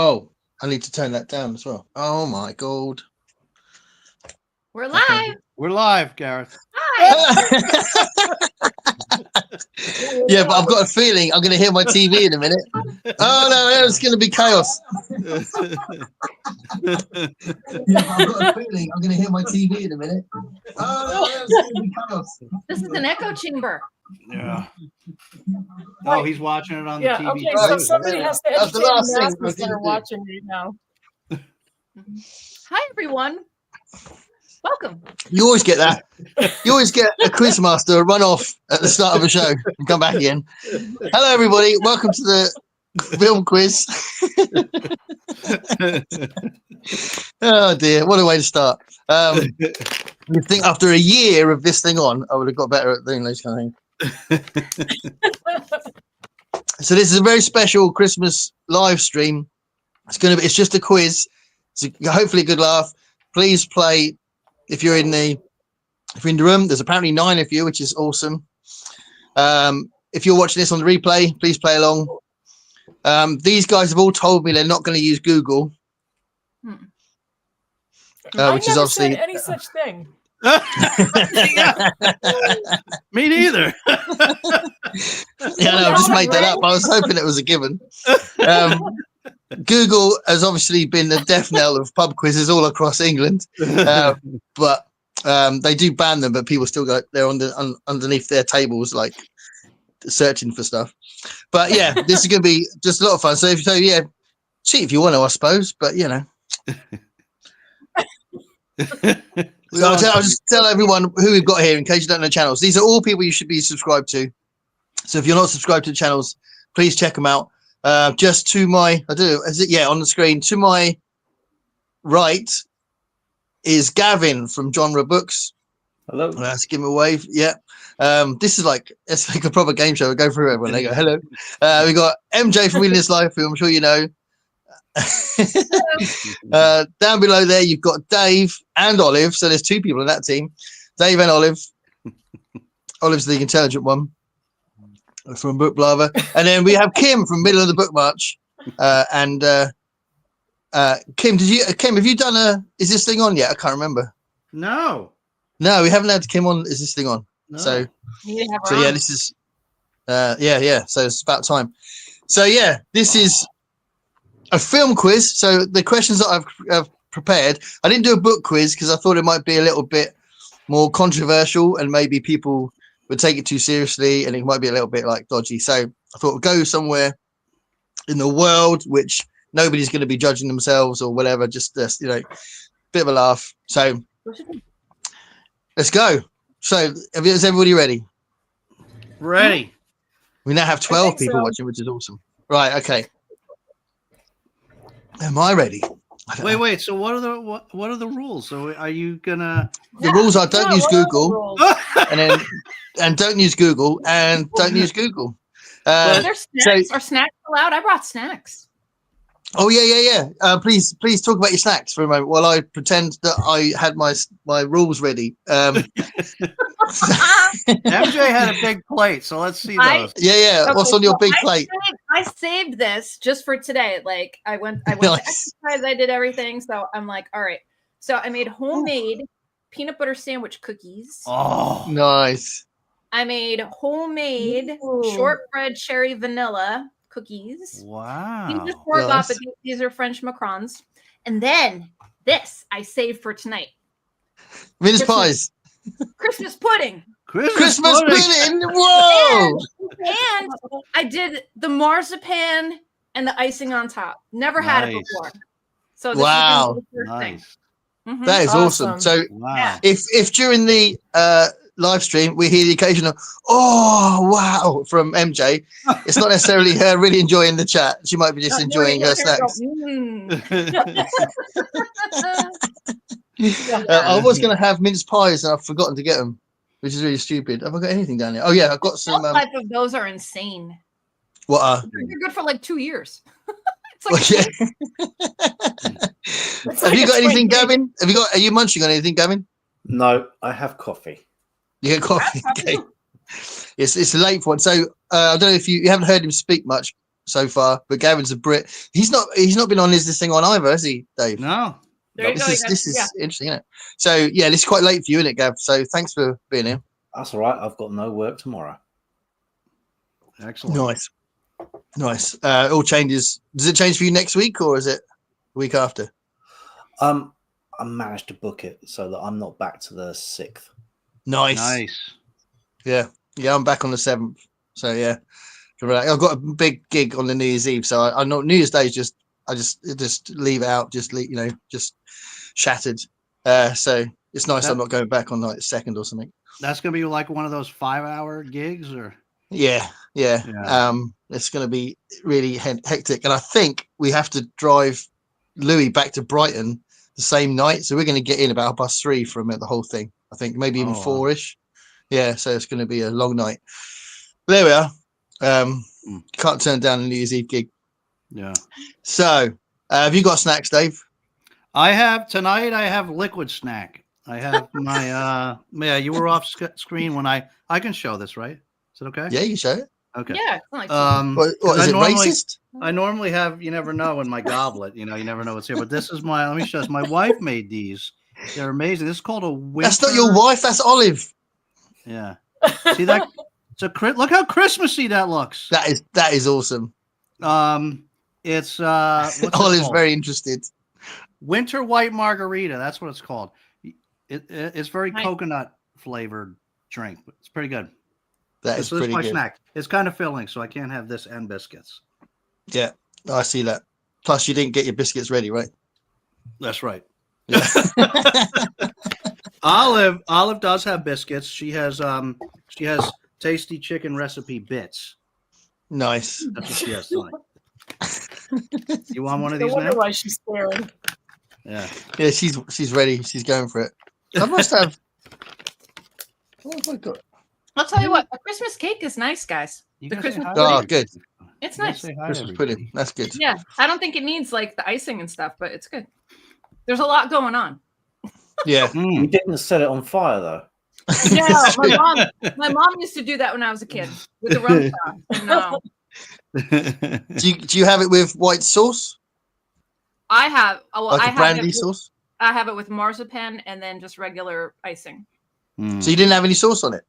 Oh, I need to turn that down as well. Oh my god. We're live. We're live, Gareth. Hi. Yeah, but I've got a feeling I'm going to hear my TV in a minute. Oh no, it's going to be chaos. Yeah, but I've got a feeling I'm going to hear my TV in a minute. Oh no, it's going to be chaos. This is an echo chamber. Yeah. Oh, he's watching it on the TV. Okay, so somebody has to That's the educate last the thing masses I that are did. watching right now. Hi, everyone. Welcome. You always get that. You always get a quizmaster run off at the start of a show and come back again. Hello, everybody. Welcome to the film quiz. Oh dear, what a way to start. You think after a year of this thing on, I would have got better at doing those kind of things. So this is a very special Christmas live stream. It's just a quiz. It's hopefully a good laugh. Please play if you're in the room. There's apparently 9 of you, which is awesome. If you're watching this on the replay, please play along. These guys have all told me they're not going to use Google, which is obviously said any such thing. Me neither. Yeah, no, I just made that up. I was hoping it was a given. Google has obviously been the death knell of pub quizzes all across England, but they do ban them. But people still go there underneath their tables, like searching for stuff. But yeah, this is going to be just a lot of fun. So yeah, cheat if you want to, I suppose. But you know. I'll just tell everyone who we've got here in case you don't know channels. These are all people you should be subscribed to. So if you're not subscribed to the channels, please check them out. Just to my, on the screen, to my right is Gavin from Genre Books. Hello. Let's give him a wave. Yeah. It's like a proper game show. We go through everyone. They go, hello. We got MJ from Reading This Live, who I'm sure you know. Down below there you've got Dave and Olive, so there's 2 people in that team. Dave and Olive. Olive's the intelligent one from Book Blava, and then we have Kim from Middle of the Book March. And Kim, have you done is this thing on yet? I can't remember. No, we haven't had Kim on. Is this thing on? No. So yeah, this is yeah, so it's about time. So yeah, this is a film quiz. So the questions that I've prepared, I didn't do a book quiz because I thought it might be a little bit more controversial and maybe people would take it too seriously and it might be a little bit like dodgy. So I thought we'd go somewhere in the world which nobody's going to be judging themselves or whatever, just bit of a laugh. So let's go. So is everybody ready? Ready. We now have 12 people so. watching, which is awesome. Right, okay. Am I ready? Wait. So what are the rules? So are you gonna? The rules are don't use what are the Google, rules? and don't use Google, and don't use Google. Are there snacks? Are snacks allowed? I brought snacks. Oh yeah. Please talk about your snacks for a moment while I pretend that I had my rules ready. MJ had a big plate, so let's see those. Yeah. Okay, What's on your big plate? I saved this just for today. Like I went to exercise, I did everything. So I'm like, all right. So I made homemade peanut butter sandwich cookies. Oh, Nice. I made homemade shortbread cherry vanilla cookies. wow. These are store-bought, Nice. but these are French macarons. And then this I saved for tonight. Mince pies. Christmas pudding. Christmas pudding. Whoa. And I did the marzipan and the icing on top. Never had it Nice. before. So this Wow. is the first thing. Nice. Mhm. That is awesome. Awesome. So Wow. if during the live stream we hear the occasional "oh wow" from MJ, it's not necessarily her really enjoying the chat. She might be just enjoying her snacks. I was going to have mince pies and I've forgotten to get them, which is really stupid. Have I got anything down here? Oh yeah, I've got some. All type of those are insane. What are? They're good for like 2 years. It's Well, like yeah. Have you got anything, Gavin? Are you munching on anything, Gavin? No, I have coffee. You get coffee. Okay. It's a late one. So I don't know if you haven't heard him speak much. so far, but Gavin's a Brit. He's not been on this thing on either, has he, Dave? No. There you go. This is interesting, isn't it? So yeah, this is quite late for you, isn't it, Gav? So thanks for being here. That's all right. I've got no work tomorrow. Excellent. Nice. It all changes. Does it change for you next week, or is it the week after? I managed to book it so that I'm not back to the 6th. Nice. Yeah, I'm back on the 7th. So yeah, I've got a big gig on the New Year's Eve. So I know New Year's Day is I just leave it out, just shattered. So it's nice I'm not going back on like the 2nd or something. That's gonna be like one of those 5-hour gigs, or yeah. It's going to be really hectic, and I think we have to drive Louis back to Brighton the same night, so we're going to get in about 3:30 from the whole thing. I think maybe even 4-ish. Yeah, so it's going to be a long night. There we are. Can't turn down a New Year's Eve gig. Yeah. So, have you got snacks, Dave? I have liquid snack. I have my you were off screen when I can show this, right? Is it okay? Yeah, you show it. Okay. Yeah. It's not like What is it, racist? I normally have, you never know, in my goblet, you never know what's here, but this is let me show this. My wife made these. They're amazing. This is called a winter. That's not your wife, that's Olive. Yeah. See that? Look how Christmassy that looks. That is awesome. It's Olive's very interested. Winter white margarita. That's what it's called. It's very Nice. coconut flavored drink. It's pretty good. That's pretty my good. snack. It's kind of filling, so I can't have this and biscuits. Yeah, I see that. Plus, you didn't get your biscuits ready, right? That's right. Yeah. Olive does have biscuits. She has tasty chicken recipe bits. Nice. That's what she has tonight. You want one of No these wonder now? why she's staring. Yeah. Yeah, she's ready. She's going for it. I must have. What have I got? I'll tell you what, a Christmas cake is nice, guys. You The gotta say Christmas hi. Oh, good. It's You gotta nice. say hi, Christmas everybody. pudding. That's good. Yeah, I don't think it needs like the icing and stuff, but it's good. There's a lot going on. Yeah. You didn't set it on fire, though. Yeah, my mom used to do that when I was a kid with the rum shot. No, Do you have it with white sauce? I have. Well, Like I a have brandy it with, sauce? I have it with marzipan and then just regular icing. So you didn't have any sauce on it?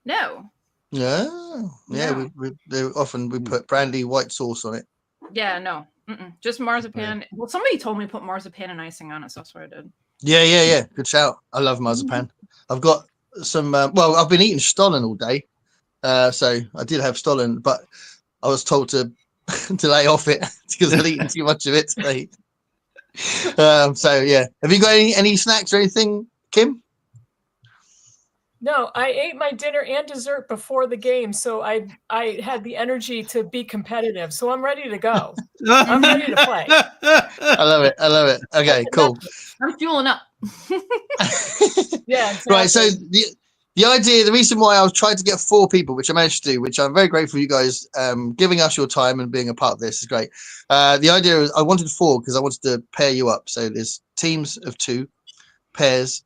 No. No. Yeah, No. we put brandy white sauce on it. Yeah, no. Just marzipan. Well, somebody told me to put marzipan and icing on it, so that's what I did. Yeah. Good shout. I love marzipan. I've got some. I've been eating Stollen all day, so I did have Stollen, but I was told to lay off it because I'd eaten too much of it today. So yeah, have you got any snacks or anything, Kim? No, I ate my dinner and dessert before the game, so I had the energy to be competitive. So I'm ready to go. I'm ready to play. I love it. Okay, cool. I'm fueling up. Yeah. Exactly. Right, so the reason why I was trying to get 4 people, which I managed to do, which I'm very grateful for you guys giving us your time and being a part of this is great. The idea is I wanted 4 because I wanted to pair you up. So there's teams of 2, pairs.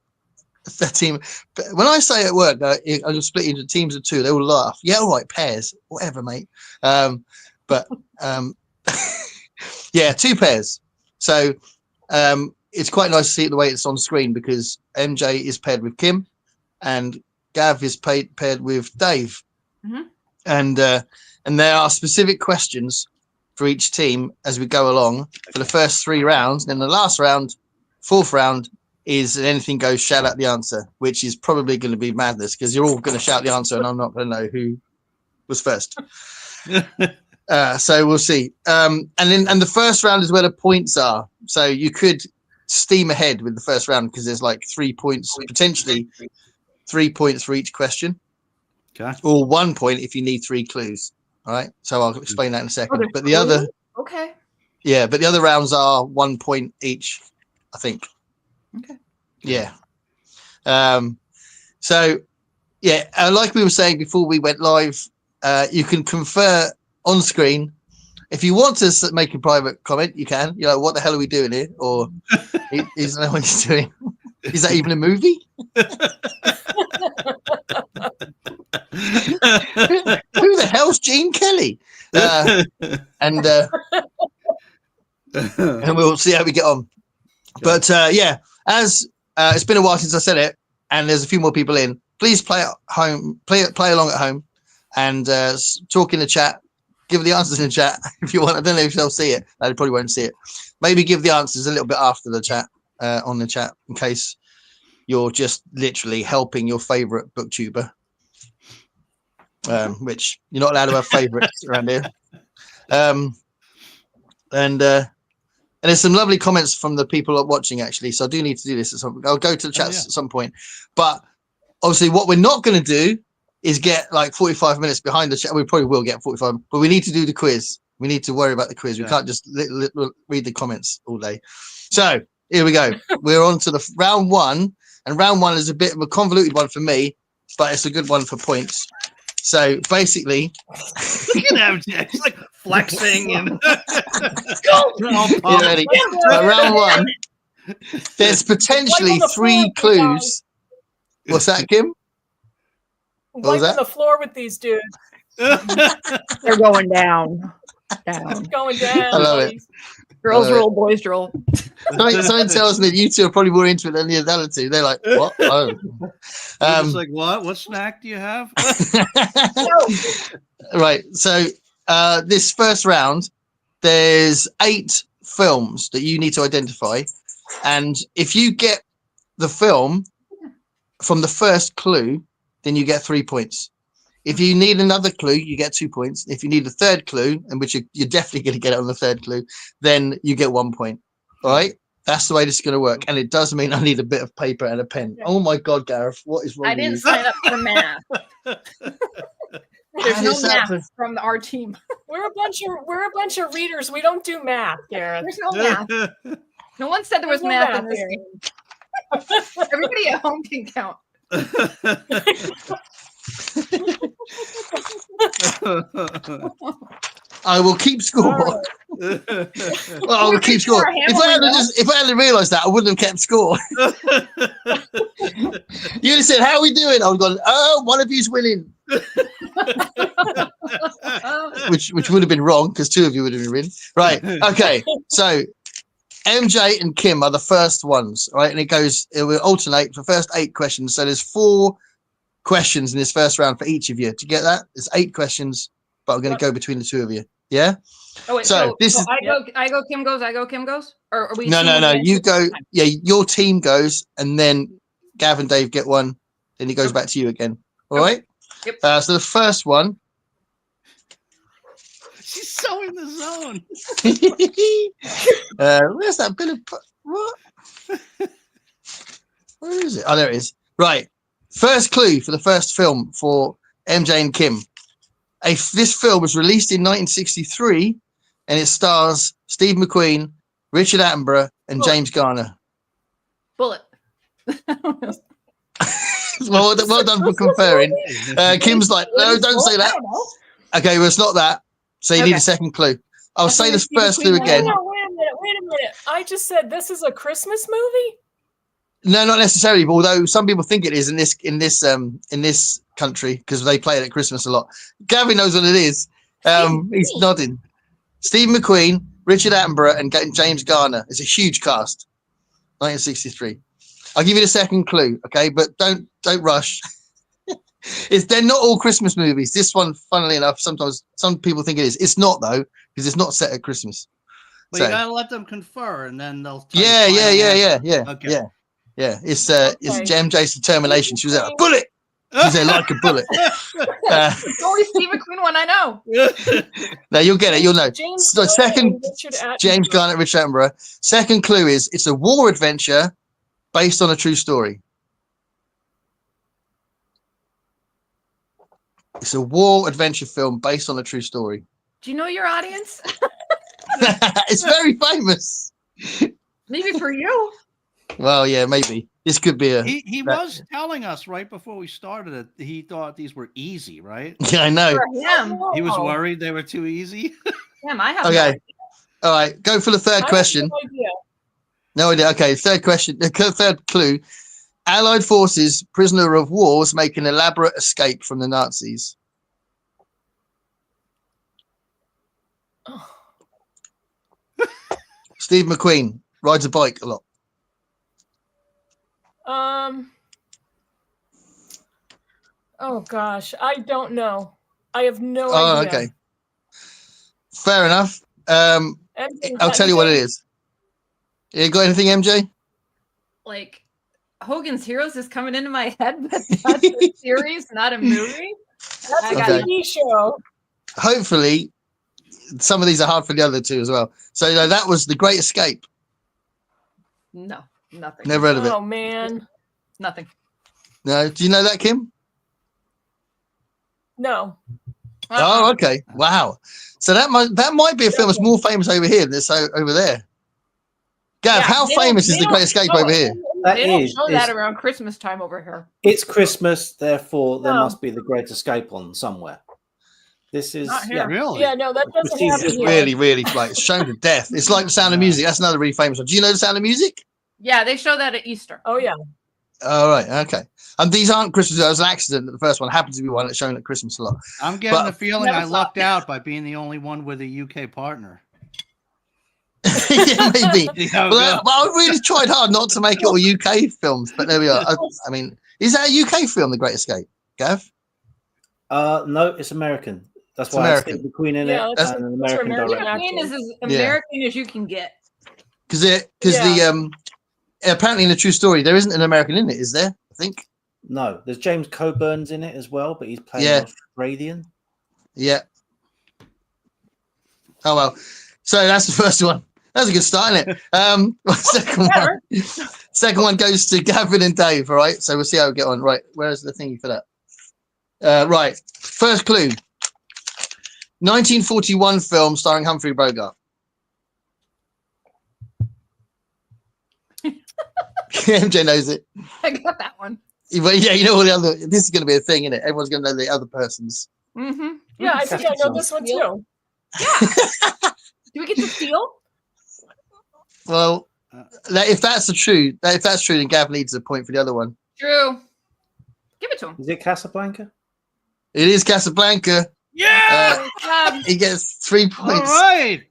The team. When I say at work, I just split into teams of 2. They all laugh. Yeah, all right, pairs, whatever, mate. But yeah, 2 pairs. So it's quite nice to see it the way it's on screen because MJ is paired with Kim, and Gav is paired with Dave. Mm-hmm. And there are specific questions for each team as we go along for the first 3 rounds. And then the last round, 4th round, is anything goes, shout out the answer, which is probably going to be madness because you're all going to shout the answer and I'm not going to know who was first. So we'll see. And the first round is where the points are. So you could steam ahead with the first round because there's like 3 points, potentially 3 points for each question. Okay. Or 1 point if you need 3 clues. All right. So I'll explain that in a second. But the other, Okay. yeah, but the other rounds are 1 point each, I think. Okay. Yeah. So yeah, like we were saying before we went live, you can confer on screen. If you want to make a private comment, you can. You're like, what the hell are we doing here? Or is that what he's doing? Is that even a movie? Who the hell's Gene Kelly? and we'll see how we get on. But yeah, as it's been a while since I said it, and there's a few more people in. Please play at home, play along at home, and talk in the chat. Give the answers in the chat if you want. I don't know if they'll see it. They probably won't see it. Maybe give the answers a little bit after the chat on the chat, in case you're just literally helping your favorite booktuber, which you're not allowed to have favorites around here. And there's some lovely comments from the people watching, actually. So I do need to do this. I'll go to the chats at some point. But obviously, what we're not going to do is get like 45 minutes behind the chat. We probably will get 45, but we need to do the quiz. We need to worry about the quiz. We can't just read the comments all day. So here we go. We're on to the round one. And round one is a bit of a convoluted one for me, but it's a good one for points. So basically, you can have it's like flexing and you ready? Round one. There's potentially 3 clues. What's that, Kim? What was that? On the floor with these dudes. They're going down. Going down. I love it. Girls roll, boys roll. Something tells me that you two are probably more into it than the other two. They're like, what? Oh. It's like, what? What snack do you have? Right. So this first round, there's 8 films that you need to identify. And if you get the film from the first clue, then you get 3 points. If you need another clue, you get 2 points. If you need a third clue, and which you're definitely going to get it on the third clue, then you get 1 point. All right? That's the way this is going to work. And it does mean I need a bit of paper and a pen. Oh, my God, Gareth, what is wrong with you? I didn't sign up for math. There's no math from our team. We're a bunch of readers. We don't do math, Gareth. There's no math. No one said there was math in this game. Everybody at home can count. I will keep score. Well, I will keep score. If I hadn't realised that, I wouldn't have kept score. You'd have said, "How are we doing?" I would have gone, "Oh, one of you's winning," which would have been wrong because 2 of you would have been winning. Right? Okay. So MJ and Kim are the first ones, right? And it will alternate for the first 8 questions. So there's 4 questions in this first round for each of you. To get that, there's 8 questions, but I'm going to go between the 2 of you. Yeah. Oh wait. So this is I go. Kim goes. I go. Kim goes. Or are we? No. You go. Yeah, your team goes, and then Gav and Dave get 1. Then it goes back to you again. All right. Yep. So the first one. She's so in the zone. Where's that bit of what? Where is it? Oh, there it is. Right. First clue for the first film for MJ and Kim. This film was released in 1963, and it stars Steve McQueen, Richard Attenborough, and James Garner. Bullet. well done for conferring. Kim's like, no, don't say that. Okay, well, it's not that. So you need a second clue. I'll say this first clue again. No, wait a minute. I just said this is a Christmas movie? No, not necessarily. But although some people think it is in this country because they play it at Christmas a lot. Gavin knows what it is. He's nodding. Steve McQueen, Richard Attenborough, and James Garner. It's a huge cast. 1963. I'll give you the second clue, okay? But don't rush. They're not all Christmas movies. This one, funnily enough, sometimes some people think it is. It's not though, because it's not set at Christmas. But you gotta let them confer, and then they'll. Yeah. Okay. Yeah. It's MJ's determination. She was like, bullet. She's there like a bullet. It's only Steve McQueen one I know. No, you'll get it. You'll know. James Garner, Richard Attenborough. Second clue is it's a war adventure based on a true story. It's a war adventure film based on a true story. Do you know your audience? It's very famous. Maybe for you. Well, yeah, maybe. This could be a... He was telling us right before we started it, he thought these were easy, right? Yeah, I know. For him. He was worried they were too easy. Damn, I have okay. All right, go for the third question. No idea. Okay, third question. Third clue. Allied forces, prisoner of wars, make an elaborate escape from the Nazis. Steve McQueen rides a bike a lot. Oh gosh, I don't know. I have no Oh, idea. okay. Fair enough. MJ, I'll tell you what it is. You got anything, MJ? Like Hogan's Heroes is coming into my head, but that's a series, not a movie. That's a TV show. Hopefully, some of these are hard for the other two as well. So that was The Great Escape. No, nothing. Never heard of it. Oh man, Nothing. No, do you know that, Kim? no. Oh, okay. Wow. So that might be a film that's more famous over here than it's over there. Gav, Yeah, how famous is The Great Escape over here? They don't show that around Christmas time over here. It's Christmas, therefore there No. must be The Great Escape on somewhere. This is Not here. Really? Yeah, no, that doesn't It's happen It's here. really, really like it's shown to death. It's like The Sound of Music. That's another really famous one. Do you know The Sound of Music? Yeah, they show that at Easter. Oh yeah. All right. Okay. And these aren't Christmas. It was an accident. The first one happened to be one that's shown at Christmas a lot. I'm getting But- the feeling Never I saw lucked it. out by being the only one with a UK partner. Yeah, maybe. Yeah, Well, I really tried hard not to make it all UK films, but there we are. I mean, is that a UK film, The Great Escape, Gav? no, it's American. That's It's why American. it's Steve McQueen in Yeah, it that's- and an that's American American director. Queen is as Yeah. American as you can get. Because the apparently in the true story there isn't an American in it, is there? I think. No, there's James Coburn's in it as well, but he's playing Yeah. Australian. Yeah. Oh well. So that's the first one. That's a good start, isn't it? Second one goes to Gavin and Dave. All right. So we'll see how we get on. Right. Where's the thingy for that? Right. First clue. 1941 film starring Humphrey Bogart. MJ knows it. I got that one. But yeah, you know all the other. This is going to be a thing, isn't it? Everyone's going to know the other person's. Mm-hmm. Yeah, I think I know this one too. Do we get to steal? Well, if that's true, then Gav needs a point for the other one. True. Give it to him. Is it Casablanca? It is Casablanca. Yeah. He gets 3 All points. right.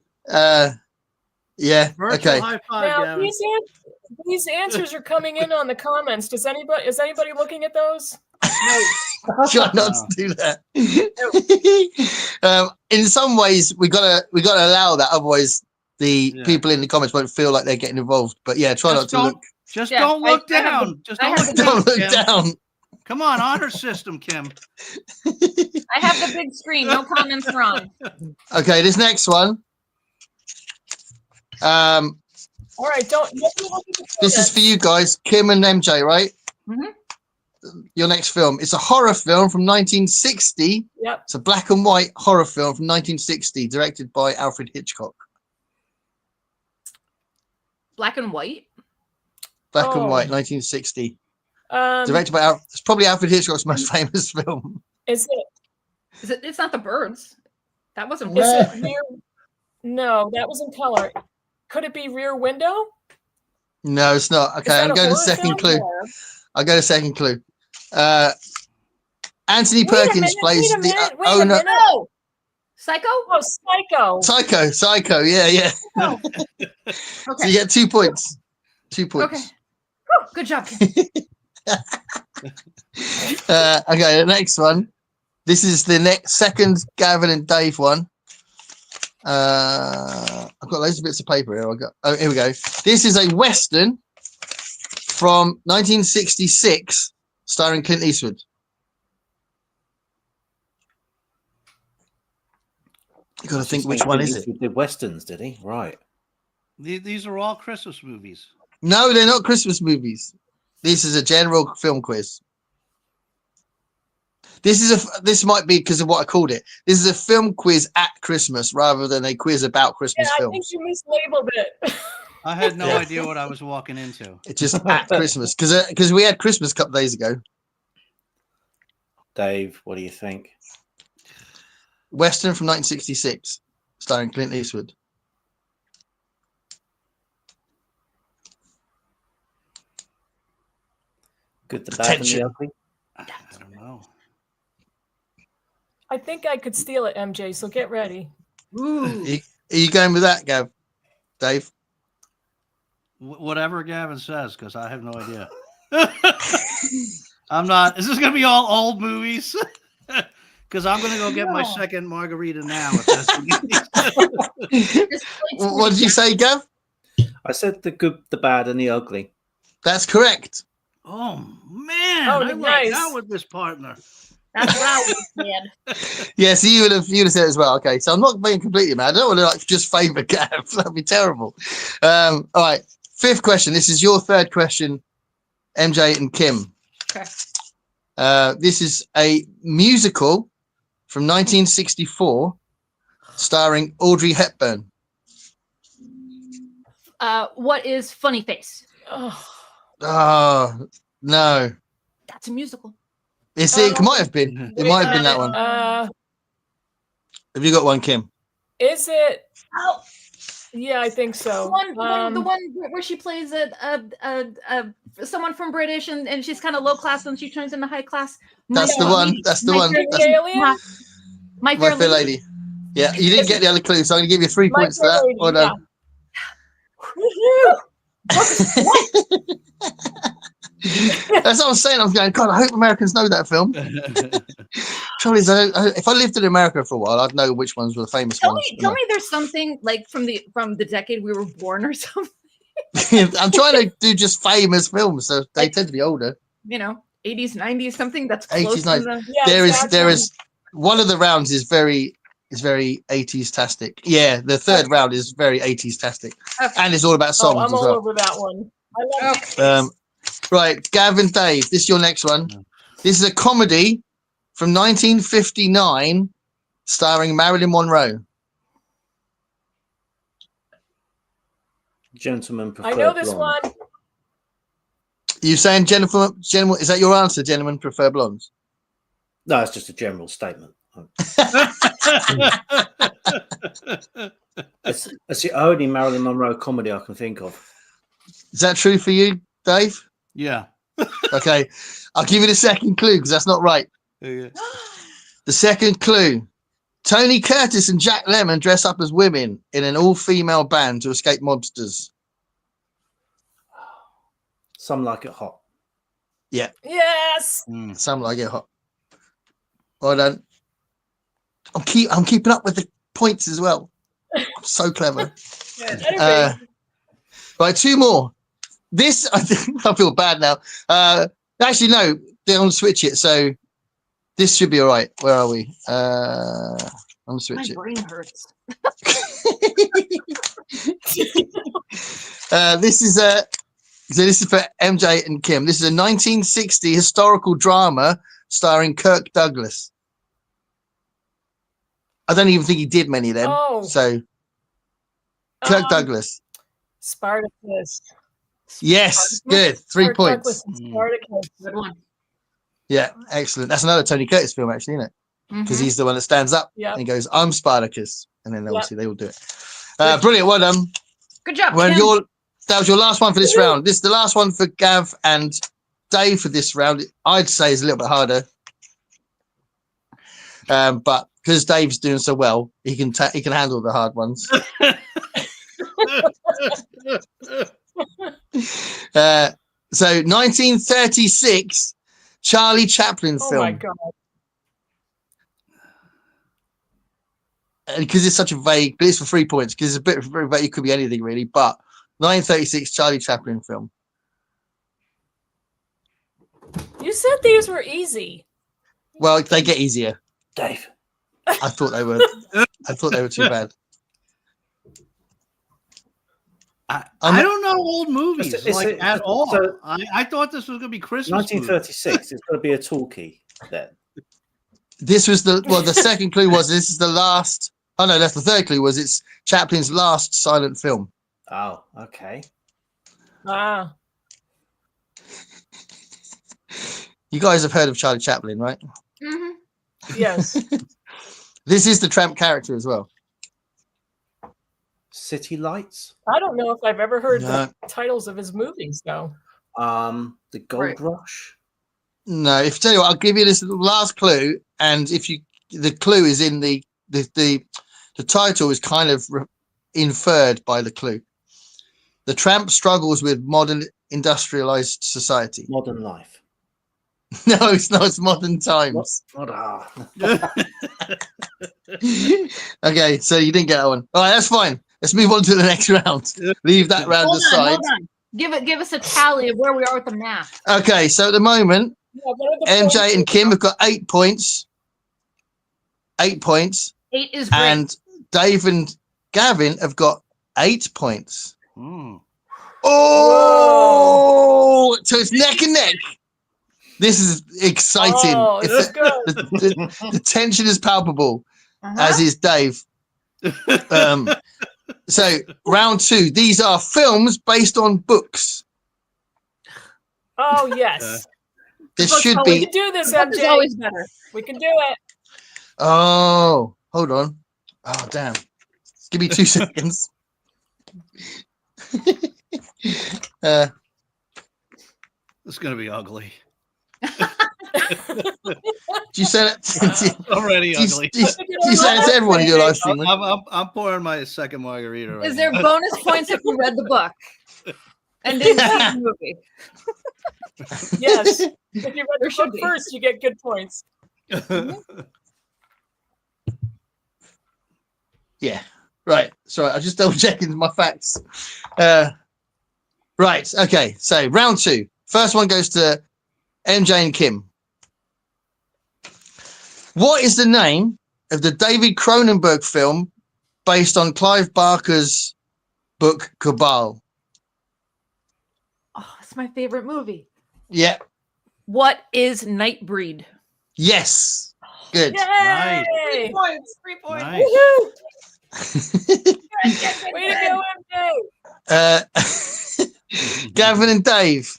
Yeah. Virtual Okay. high five, Now Gavin. these answers are coming in on the comments. Is anybody looking at those? Try not to do that. In some ways, we gotta allow that. Otherwise, the people in the comments won't feel like they're getting involved. But yeah, try not to look. Just Yeah, don't look I have down. Just I don't have look the- down. Don't look Kim. down. Come on, honor system, Kim. I have the big screen. No comments wrong. Okay, this next one. All right, don't look at the This is for you guys, Kim and MJ, right? Mhm. Your next film. It's a horror film from 1960. Yep. It's a black and white horror film from 1960, directed by Alfred Hitchcock. Black and white. Black and Oh. white, 1960. Um, Directed by it's probably Alfred Hitchcock's most famous film. is it It's not the birds. That wasn't. is Yeah. it rear? No, that was in color. Could it be Rear Window? No, it's not. Is Okay, that I'm a going to horror second film? clue. I'll go to second clue. Anthony Wait a Perkins minute, plays wait a the minute, wait a owner. minute. No. Psycho. Oh, Psycho. Psycho. Yeah. Oh. So Okay. you get 2 points. 2 points. Okay. Whew, good job, Kim. Okay, the next one. This is the second Gavin and Dave one. I've got loads of bits of paper here. Here we go. This is a Western from 1966 starring Clint Eastwood. You got to think which one is it? He did westerns, did he? Right. These are all Christmas movies. No, they're not Christmas movies. This is a general film quiz. This might be because of what I called it. This is a film quiz at Christmas rather than a quiz about Christmas Yeah, I think films. you mislabeled it. I had no idea what I was walking into. It's just at Christmas because we had Christmas a couple days ago. Dave, what do you think? Western from 1966, starring Clint Eastwood. Good, the bad, and the Attention. ugly. I don't know. I think I could steal it, MJ. So get ready. Ooh. Are you going with that, Gav? Dave? Whatever Gavin says, because I have no idea. I'm not. Is this going to be all old movies? Because I'm going to go get my second margarita now. If that's the case. What did you say, Gav? I said the good, the bad, and the ugly. That's correct. Oh man! Oh, I nice. went out with this partner. That's right, man. Yeah, so you would have said it as well. Okay, so I'm not being completely mad. I don't want to like just favour Gav. That'd be terrible. All right, fifth question. This is your third question, MJ and Kim. Okay. This is a musical from 1964, starring Audrey Hepburn. What is Funny Face? Oh no, That's a musical. it might have been. It might have been that one. Have Have you got one, Kim? Is it? Oh, Yeah, I think so. the one where she plays someone from British and she's kind of low class and she turns into high class. That's the one. That's the one. That's Alien? My My Fair Lady. Yeah, you didn't get the other clue, so I'm going to give you 3 My points for Fair that. Lady, Well done. That's what I'm saying. I'm going, God, I hope Americans know that film. Trouble is, if I lived in America for a while, I'd know which ones were the famous Tell ones. me there's something like from the decade we were born or something. I'm trying to do just famous films, so they tend to be older. 80s, 90s, something that's 80s, close to 90s. the... Yeah, There is one of the rounds is very 80s tastic. Yeah, the third round is very 80s tastic, and it's all about songs I'm as all well. over that one. I love Right, Gavin, Dave, this is your next one. This is a comedy from 1959, starring Marilyn Monroe. Gentlemen prefer I know this blonde. one. You saying gentlemen? Is that your answer? Gentlemen prefer blondes. No, it's just a general statement. It's the only Marilyn Monroe comedy I can think of. Is that true for you, Dave? Yeah. Okay, I'll give you the second clue because that's not right. Yeah. The second clue: Tony Curtis and Jack Lemmon dress up as women in an all-female band to escape mobsters. Some like it hot. Yes. Some like it hot. Well done. I'm keeping up with the points as well. I'm so clever. Right, two more. This I feel bad now. Actually, no, they're on switch it, so this should be all right. Where are we? I'm switch My it. brain hurts. This is for MJ and Kim. This is a 1960 historical drama starring Kirk Douglas. I don't even think he did many of them. Oh. So Kirk Douglas. Spartacus. Yes, good. 3 Kirk points. Douglas and Spartacus. Good one. Yeah, excellent. That's another Tony Curtis film, actually, isn't it? Because he's the one that stands up and goes, "I'm Spartacus," and then obviously they all do it. Brilliant, well done. Good job. Well, Kim. that was your last one for this round. This is the last one for Gav and Dave for this round. I'd say is a little bit harder, but because Dave's doing so well, he can handle the hard ones. So 1936 Charlie Chaplin film. Oh my god. Because it's such a vague, but it's for 3 points because it's a bit very vague. It could be anything really, but 1936 Charlie Chaplin film. You said these were easy. Well, they get easier. Dave. I thought they were. I thought they were too bad. I don't know old movies at all. So, I thought this was going to be Christmas. 1936. It's going to be a talkie then. This was the second clue was this is the last. Oh no, that's the third clue was it's Chaplin's last silent film. Oh, okay. Ah. You guys have heard of Charlie Chaplin, right? Mm-hmm. Yes. This is the tramp character as well. City Lights. I don't know if I've ever heard No. the titles of his movies though. The Gold Rush. No, if tell you what, I'll give you this last clue, and if the clue is in the title is kind of inferred by the clue. The tramp struggles with modern industrialized society. Modern life. No, it's not. It's modern times. Okay, so you didn't get that one. All right, that's fine. Let's move on to the next round. Leave that round aside. Hold on. Give us a tally of where we are with the math. Okay, so at the moment, MJ and Kim have got 8 points. 8 points. 8 is great. And Dave and Gavin have got 8 points. Mm. Oh, so it's neck and neck. This is exciting. Oh, this is good. The tension is palpable, as is Dave. So round 2. These are films based on books. Oh yes. This should We be. can do this, It's MJ. always better. We can do it. Oh, hold on. Oh, damn. Give me 2 seconds. It's gonna be ugly. Do you say that? Already Do ugly. you say it to everyone in your live stream? I'm pouring my second margarita right Is there now. bonus points if you read the book and didn't see the movie? Yes. If you read There the should book be. first, you get good points. Yeah. Right. Sorry, I just double checking my facts. Right. Okay. So round 2. First one goes to MJ and Kim. What is the name of the David Cronenberg film based on Clive Barker's book Cabal? Oh, it's my favorite movie. Yeah. What is Nightbreed? Yes. Good. Nice. Yay! 3 points. 3 points. Nice. Woohoo! Way to go, MJ! Gavin and Dave.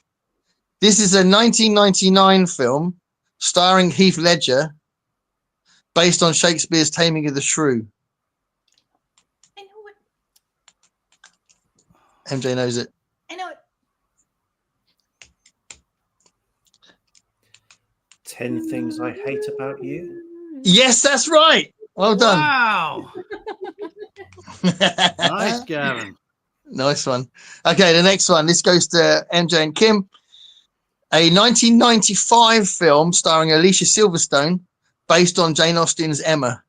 This is a 1999 film starring Heath Ledger based on Shakespeare's Taming of the Shrew. I know it. MJ knows it. I know it. 10 Things I Hate About You. Yes, that's right. Well done. Wow. Nice, Gavin. Nice one. Okay, the next one. This goes to MJ and Kim. A 1995 film starring Alicia Silverstone based on Jane Austen's Emma.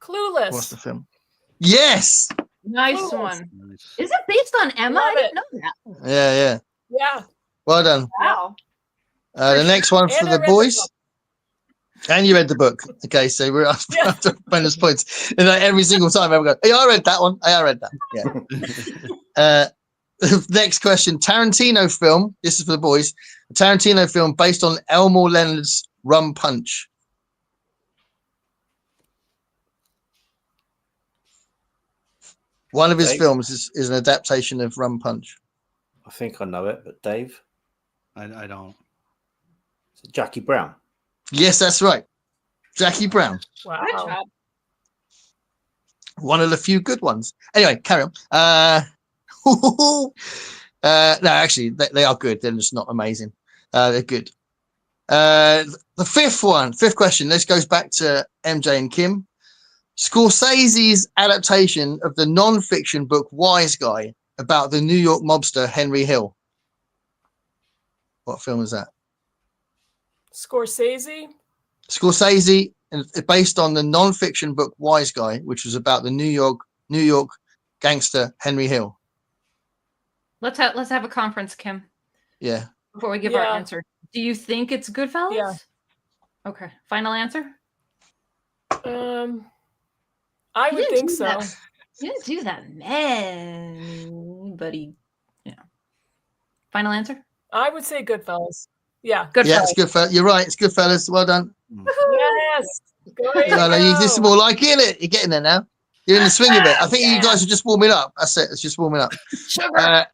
Clueless. What's the film? Yes. Nice Cool. one. Nice. Is it based on Emma? Love I didn't know that. Yeah, yeah. Yeah. Well done. Wow. The next one for And I the read the boys. book. And you read the book. Okay, so we're Yeah. after bonus points. And like every single time I go, hey, I read that one. Hey, I read that. Yeah. Next question. Tarantino film. This is for the boys. A Tarantino film based on Elmore Leonard's Rum Punch. One of his Dave? films is an adaptation of Rum Punch. I think I know it, but Dave? I don't. Is it Jackie Brown? Yes, that's right. Jackie Brown. Wow. Good job. One of the few good ones. Anyway, carry on. No, actually, they are good. They're just not amazing. They're good. The fifth question. This goes back to MJ and Kim. Scorsese's adaptation of the non-fiction book Wise Guy about the New York mobster Henry Hill. What film is that? Scorsese. Scorsese, based on the non-fiction book Wise Guy, which was about the New York gangster Henry Hill. Let's have a conference, Kim, Yeah. before we give our Yeah. answer. Do you think it's Goodfellas? Yeah. Okay. Final answer? I You would didn't think do so. that. You didn't do that, man, buddy. Yeah. Final answer? I would say Goodfellas. Yeah. Goodfellas. Yeah, it's good. You're right. It's good, fellas. Well done. Yes. Go ahead. This is more like it. You're getting there now. You're in the swing of it. I think you guys are just warming up. That's it. It's just warming up. Sugar.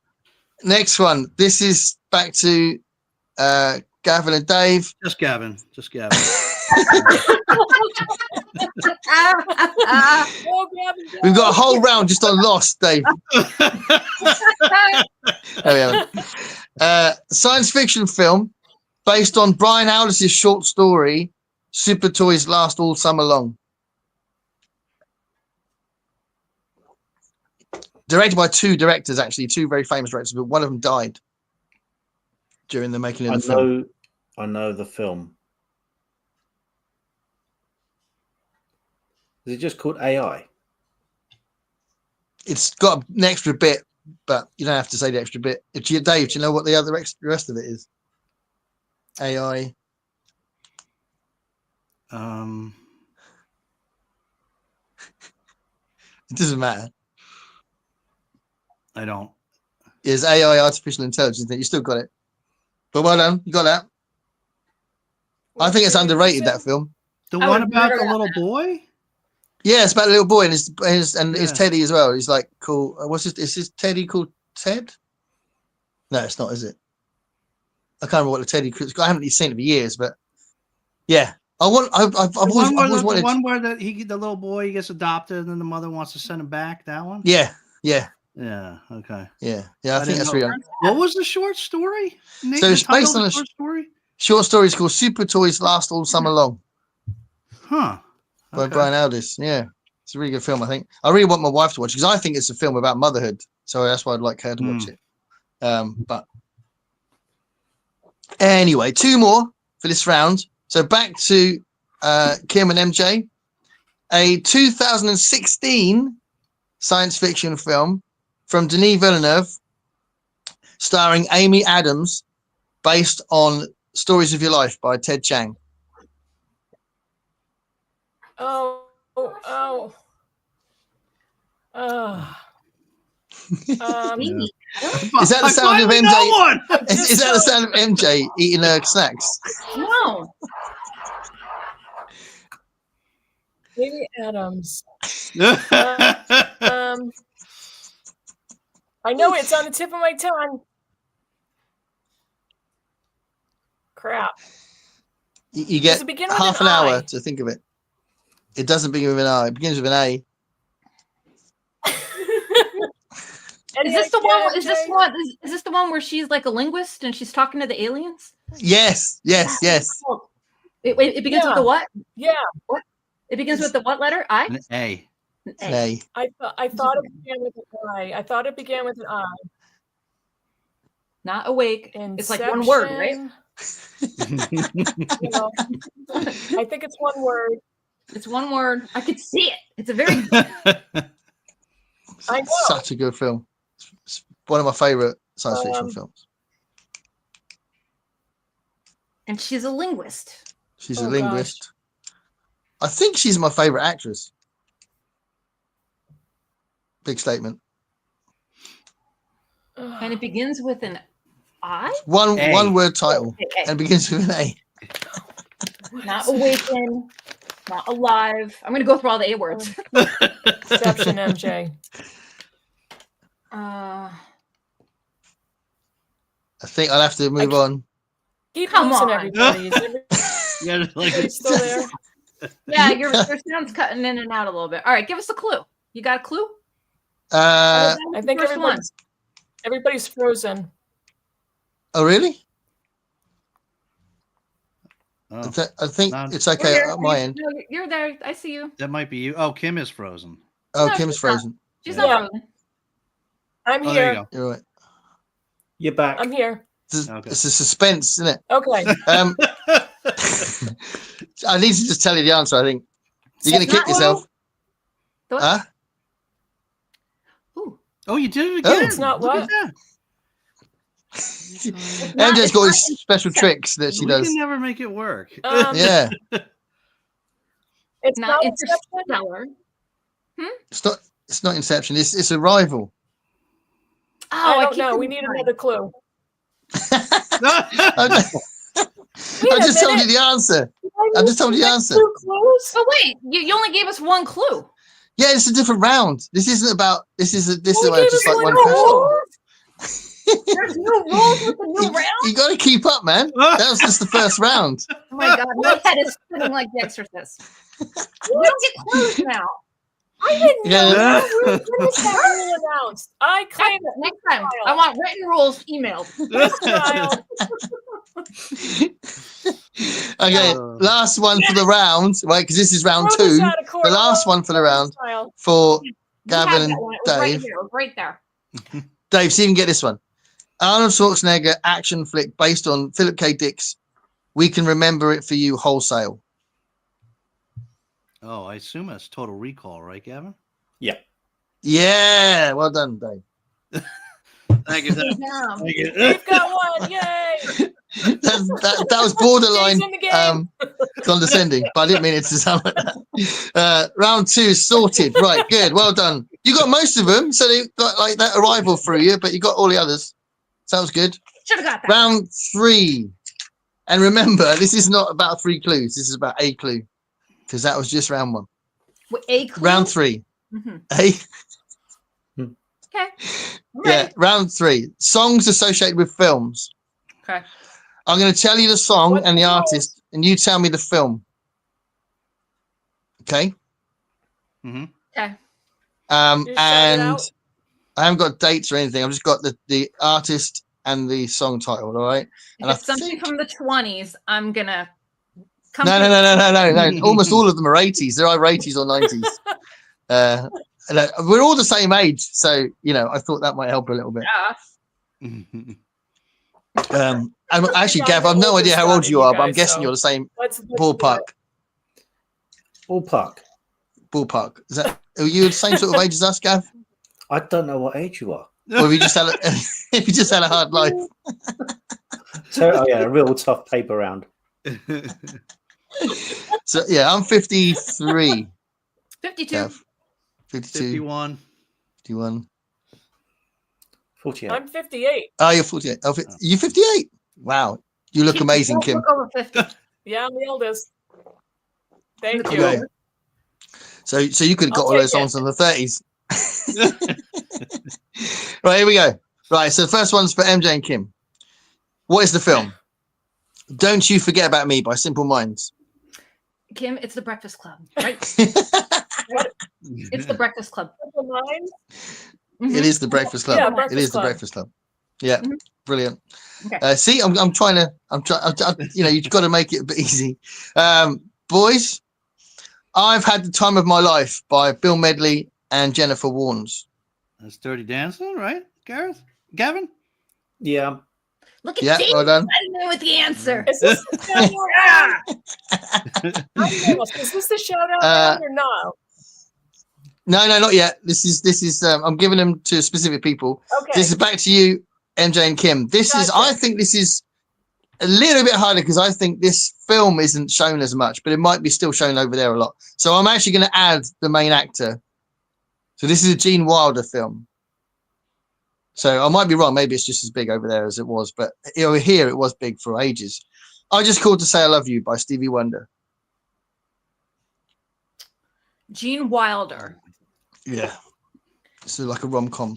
Next one. This is back to Gavin and Dave. Just Gavin. Just Gavin. Oh, Gavin, go. We've got a whole round just on Lost, Dave. There we are. Science fiction film based on Brian Aldiss' short story, Super Toys Last All Summer Long. Directed by two directors, actually, two very famous directors, but one of them died during the making of the film. I know the film. Is it just called AI? It's got an extra bit, but you don't have to say the extra bit. Dave, do you know what the rest of it is? AI. It doesn't matter. I don't. It's AI, artificial intelligence. You still got it. But well done. You got that. I think it's underrated, that film. The I one would about murder the that little boy? Yeah, it's about a little boy and his Yeah. Teddy as well. He's like cool. What's his? Is his Teddy called Ted? No, it's not, is it? I can't remember what the Teddy. I haven't really seen it for years, but yeah, I've always wanted. The one where the little boy he gets adopted and then the mother wants to send him back. That one. Yeah. Okay. Yeah. I think that's know. real. What was the short story? Nick, So it's the title based of on the a short story. Short story is called Super Toys Last All Summer Long Huh. by Okay. Brian Aldiss. Yeah, it's a really good film. I think I really want my wife to watch because I think it's a film about motherhood. So that's why I'd like her to watch it. But anyway, two more for this round. So back to Kim and MJ, a 2016 science fiction film from Denis Villeneuve, starring Amy Adams, based on Stories of Your Life by Ted Chiang. Oh. Is that the sound of MJ? One. Is that the sound of MJ eating her snacks? No. Amy Adams. I know it's on the tip of my tongue. Crap. You get Does it begin with half an an hour I? to think of it. It doesn't begin with an I. It begins with an A. Is this the one? Is this the one where she's like a linguist and she's talking to the aliens? Yes. It begins with the what? Yeah. What? It begins with the what letter? I? An A. An An A. A. I thought it began with an I. I thought it began with an I. Not awake. It's like one word, right? No. I think it's one word. It's one word. I could see it. It's a very I know. Such a good film. It's one of my favorite science fiction films. and she's a linguist. She's a linguist. I think she's my favorite actress. Big statement. And it begins with an I? One word title. Okay. And begins with an A. Not awaken, not alive. I'm going to go through all the A words. Exception, MJ. Uh, I think I'll have to move on. Keep Come losing on. everybody. Yeah, like Everybody still there? yeah, your sound's cutting in and out a little bit. All right, give us a clue. You got a clue? I think First one. everybody's frozen. Oh, really? Oh, I think None. it's okay You're at my there. end. No, you're there. I see you. that might be you. Oh, Kim is frozen. Oh, No, Kim's she's not. frozen. She's Yeah. not frozen. I'm Oh, there here. you go. You're right. You're back. I'm here. Okay. It's a suspense, isn't it? Okay. I need to just tell you the answer. I think you're going to kick Not yourself. The what? Huh? Ooh. Oh, you did it Oh. again. It's not Look what? at that. MJ's got these special tricks that she We does. can never make it work. Yeah, It's Not not Inception. Interstellar. it's not Inception. It's Arrival. Oh, I don't keep know. We thinking need of it. another clue. I just told you the answer. I just told you the answer. Two clues? Oh wait, you only gave us one clue. Yeah, it's a different round. This isn't about. This is Only just gave like us one one question. clue? There's no rules with the new round. You got to keep up, man. That was just the first round. Oh my god, my head is spinning like The Exorcist. We don't get clues now. I didn't know Yeah. that. When was that rule announced? I claim it. Next time, I want written rules emailed. Child. Okay, last one for the round, right? Because this is round Throw this two. out of court. The last one for the round Child. for Gavin and It was right Dave. here. It was right there. Dave, see if you can get this one. Arnold Schwarzenegger action flick based on Philip K. Dick's We Can Remember It For You Wholesale. Oh, I assume that's Total Recall, right, Gavin? Yeah. Yeah, well done, Dave. Thank you. Yeah. Thank you. We've got one. Yay! that was borderline Dave's in the game. condescending, but I didn't mean it to sound like that. Round 2 sorted. Right, good. Well done. You got most of them, so they got like that arrival through you, but you got all the others. Sounds good. Should have got that. Round 3. And remember, this is not about 3 clues. This is about a clue, because that was just round 1. A clue? Round 3. Mm-hmm. A. Okay. Yeah, round 3. Songs associated with films. Okay. I'm going to tell you the song What and the the hell? artist, and you tell me the film. Okay. Mm-hmm. Okay. Just shout it And out. I haven't got dates or anything. I've just got the artist and the song title. All right. And If I it's something think... from the 20s, I'm gonna come. No. Almost all of them are 80s. There are 80s or 90s. We're all the same age, so I thought that might help a little bit. Yeah. And actually, Gav, I've no idea how old you are, but I'm guessing you're the same Let's do ballpark. it. Ballpark. Are you the same sort of age as us, Gav? I don't know what age you are. Or have you just had if you just had a hard life? So, yeah, a real tough paper round. So yeah, I'm 53. 52. Gav. 52. 51. 51. 48. I'm 58. Oh, you're 48. Oh, you're 58. Wow, you look amazing, Kim. Look over 50. Yeah, I'm the eldest. Thank you. Okay. So you could have got I'll all those take it. songs in the 30s. Right, here we go. Right, so the first one's for MJ and Kim. What is the film? Don't You Forget About Me by Simple Minds. Kim, it's the Breakfast Club, right? It's the Breakfast Club. Mine? Mhm. It is the Breakfast Club. Yeah, Breakfast It is the Club. Breakfast Club. Yeah, Mhm. brilliant. Okay. See, I'm trying. You've got to make it a bit easy. Boys, I've Had the Time of My Life by Bill Medley and Jennifer Warnes. That's Dirty Dancing, right, Gareth? Gavin? Yeah. Look at Yeah, Dave well done. with the answer. Is this the shout out? I'm lost. Is this the shout out round or not? No, not yet. This is. I'm giving them to specific people. Okay. This is back to you, MJ and Kim. This is. Gotcha. I think this is a little bit harder because I think this film isn't shown as much, but it might be still shown over there a lot. So I'm actually going to add the main actor. So this is a Gene Wilder film. So I might be wrong. Maybe it's just as big over there as it was, but over here it was big for ages. I just called To Say I Love You by Stevie Wonder. Gene Wilder. Yeah, this is like a rom-com.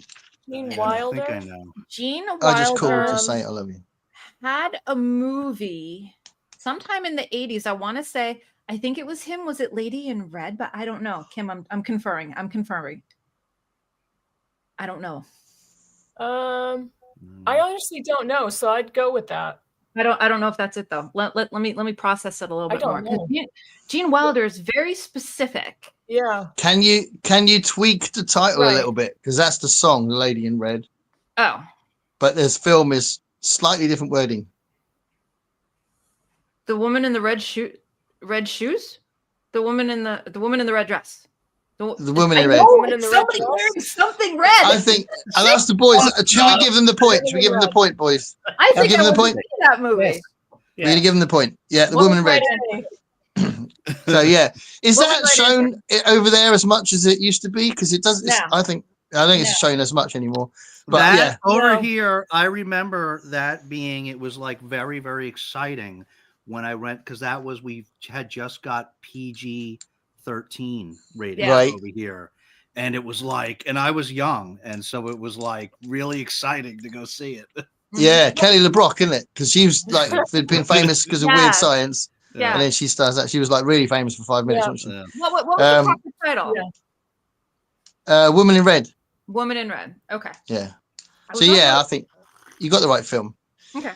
Gene I Wilder. think I know. Gene I just called Wilder To Say I Love You. had a movie sometime in the 80s. I want to say, I think it was him. Was it Lady in Red? But I don't know. Kim, I'm confirming. I don't know. I honestly don't know, so I'd go with that. I don't know if that's it though. Let me process it a little I bit more. don't know. 'Cause Gene Wilder is very specific. Yeah. Can you tweak the title a Right. little bit? Because that's the song, The Lady in Red. Oh, But this film is slightly different wording. the woman in the red shoes. The woman in the red dress. The woman in I red. know, Woman in the red somebody dress. wearing something red. I think I'll ask the boys. Should we give them the point? Should we give them the point, boys? I think give I them the want to point. see that movie. Yes. We're going to give them the point. Yeah, the What woman in was red. right So yeah, is What that was right shown over there as much as it used to be? Because it does. No. I think it's shown as much anymore. But that yeah, over No. here, I remember that being, it was like very, very exciting when I went, because that was, we had just got PG-13 rating Yeah. Right. over here. And it was like, and I was young. And so it was like really exciting to go see it. yeah, Kelly LeBrock, isn't it? Because she was like been famous because of Yeah. Weird Science, Yeah. and then she starts that. She was like really famous for 5 minutes. Yeah. Wasn't Yeah. What was Um, the proper title? Yeah. she? Woman in Red. Woman in Red. Okay. Yeah. I So was on yeah, I that. think you got the right film. Okay.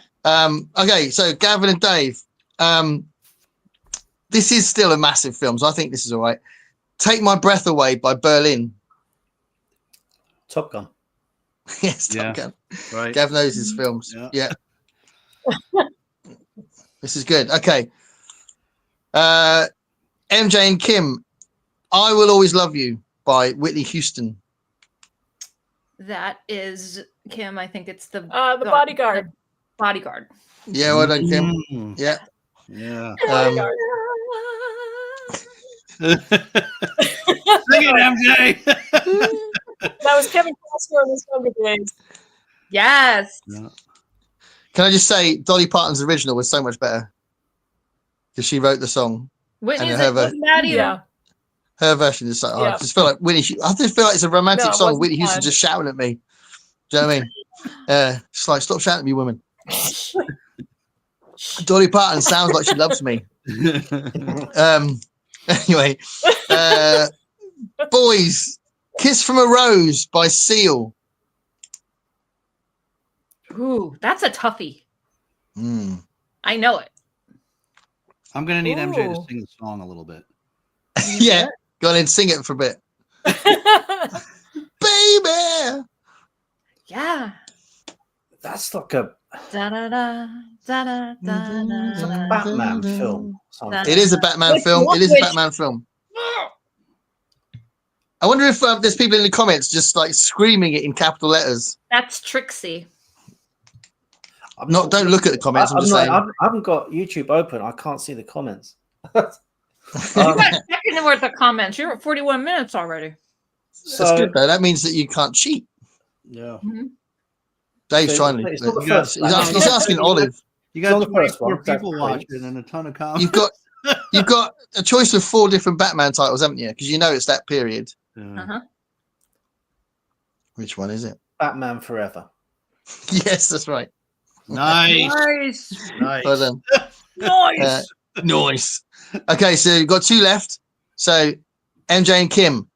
Okay, so Gavin and Dave. This is still a massive film, so I think this is all right. Take My Breath Away by Berlin. Top Gun. Yes, Yeah. Top Gun. Right. Gav knows his films. Yeah. Yeah. This is good. Okay. MJ and Kim, I Will Always Love You by Whitney Houston. That is Kim. I think it's the Bodyguard. Bodyguard. Yeah, well done, Kim. Mm. Yeah. Yeah. Bodyguard. Sing it, MJ. That was Kevin Costner in his younger days. Yes. Yeah. Can I just say, Dolly Parton's original was so much better because she wrote the song. Whitney's And her wasn't bad either. Yeah. Her version is so. I Yeah. just feel like Whitney. I just feel like it's a romantic No, it song. wasn't Whitney Houston bad. just shouting at me. Do you know what I mean? It's like, stop shouting at me, woman. Dolly Parton sounds like she loves me. Anyway, boys, Kiss from a Rose by Seal. Ooh, that's a toughie. Mm. I know it. I'm gonna need MJ to Ooh. sing the song a little bit. Yeah, go on and sing it for a bit. Baby. Yeah. That's like a Da da da da da da da. Batman film. It is a Batman Which film. one? It is a Which- Batman film. I wonder if there's people in the comments just like screaming it in capital letters. That's Trixie. Don't look at the comments. I'm just saying. I haven't got YouTube open. I can't see the comments. You got a second worth of comments. You're at 41 minutes already. That's good though. That means that you can't cheat. Yeah. Dave's So trying to. it's not the first He's asking Olive. You It's got not the first 24 one, that's people great. watching and a ton of comments. You've got a choice of 4 different Batman titles, haven't you? Because you know it's that period. Yeah. Uh-huh. Which one is it? Batman Forever. Yes, that's right. Nice. Nice. Nice. Well done. Nice. Nice. Okay, so you've got 2 left. So MJ and Kim,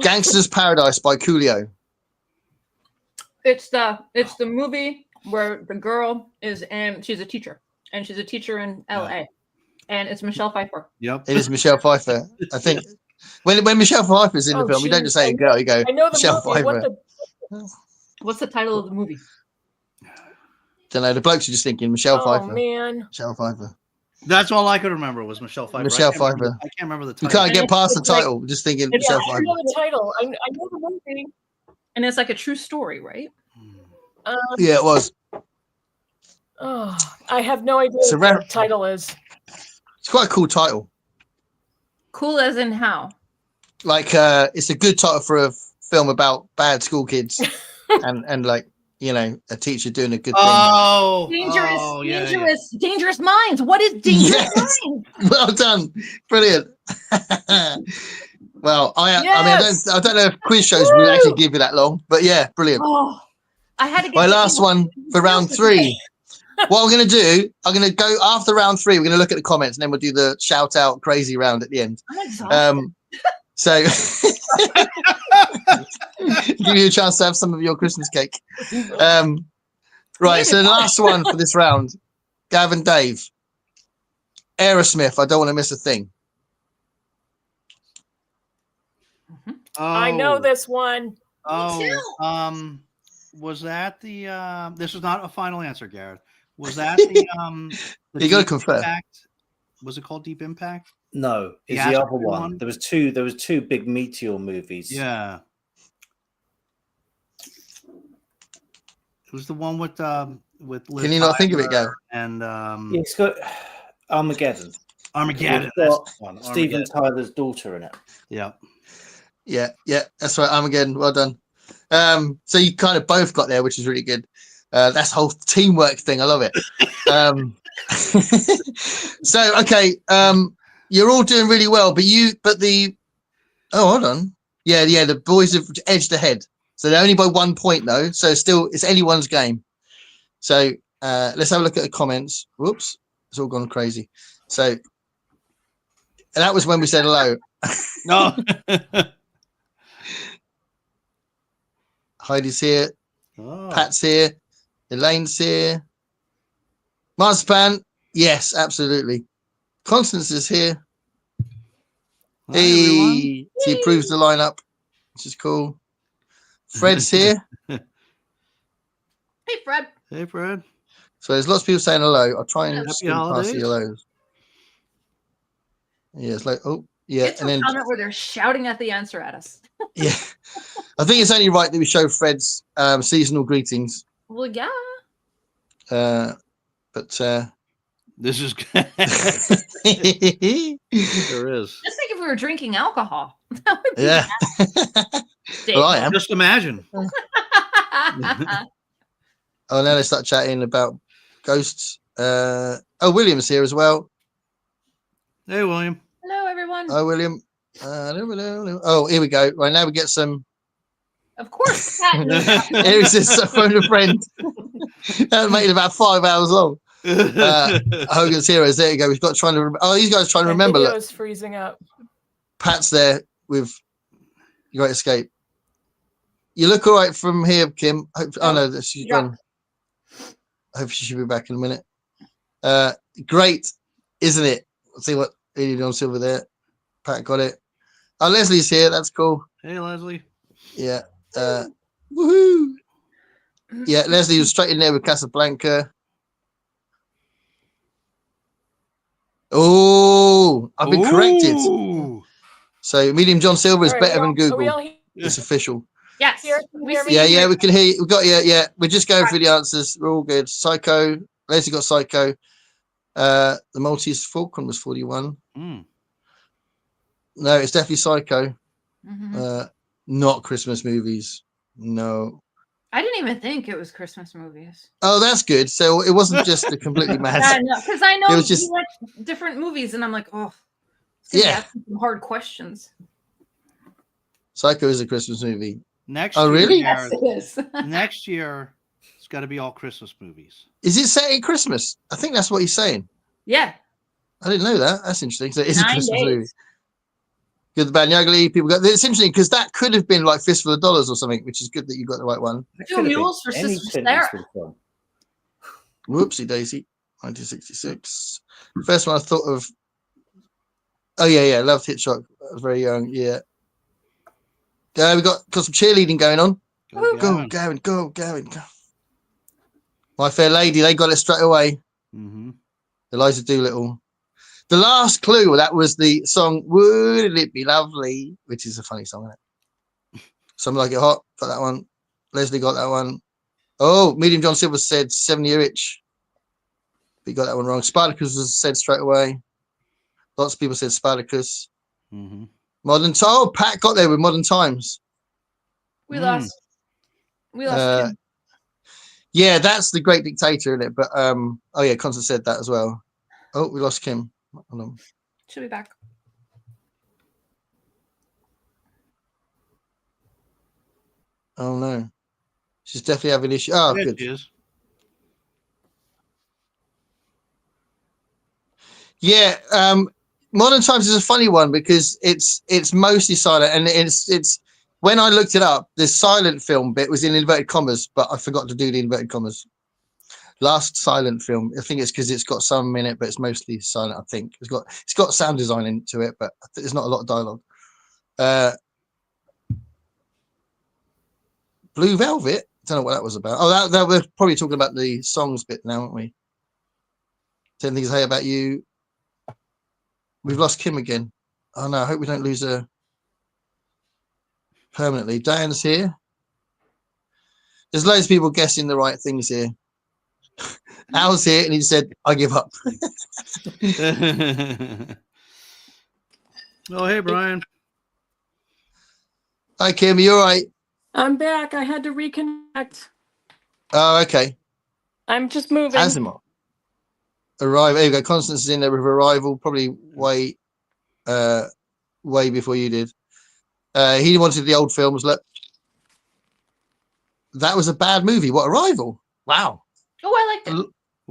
Gangster's Paradise by Coolio. It's the movie where the girl is she's a teacher in LA, and it's Michelle Pfeiffer. Yep. It is Michelle Pfeiffer. I think when Michelle Pfeiffer's in the Oh, film, you don't just say a geez. girl, you go I know the Michelle movie. Pfeiffer. What's the title of the movie? Don't know. The blokes are just thinking Michelle Oh Pfeiffer. man. Michelle Pfeiffer. That's all I could remember was Michelle Pfeiffer. Michelle I can't remember- Pfeiffer. I can't remember the You title. can't get past the It's like- title. Just thinking it's Michelle I Pfeiffer. know the title. I know the movie. And it's like a true story, right? Yeah, it was. Oh, I have no idea It's a what rare- the title is. It's quite a cool title. Cool as in how? Like, it's a good title for a film about bad school kids, and like, you know, a teacher doing a good thing. Oh, Dangerous, oh, yeah, yeah. dangerous minds. What is dangerous Yes. minds? Well done, brilliant. Well, I mean, I don't know if quiz shows will actually give you that long, but yeah, brilliant. Oh, I had to get My the last email. one for round 3. What I'm going to do, I'm going to go after round 3. We're going to look at the comments, and then we'll do the shout out crazy round at the end. I'm exhausted. So give you a chance to have some of your Christmas cake. Right, so the last one for this round, Gav and Dave. Aerosmith, I don't want to miss a thing. I know Oh, this one. Oh, was that the? This is not a final answer, Gareth. Was that the? The You gotta Deep confirm. Impact? Was it called Deep Impact? No, The it's the other Asteroid one. one? There was two big meteor movies. Yeah. It was the one with Liv Can you not think of it, Tyler Gav? and Yeah, it's got Armageddon. Armageddon. It's That's got the one. Steven Armageddon. Tyler's daughter in it. Yeah. Yeah, that's right. Armageddon, well done. So you kind of both got there, which is really good. That's the whole teamwork thing. I love it. So okay, you're all doing really well, hold on. Yeah, the boys have edged ahead. So they're only by 1 point though. So still it's anyone's game. So let's have a look at the comments. Whoops, it's all gone crazy. So that was when we said hello. No. Heidi's here, Oh. Pat's here, Elaine's here. Marzipan, yes, absolutely. Constance is here. Hi, everyone. Hey, she approves the lineup, which is cool. Fred's here. Hey, Fred. Hey, Fred. So there's lots of people saying hello. I'll try and Happy speak past holidays. the hellos. Yeah, it's like, oh, yeah. It's a comment where they're shouting at the answer at us. Yeah. I think it's only right that we show Fred's seasonal greetings. Well, yeah. But This is there is. Just think if we were drinking alcohol. That would be yeah. Well, I am. Just imagine. bad. Oh, now they start chatting about ghosts. William's here as well. Hey, William. Hello, everyone. Oh, William. Oh, here we go. Right now we get some. Of course. Pat. Here he says phone a friend. That made it about 5 hours long. Hogan's Heroes. There you go. We've got trying to. These guys trying to remember. Video Look, is freezing up. Pat's there with Great Escape. You look all right from here, Kim. No, she's gone. I hope she should be back in a minute. Great, isn't it? Let's see what on Silver there. Pat got it. Oh, Leslie's here. That's cool. Hey, Leslie. Yeah. Woohoo! Yeah, Leslie was straight in there with Casablanca. Oh, I've been corrected. So Medium John Silver is All right, better than Google. Are we all here? It's official. Yes. Here, We hear see me? Yeah, you. yeah, we can hear you. We got you. Yeah, we're just going through the answers. We're all good. Psycho. Leslie got Psycho. The Maltese Falcon was 41. Mm. No, it's definitely Psycho. Mhm. Not Christmas movies. No. I didn't even think it was Christmas movies. Oh, that's good. So it wasn't just a completely mad. Because I know It was just- you like different movies, and I'm like, oh, it's gonna be Yeah. asking some hard questions. Psycho is a Christmas movie. Next Oh, year, really? Yes, Gareth, it is. next year, it's got to be all Christmas movies. Is it set in Christmas? I think that's what he's saying. Yeah. I didn't know that. That's interesting. So it is a 9 Christmas days. movie. Good, the bad, and the ugly. People got. It's interesting because that could have been like Fistful of Dollars or something, which is good that you got the right one. It Two could have been mules for any Sister Clint Sarah. Eastwood film. Whoopsie daisy, 1966. First one I thought of. Oh yeah, loved Hitchcock. I was very young. Yeah. We got some cheerleading going on. Go, Gavin, go, Gavin, go. My Fair Lady, they got it straight away. Mm-hmm. Eliza Doolittle. The last clue, that was the song Wouldn't It Be Lovely, which is a funny song, isn't it? Some Like It Hot, got that one. Leslie got that one. Oh, Medium John Silver said 7-Year Itch. But you got that one wrong. Spartacus was said straight away. Lots of people said Spartacus. Mm-hmm. Modern Times. Oh, Pat got there with Modern Times. We lost. We lost. Kim. Yeah, that's the Great Dictator in it. But oh yeah, Constance said that as well. Oh, we lost Kim. Hold on. She'll be back. Oh no, she's definitely having issues. Oh, There good. she is. Yeah, Modern Times is a funny one because it's mostly silent, and it's when I looked it up, the silent film bit was in inverted commas, but I forgot to do the inverted commas. Last silent film, I think it's because it's got some in it, but it's mostly silent. I think it's got sound design into it, but there's not a lot of dialogue. Blue Velvet. Don't know what that was about. Oh, that we're probably talking about the songs bit now, aren't we? 10 Things I Hate About You. We've lost Kim again. Oh no, I hope we don't lose her permanently. Diane's here. There's loads of people guessing the right things here. Al's here and he said, I give up. Oh, hey, Brian. Hi, Kim. Are you all right? I'm back. I had to reconnect. Oh, okay. I'm just moving. Asimov. Arrival. There you go. Constance is in there with Arrival, probably way before you did. He wanted the old films. Look, that was a bad movie. What, Arrival? Wow. Oh, I liked it.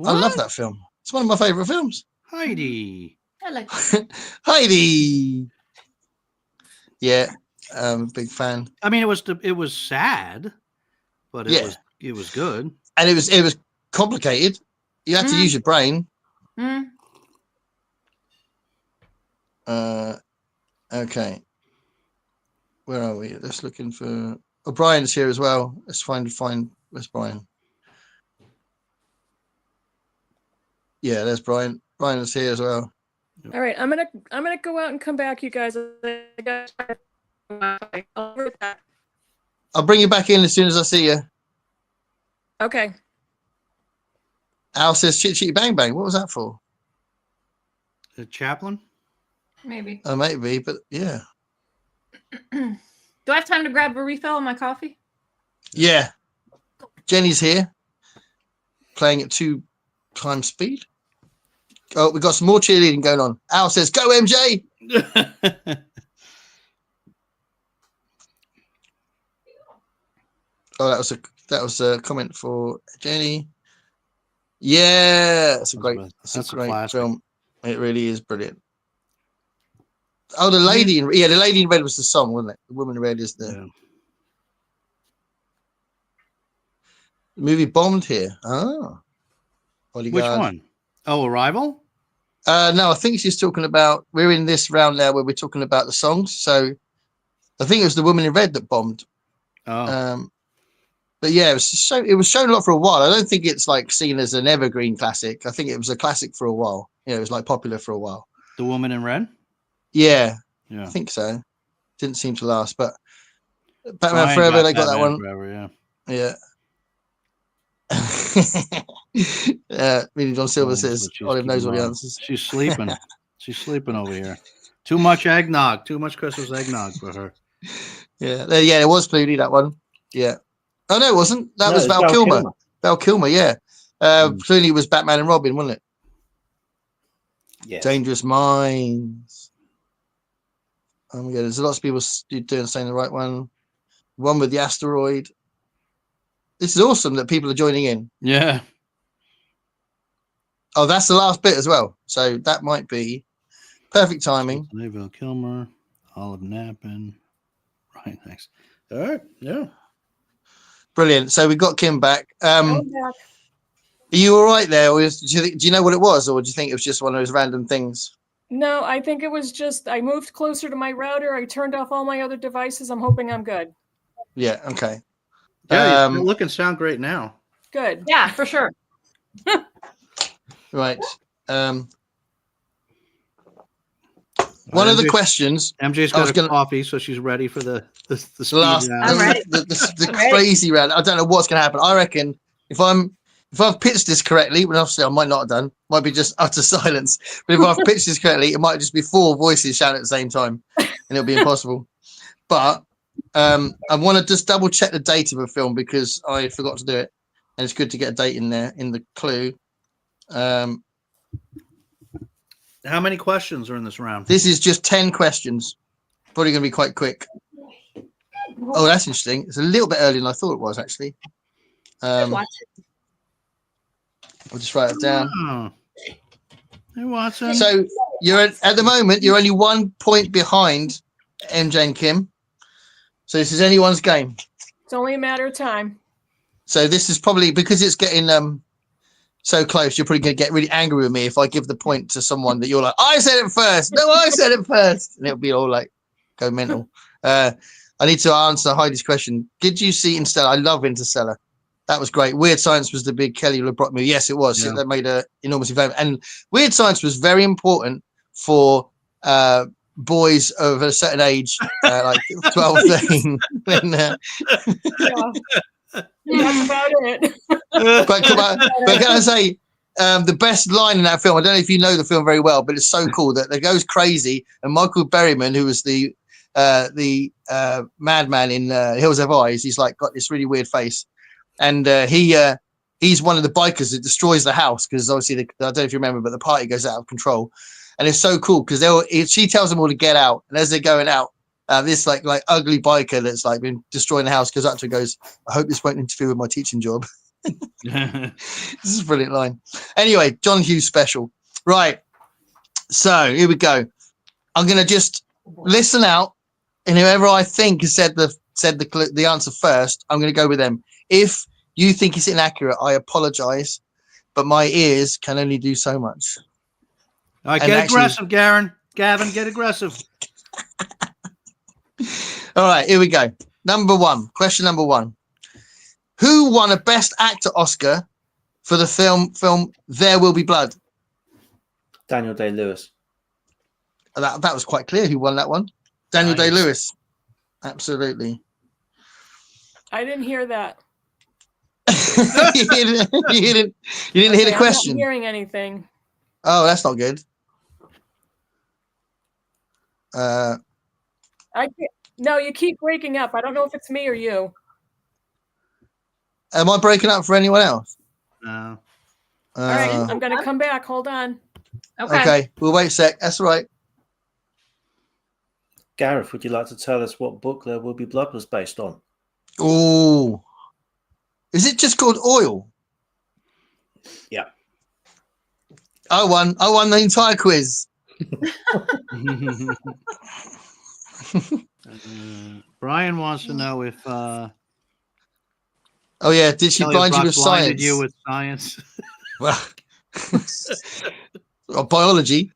I love that film. It's one of my favorite films. Heidi. I liked it. Heidi. Yeah, big fan. I mean, it was sad, but it was good. And it was complicated. You had to use your brain. Okay. Where are we? Let's looking for Oh, Brian's here as well. Let's find where's Brian? Yeah, there's Brian. Brian's here as well. All right, I'm gonna go out and come back, you guys. I'll bring you back in as soon as I see you. Okay. Al says chit chitty bang bang. What was that for? The chaplain? Maybe. Oh, maybe, but yeah. Do I have time to grab a refill on my coffee? Yeah. Jenny's here, playing at 2 times speed. Oh, we got some more cheerleading going on. Al says, "Go MJ." Oh, that was a comment for Jenny. Yeah, it's a great film. It really is brilliant. Oh, the lady the lady in red was the song, wasn't it? The woman in red is the movie bombed here. Oh, which one? Oh, Arrival. No, I think she's talking about. We're in this round now where we're talking about the songs. So I think it was the woman in red that bombed. Oh. But yeah, it was shown a lot for a while. I don't think it's like seen as an evergreen classic. I think it was a classic for a while. Yeah, it was like popular for a while. The Woman in Red? Yeah. I think so. Didn't seem to last, but Batman Forever, they got that one. Forever, yeah. John Silver says Olive knows all the answers. She's sleeping. She's sleeping over here. Too much eggnog. Too much Christmas eggnog for her. Yeah, it was Clooney, that one. Yeah. Oh, no, it wasn't. That was Val Kilmer. Val Kilmer, yeah. Clooney was Batman and Robin, wasn't it? Yeah. Dangerous Minds. Oh my God, there's lots of people saying the right one. One with the asteroid. This is awesome that people are joining in. Yeah. Oh, that's the last bit as well. So that might be perfect timing. Val Kilmer, Olive Knappen. Right, thanks. All right, yeah. Brilliant. So we got Kim back. Are you all right there? Or do you know what it was? Or do you think it was just one of those random things? No, I think it was just I moved closer to my router. I turned off all my other devices. I'm hoping I'm good. Yeah, okay. Yeah, you look and sound great now. Good. Yeah, for sure. Right. One of the questions. MJ's got a coffee, so she's ready for the last I'm ready. the crazy round. I don't know what's going to happen. I reckon if I've pitched this correctly, but obviously I might not have done, might be just utter silence. But if I've pitched this correctly, it might just be 4 voices shouting at the same time, and it'll be impossible. But I want to just double check the date of a film because I forgot to do it, and it's good to get a date in there in the clue. How many questions are in this round? This is just 10 questions. Probably going to be quite quick. Oh, that's interesting. It's a little bit earlier than I thought it was, actually. I'll just write it down. Oh. Hey, Watson. So at the moment, you're only 1 point behind MJ and Kim. So this is anyone's game. It's only a matter of time. So this is probably because it's getting so close. You're probably going to get really angry with me if I give the point to someone that you're like, I said it first. No, I said it first. And it'll be all like, go mental. I need to answer Heidi's question. Did you see Interstellar? I love Interstellar. That was great. Weird Science was the big Kelly LeBrock movie. Yes, it was. Yeah. That made an enormously famous. And Weird Science was very important for boys of a certain age, like 12, 13. When, That's about it. but can I say the best line in that film? I don't know if you know the film very well, but it's so cool that it goes crazy. And Michael Berryman, who was the madman in Hills Have Eyes, he's like got this really weird face, and he's one of the bikers that destroys the house because obviously I don't know if you remember, but the party goes out of control, and it's so cool because she tells them all to get out, and as they're going out. This like ugly biker that's like been destroying the house goes up to her and goes, I hope this won't interfere with my teaching job. This is a brilliant line. Anyway, John Hughes special. Right. So here we go. I'm gonna just listen out, and whoever I think has said the answer first, I'm gonna go with them. If you think it's inaccurate, I apologize, but my ears can only do so much. All right, get aggressive, Gavin. Get aggressive. All right, here we go. Question number one. Who won a Best Actor Oscar for the film There Will Be Blood? Daniel Day-Lewis. That was quite clear who won that one. Daniel Nice. Day-Lewis. Absolutely. I didn't hear that. you didn't hear the I'm question. not hearing anything. Oh, that's not good. I can't, no, you keep breaking up. I don't know if it's me or you. Am I breaking up for anyone else? No. All right, I'm going to come back. Hold on. Okay, we'll wait a sec. That's all right. Gareth, would you like to tell us what book There Will Be Blood was based on? Oh, is it just called Oil? Yeah. I won the entire quiz. Brian wants to know if Oh yeah, did she Kelly blind you Brock with blinded science? you with science? Well, or biology.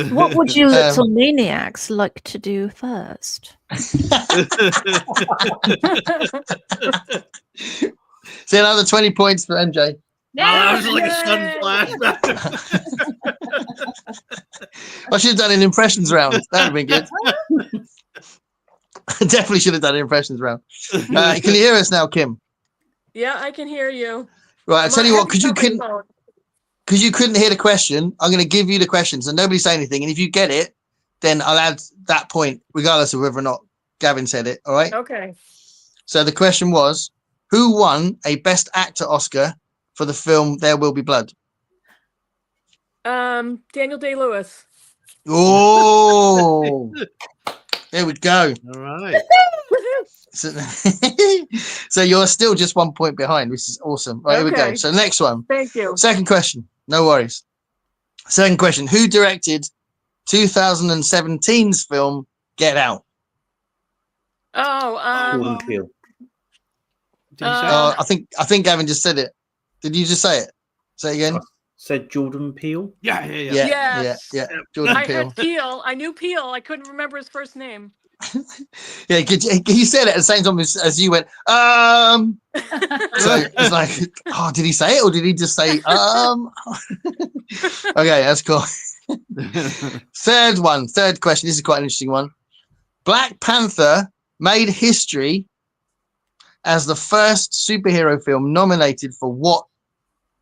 What would you little maniacs like to do first? See, another 20 points for MJ. That was like a sudden flashback. I should have done an impressions round. That would have been good. Definitely should have done an impressions round. Can you hear us now, Kim? Yeah, I can hear you. Right, I'll tell you what, because you couldn't hear the question, I'm going to give you the questions and nobody say anything. And if you get it, then I'll add that point, regardless of whether or not Gavin said it. All right. Okay. So the question was, who won a Best Actor Oscar for the film There Will Be Blood? Daniel Day-Lewis. Oh, there we go. All right. So you're still just 1 point behind, which is awesome. Right, here we go. Okay. So next one. Thank you. Second question. No worries. Second question. Who directed 2017's film Get Out? Oh, Jordan Peele. Did he say I think Gavin just said it. Did you just say it? Say it again. Said Jordan Peele? Yeah. Yes. Yeah. Jordan I Peele. had Peel. I knew Peel. I couldn't remember his first name. Yeah, he said it at the same time as you went, So it's like, oh, did he say it or did he just say, Okay, that's cool. Third question. This is quite an interesting one. Black Panther made history as the first superhero film nominated for what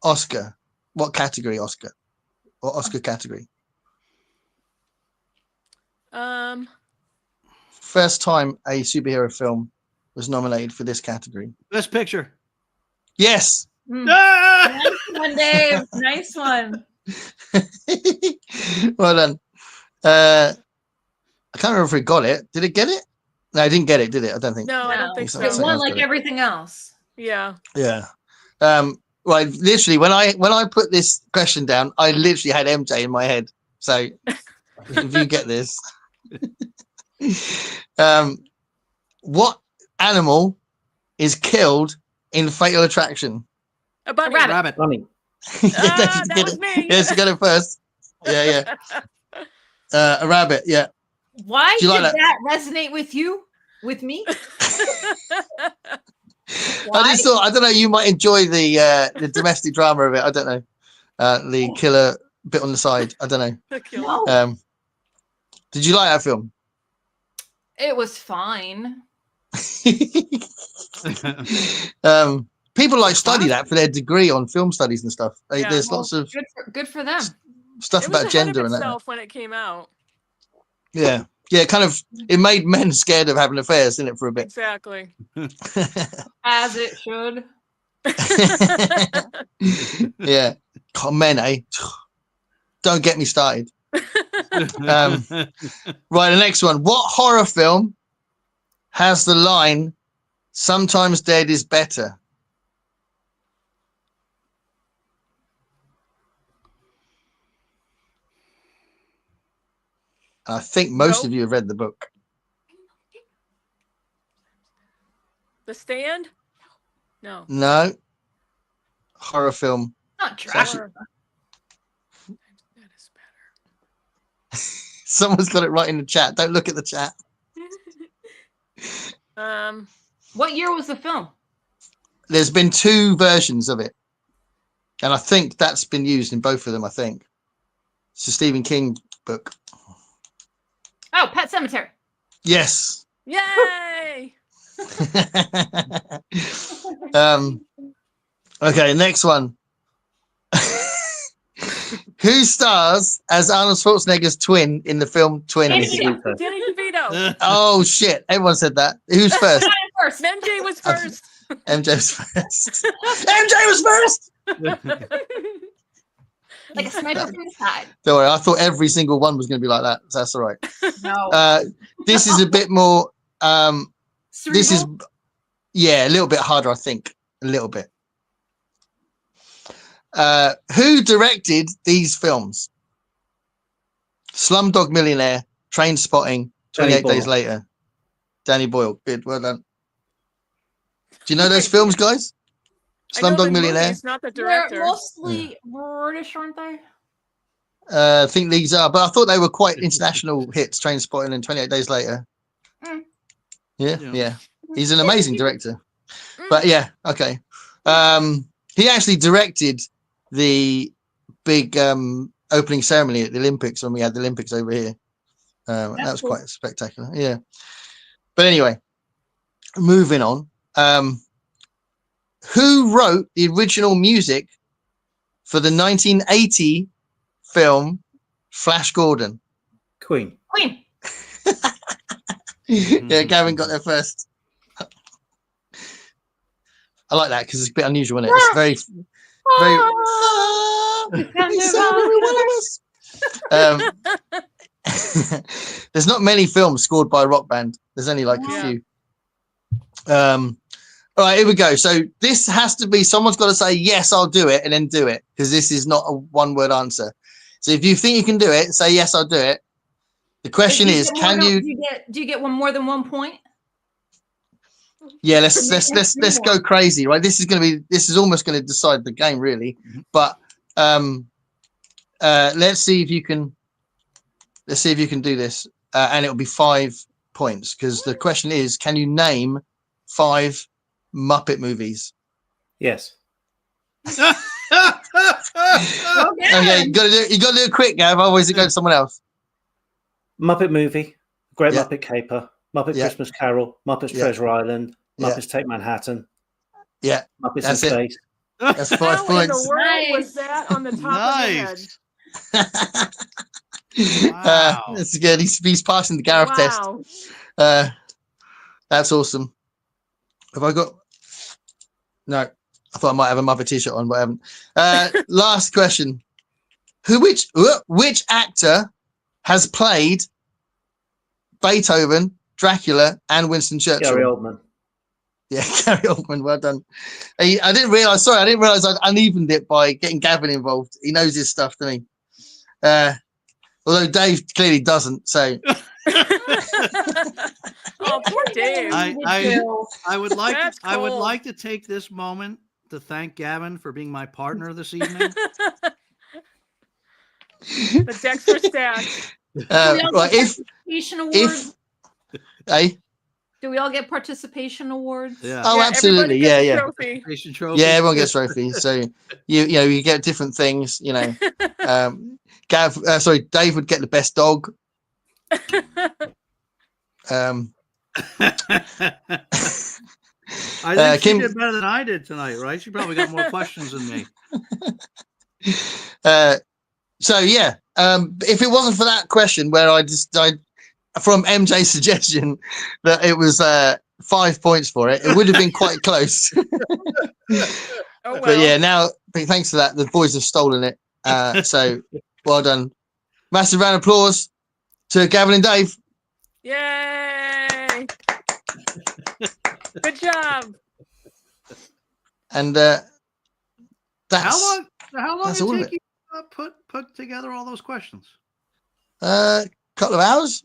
Oscar? What category Oscar? Or Oscar category? First time a superhero film was nominated for this category. Best Picture. Yes. Ah! Nice one, Dave. Nice one. Well done. I can't remember if he got it. Did it get it? No, I didn't get it, did it? I don't think. No, I don't think so. so. It won else like got it. everything else. Yeah. Yeah. Well, literally, when I put this question down, I literally had MJ in my head. So if you get this, what animal is killed in Fatal Attraction? A bunny. Rabbit. Bunny. Ah, that was me. Yes, you got it first. Yeah. A rabbit. Yeah. Why Do did you like that resonate with you? With me? I just thought, I don't know, you might enjoy the domestic drama of it. I don't know. The killer bit on the side. I don't know. No. Did you like that film? It was fine. People like study that for their degree on film studies and stuff. Yeah, There's Well, lots of good for them. stuff It was about ahead of gender and that. itself when it came out. Yeah, kind of. It made men scared of having affairs, didn't it, for a bit? Exactly. As it should. Yeah, God, men, eh? Don't get me started. Right, the next one. What horror film has the line "Sometimes dead is better"? I think most of you have read the book. The Stand? No. No. Horror film. Not Dracula. That is better. Someone's got it right in the chat. Don't look at the chat. What year was the film? There's been 2 versions of it, and I think that's been used in both of them. I think it's a Stephen King book. Oh, Pet Sematary. Yes. Yay! Okay, next one. Who stars as Arnold Schwarzenegger's twin in the film Twins? Danny Danny DeVito. Oh shit! Everyone said that. Who's first? First. MJ was first. MJ was first. MJ was first. Like a sniper from the side. Don't worry, I thought every single one was going to be like that. So that's all right. No. This is a bit more. This is, Cerebral? yeah, a little bit harder, I think. A little bit. Who directed these films? Slumdog Millionaire, Train Spotting, 28 Days Later. Danny Boyle. Good, well done. Do you know those films, guys? I know the Slumdog Millionaire. movies, not the They're director. mostly British, aren't they? I think these are, but I thought they were quite international hits. Train Spotting and 28 Days Later. Mm. Yeah. He's an amazing director. But yeah, okay. He actually directed the big opening ceremony at the Olympics when we had the Olympics over here. That was quite spectacular. Yeah. But anyway, moving on. Who wrote the original music for the 1980 film Flash Gordon? Queen. Yeah, Gavin got there first. I like that because it's a bit unusual, isn't it? It's very. He's every one of us. There's not many films scored by a rock band. There's only like a few. All right, here we go. So this has to be, someone's got to say, yes, I'll do it, and then do it, because this is not a one-word answer. So if you think you can do it, say, yes, I'll do it. The question is, can you... Do you get one more than 1 point? Yeah, let's go crazy, right? This is almost going to decide the game, really. But let's see if you can do this, and it'll be 5 points, because the question is, can you name 5 Muppet movies? Yes. Okay, you got to do it quick, Gav. Otherwise, it goes to someone else. Muppet Movie, Great Muppet Caper, Muppet Yeah. Christmas Carol, Muppets Yeah. Treasure Island, Yeah. Muppets Take Manhattan, Yeah, Muppets That's in it. Space. that's 5 How in points. the world Nice. was that on the top Nice. of the head? Wow. That's good. He's passing the Gareth test. Wow. That's awesome. Have I got? No, I thought I might have a Muppet t-shirt on, but I haven't. Last question: which actor has played Beethoven, Dracula, and Winston Churchill? Gary Oldman. Yeah, Gary Oldman. Well done. I didn't realize. Sorry, I didn't realize I'd unevened it by getting Gavin involved. He knows his stuff, doesn't he? Although Dave clearly doesn't. So. Oh, poor Dave. I would like That's I would cool. like to take this moment to thank Gavin for being my partner this evening. The decks are stacked. Right, participation awards? Do we all get participation awards? Yeah. Oh, Yeah, absolutely. everybody Yeah, gets a yeah. trophy. Participation trophy. Yeah, everyone gets trophies. So you get different things. Dave would get the best dog. I think Kim- she did better than I did tonight, right? She probably got more questions than me. So yeah, if it wasn't for that question where I from MJ's suggestion that it was 5 points for it, it would have been quite close. Oh, well. But yeah, now thanks to that, the boys have stolen it. So well done. Massive round of applause to Gavin and Dave. Yay! Good job. And that's How long that's did all it of take you to put together all those questions? couple of hours.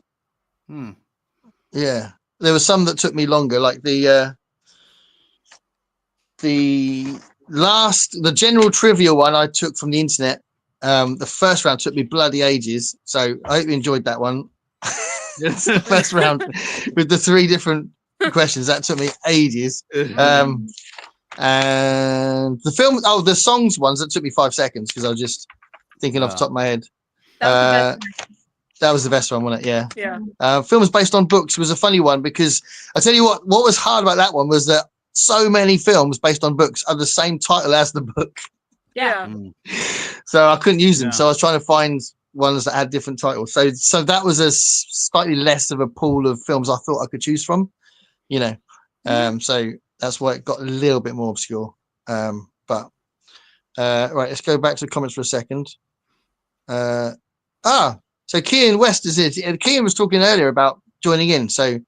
Yeah, there were some that took me longer, like the general trivia one I took from the internet. The first round took me bloody ages, so I hope you enjoyed that one. It's the first round with the 3 different questions. That took me ages. And the film, the songs ones, that took me 5 seconds because I was just thinking off the top of my head. That was the best one, wasn't it? Yeah. Yeah. Films based on books was a funny one because I tell you what was hard about that one was that so many films based on books are the same title as the book. Yeah. So I couldn't use them. Yeah. So I was trying to find ones that had different titles. So that was a slightly less of a pool of films I thought I could choose from, you know. So that's why it got a little bit more obscure. But right, let's go back to the comments for a second. So Kian West is it. Kian was talking earlier about joining in, so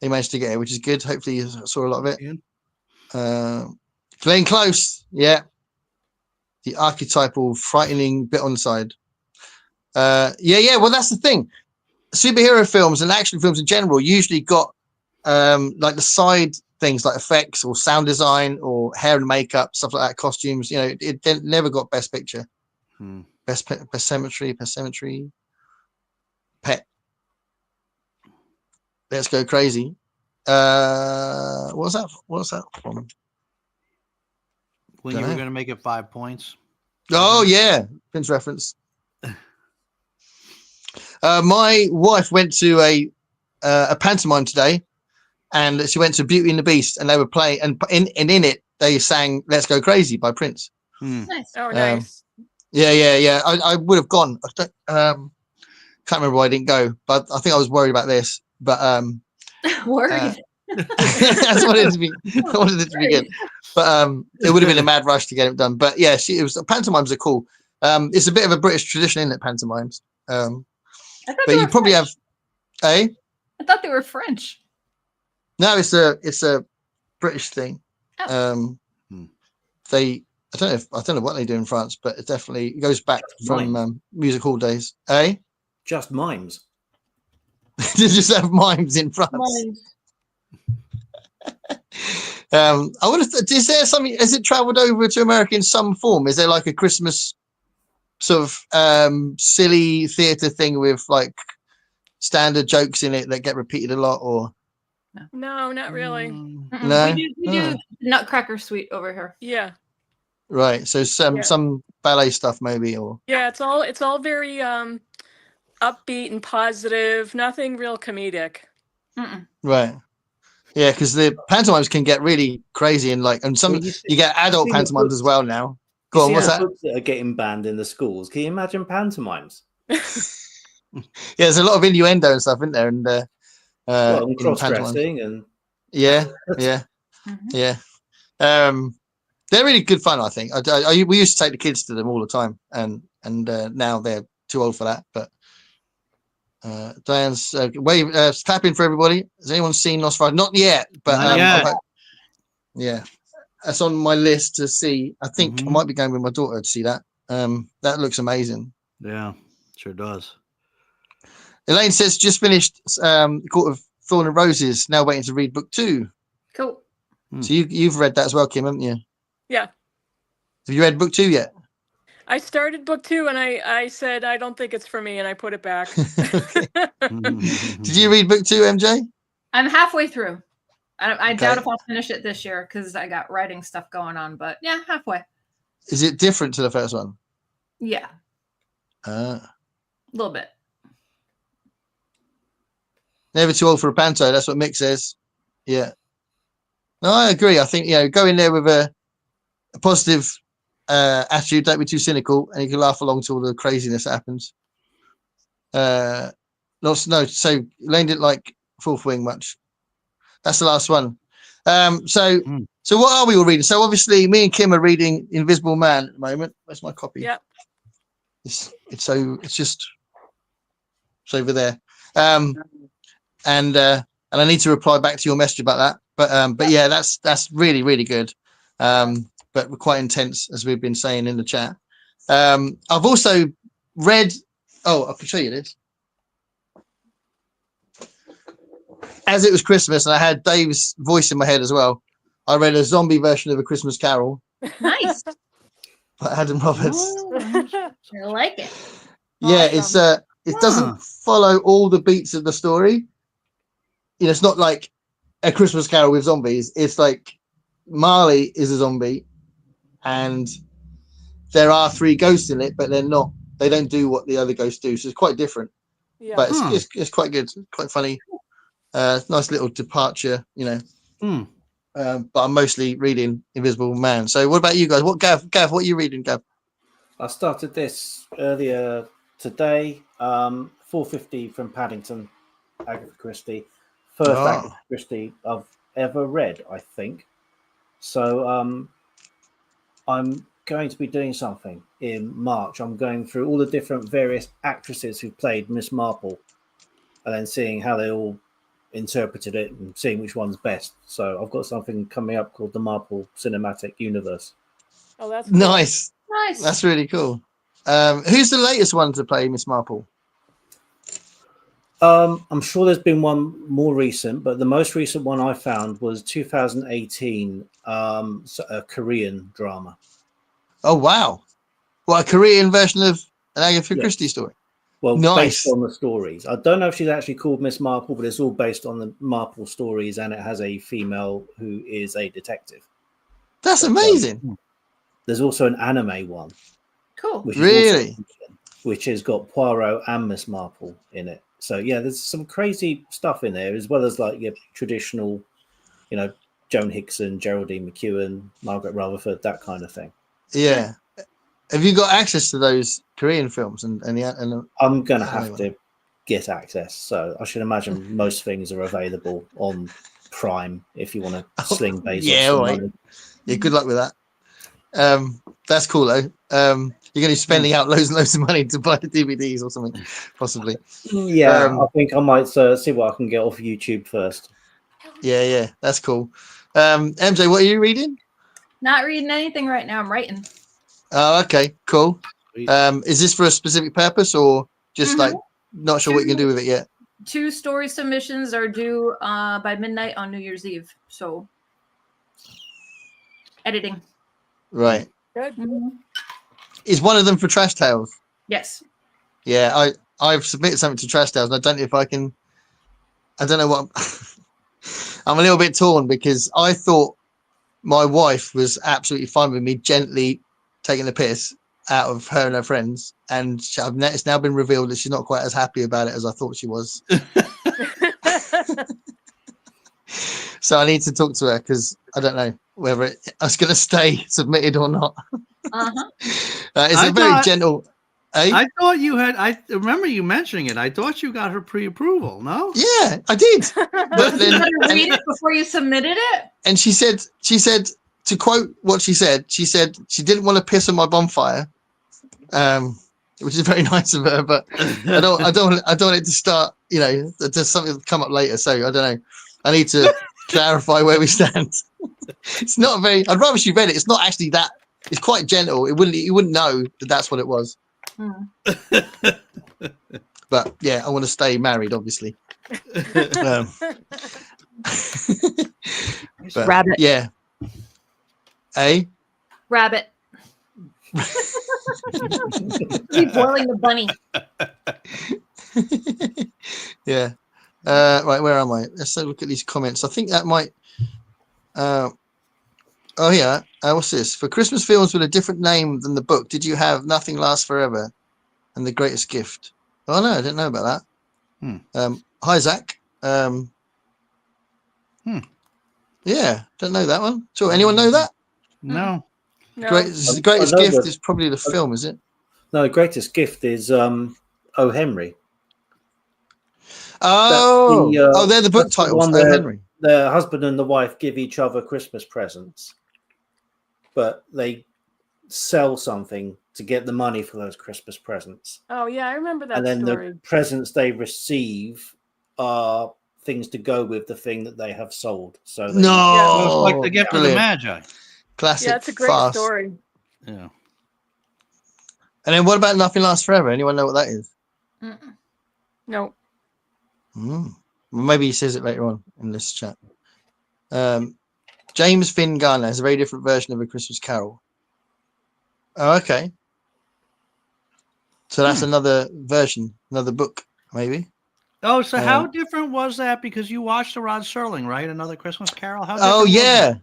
he managed to get it, which is good. Hopefully you saw a lot of it. Playing close, yeah. The archetypal frightening bit on the side. Yeah. Well, that's the thing. Superhero films and action films in general usually got like the side things like effects or sound design or hair and makeup, stuff like that, costumes. You know, it never got best picture, best symmetry. Pet. Let's go crazy. What was that from? When you were going to make it 5 points. Oh yeah, Prince reference. My wife went to a pantomime today, and she went to Beauty and the Beast, and they were playing, and in it they sang "Let's Go Crazy" by Prince. Nice. Oh, nice. Yeah. I would have gone. I can't remember why I didn't go, but I think I was worried about this. But Worried. that's what it to be. I wanted it to be good, but it would have been a mad rush to get it done. But yeah, pantomimes are cool. It's a bit of a British tradition, isn't it? Pantomimes. But you probably have, I thought they were French. No, it's a British thing. Oh. I don't know what they do in France, but it definitely goes back from music hall days. Just mimes. They just have mimes in France. I wonder, is there something? Has it travelled over to America in some form? Is there like a Christmas sort of silly theatre thing with like standard jokes in it that get repeated a lot, or No, not really. no? We do Nutcracker Suite over here. Yeah. Right. So some ballet stuff maybe, or Yeah, it's all very upbeat and positive, nothing real comedic. right. Yeah, because the pantomimes can get really crazy and some you get adult pantomimes as well now. Go on, what's that? Books that are getting banned in the schools. Can you imagine pantomimes? Yeah, there's a lot of innuendo and stuff, isn't there? And And cross-dressing and yeah. They're really good fun, I think. We used to take the kids to them all the time, and now they're too old for that. But Diane's clapping for everybody. Has anyone seen Nosferatu? Not yet, but Not yet. Yeah, that's on my list to see. I think I might be going with my daughter to see that. That looks amazing. Yeah, sure does. Elaine says just finished Court of Thorn and Roses. Now waiting to read book 2. Cool. So you've read that as well, Kim, haven't you? Yeah. Have you read book 2 yet? I started book 2 and I said I don't think it's for me and I put it back. Did you read book 2, MJ? I'm halfway through. I doubt if I'll finish it this year because I got writing stuff going on, but yeah, halfway. Is it different to the first one? Yeah. A little bit. Never too old for a panto. That's what Mick says. Yeah. No, I agree. I think, go in there with a positive attitude. Don't be too cynical, and you can laugh along to all the craziness that happens. So Elaine didn't like Fourth Wing much. That's the last one. So what are we all reading? So obviously, me and Kim are reading Invisible Man at the moment. Where's my copy? Yeah. It's over there. And I need to reply back to your message about that. But yeah, that's really, really good. But quite intense, as we've been saying in the chat. I've also read. Oh, I can show you this. As it was Christmas, and I had Dave's voice in my head as well. I read a zombie version of A Christmas Carol. Nice. By Adam Roberts. I like it. Yeah, Awesome. it doesn't follow all the beats of the story. It's not like A Christmas Carol with zombies. It's like Marley is a zombie, and there are 3 ghosts in it, but they're not. They don't do what the other ghosts do, so it's quite different. Yeah. But it's quite good, quite funny. Nice little departure, you know. But I'm mostly reading Invisible Man. So what about you guys? What Gav, what are you reading, Gav? I started this earlier today. 450 from Paddington, Agatha Christie. First Agatha Christie I've ever read, I think. So I'm going to be doing something in March. I'm going through all the different various actresses who played Miss Marple, and then seeing how they all interpreted it and seeing which one's best. So I've got something coming up called the Marple Cinematic Universe. Oh, that's cool. Nice. Nice. That's really cool. Who's the latest one to play Miss Marple? I'm sure there's been one more recent, but the most recent one I found was 2018, a Korean drama. Oh wow! What, a Korean version of an Agatha Christie story? Well, nice. Based on the stories. I don't know if she's actually called Miss Marple, but it's all based on the Marple stories, and it has a female who is a detective. That's amazing. There's also an anime one. Cool. Which has got Poirot and Miss Marple in it. So yeah, there's some crazy stuff in there, as well as like your traditional, you know, Joan Hickson, Geraldine McEwen, Margaret Rutherford, that kind of thing. Yeah. Have you got access to those Korean films? And I'm going to have to get access. So I should imagine most things are available on Prime if you want to sling Bezos. Yeah, right. Yeah, good luck with that. That's cool though. You're going to be spending out loads and loads of money to buy the DVDs or something, possibly. Yeah, I think I might see what I can get off YouTube first. Yeah, that's cool. MJ, what are you reading? Not reading anything right now. I'm writing. Oh, okay, cool. Is this for a specific purpose or just like not sure what you can do with it yet? 2 story submissions are due by midnight on New Year's Eve. So editing. Right. Good. Is one of them for Trash Tales? Yes. Yeah, I've submitted something to Trash Tales and I don't know if I can. I don't know what. I'm a little bit torn because I thought my wife was absolutely fine with me gently taking the piss out of her and her friends, and it's now been revealed that she's not quite as happy about it as I thought she was. So I need to talk to her because I don't know whether it's going to stay submitted or not. It's a very gentle. I thought you had. I remember you mentioning it. I thought you got her pre-approval. No. Yeah, I did. But then you read it before you submitted it. And she said to quote what she said she didn't want to piss on my bonfire, which is very nice of her. But I don't want it to start. You know, there's something come up later. So I don't know. I need to clarify where we stand. It's not very. I'd rather she read it. It's not actually that. It's quite gentle. You wouldn't know that that's what it was. But yeah, I want to stay married, obviously. Rabbit. Yeah. Rabbit. Keep boiling the bunny. Yeah. Right, where am I? Let's look at these comments. I think that might. Oh yeah. What's this? For Christmas films with a different name than the book, did you have Nothing Lasts Forever and The Greatest Gift? Oh no, I didn't know about that. Hi Zach. Yeah, don't know that one. So anyone know that? No. The Greatest Gift is probably the film, is it? No, The Greatest Gift is O. Henry. Oh, they're the book titles. O. Henry. The husband and the wife give each other Christmas presents, but they sell something to get the money for those Christmas presents. Oh yeah, I remember that. And then story. the presents they receive are things to go with the thing that they have sold. So It's like the gift of the Magi. Classic. Yeah, it's a great story. Yeah. And then what about Nothing Lasts Forever? Anyone know what that is? No. Well, maybe he says it later on in this chat. James Finn Garner has a very different version of A Christmas Carol. Oh, okay. So that's another version, another book, maybe. Oh, so how different was that? Because you watched the Rod Serling, right? Another Christmas Carol. How different Oh was yeah, it?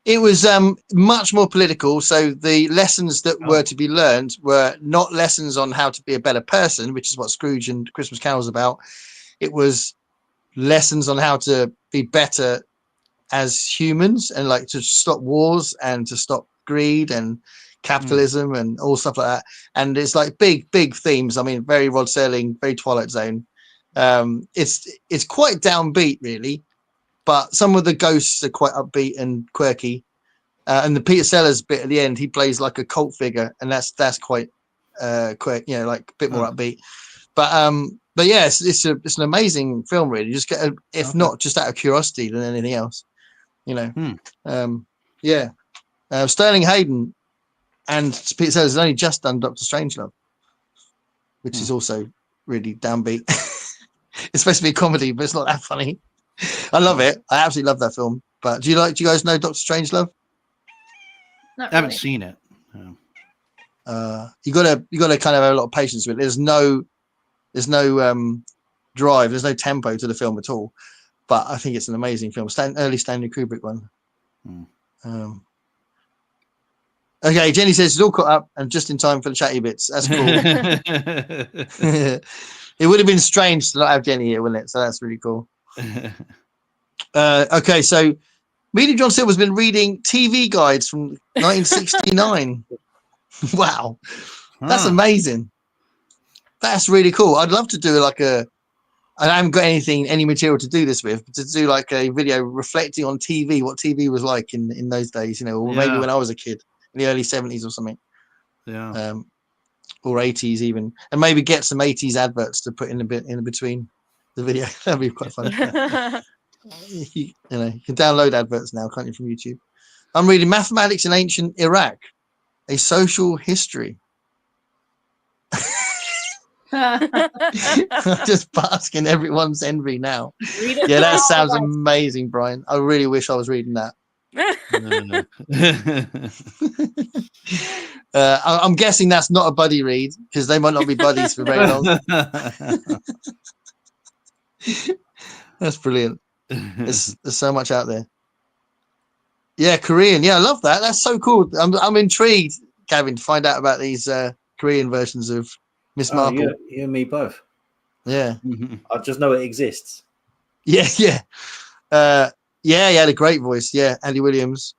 it was much more political. So the lessons that were to be learned were not lessons on how to be a better person, which is what Scrooge and Christmas Carol is about. It was lessons on how to be better as humans and like to stop wars and to stop greed and capitalism and all stuff like that. And it's like big themes. I mean, very Rod Serling, very Twilight Zone. It's quite downbeat really, but some of the ghosts are quite upbeat and quirky. And the Peter Sellers bit at the end, he plays like a cult figure, and that's quite quick, like a bit more upbeat. But yeah, it's an amazing film, really. Just get if not just out of curiosity than anything else, Sterling Hayden and Peter Sellers has only just done Doctor Strangelove, which is also really downbeat. It's supposed to be a comedy, but it's not that funny. I love it. I absolutely love that film. But do you guys know Doctor Strangelove? Not I haven't really. seen it. You gotta kind of have a lot of patience with it. There's no drive, there's no tempo to the film at all. But I think it's an amazing film. Early Stanley Kubrick one. Okay, Jenny says it's all caught up and just in time for the chatty bits. That's cool. It would have been strange to not have Jenny here, wouldn't it? So that's really cool. Okay, so Media John Silver's been reading TV guides from 1969. Wow, that's amazing. That's really cool. I'd love to do I haven't got any material to do this with, but to do like a video reflecting on TV, what TV was like in those days, or maybe when I was a kid in the early 70s or something. Yeah. Or 80s even, and maybe get some 80s adverts to put in between the video. That'd be quite fun. You can download adverts now, can't you, from YouTube? I'm reading Mathematics in Ancient Iraq, a Social History. I'm just basking everyone's envy now. Yeah, that sounds amazing, Brian. I really wish I was reading that. I'm guessing that's not a buddy read because they might not be buddies for very long. That's brilliant. There's so much out there. Yeah, Korean. Yeah, I love that. That's so cool. I'm intrigued, Gavin, to find out about these Korean versions of Miss Marple. You and me both. Yeah. I just know it exists. Yeah. He had a great voice. Yeah, Andy Williams.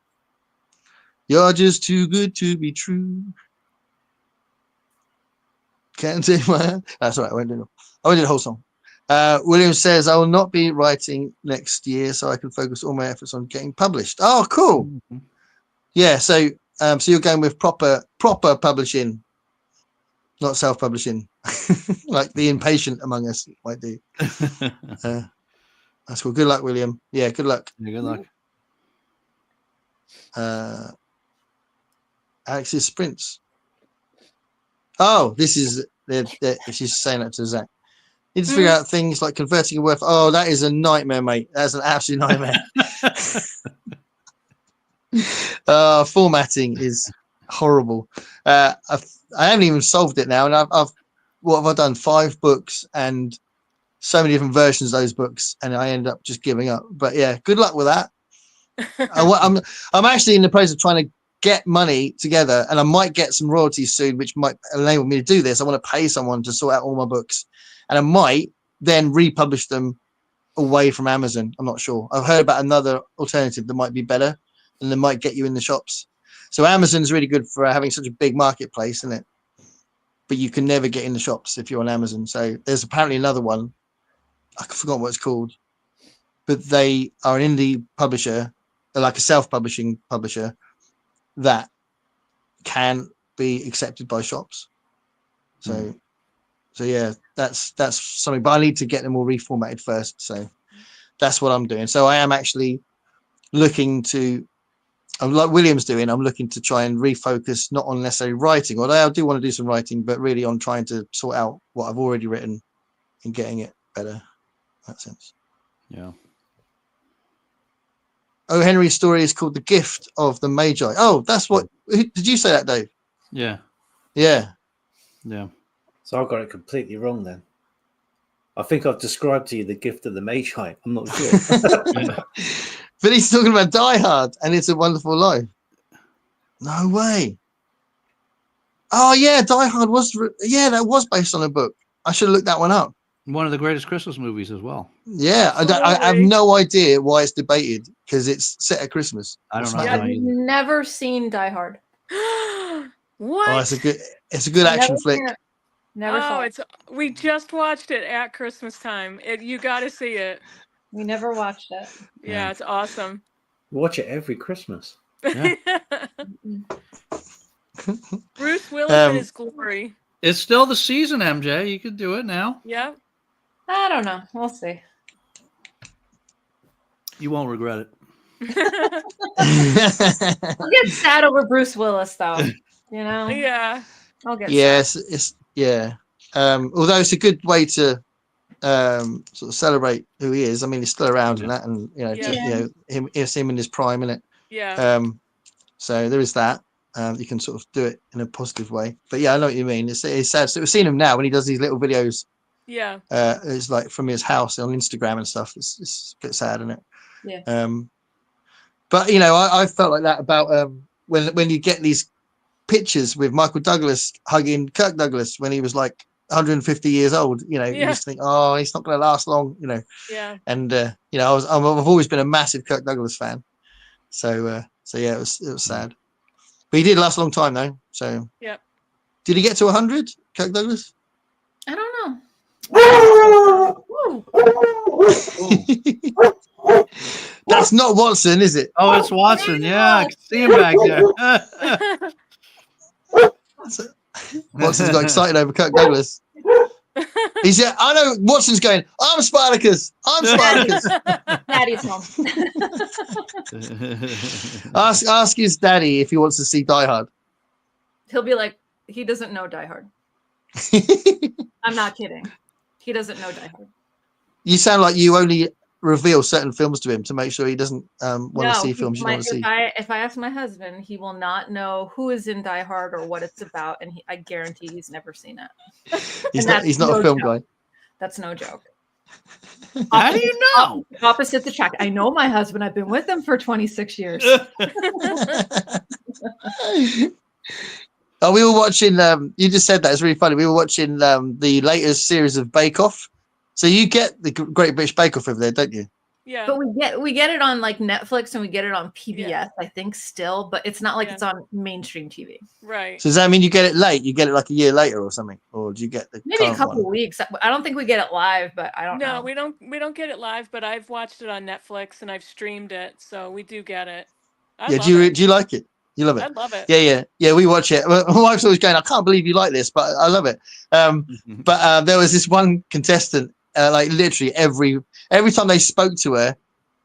You're just too good to be true. Can't take my hand. That's all right. I won't do the whole song. Williams says, I will not be writing next year, so I can focus all my efforts on getting published. Oh, cool. Yeah, so you're going with proper publishing, not self-publishing, like the impatient among us might do. That's cool. Good luck, William. Yeah, good luck. Yeah, good luck. Alex's sprints. Oh, this is she's saying that to Zach. Need to figure out things like converting a word. Oh, that is a nightmare, mate. That's an absolute nightmare. Formatting is horrible. I haven't even solved it now, and what have I done? 5 books and so many different versions of those books, and I end up just giving up. But yeah, good luck with that. I'm actually in the process of trying to get money together, and I might get some royalties soon, which might enable me to do this. I want to pay someone to sort out all my books, and I might then republish them away from Amazon. I'm not sure. I've heard about another alternative that might be better and that might get you in the shops. So Amazon's really good for having such a big marketplace, isn't it? But you can never get in the shops if you're on Amazon. So there's apparently another one. I forgot what it's called, but they are an indie publisher, like a self-publishing publisher that can be accepted by shops. So yeah, that's something, but I need to get them all reformatted first. So that's what I'm doing. So I am actually looking to, like William's doing, I'm looking to try and refocus not on necessarily writing, although I do want to do some writing, but really on trying to sort out what I've already written and getting it better in that sense. Yeah. O. Henry's story is called The Gift of the Magi. Oh, that's what, did you say that, Dave? Yeah. Yeah. Yeah. So I got it completely wrong then. I think I've described to you the gift of the Magi. I'm not sure. But he's talking about Die Hard and It's a Wonderful Life. No way. Oh yeah, Die Hard was that was based on a book. I should have looked that one up. One of the greatest Christmas movies as well. Yeah, I have no idea why it's debated because it's set at Christmas. I don't know. Yeah, I've never seen Die Hard. What? Oh, it's a good action flick. Never saw it. We just watched it at Christmas time. You got to see it. We never watched it. Yeah, it's awesome. Watch it every Christmas. Yeah. Bruce Willis in his glory. It's still the season, MJ. You could do it now. Yeah. I don't know. We'll see. You won't regret it. I'll get sad over Bruce Willis, though. You know? Yeah. I'll get it's although it's a good way to sort of celebrate who he is. I mean, he's still around and that, and it's him in his prime, isn't it? Yeah. So there is that. You can sort of do it in a positive way. But yeah, I know what you mean. It's sad. So we've seen him now when he does these little videos. Yeah. It's like from his house on Instagram and stuff. It's a bit sad, isn't it? Yeah. But you know, I felt like that about when you get these pictures with Michael Douglas hugging Kirk Douglas when he was like 150 years old. You know, you just think, oh, he's not going to last long. You know. Yeah. And you know, I've always been a massive Kirk Douglas fan. So yeah, it was sad. But he did last a long time though. So yeah. Did he get to 100, Kirk Douglas? I don't know. That's not Watson, is it? Oh, it's Watson. Yeah, I can see him back there. Watson's got excited over Kirk Douglas. He said, I know Watson's going, I'm Spartacus. I'm Spartacus. Daddy's home. Ask his daddy if he wants to see Die Hard. He'll be like, he doesn't know Die Hard. I'm not kidding. He doesn't know Die Hard. You sound like you only reveal certain films to him to make sure he doesn't want to see films you don't want to see. If I ask my husband, he will not know who is in Die Hard or what it's about, and I guarantee he's never seen it. He's not a film guy. That's no joke. How do you know? Opposite the track. I know my husband. I've been with him for 26 years. Oh, we were watching. You just said that. It's really funny. We were watching the latest series of Bake Off. So you get the Great British Bake Off over there, don't you? Yeah. But we get it on like Netflix and we get it on PBS, I think still, but it's not like it's on mainstream TV. Right. So does that mean you get it late? You get it like a year later or something, or do you get the maybe a couple of weeks? I don't think we get it live, but I don't know. No, we don't get it live, but I've watched it on Netflix and I've streamed it, so we do get it. Do you like it? You love it? I love it. Yeah. We watch it. My wife's always going, I can't believe you like this, but I love it. But there was this one contestant. Like literally every time they spoke to her,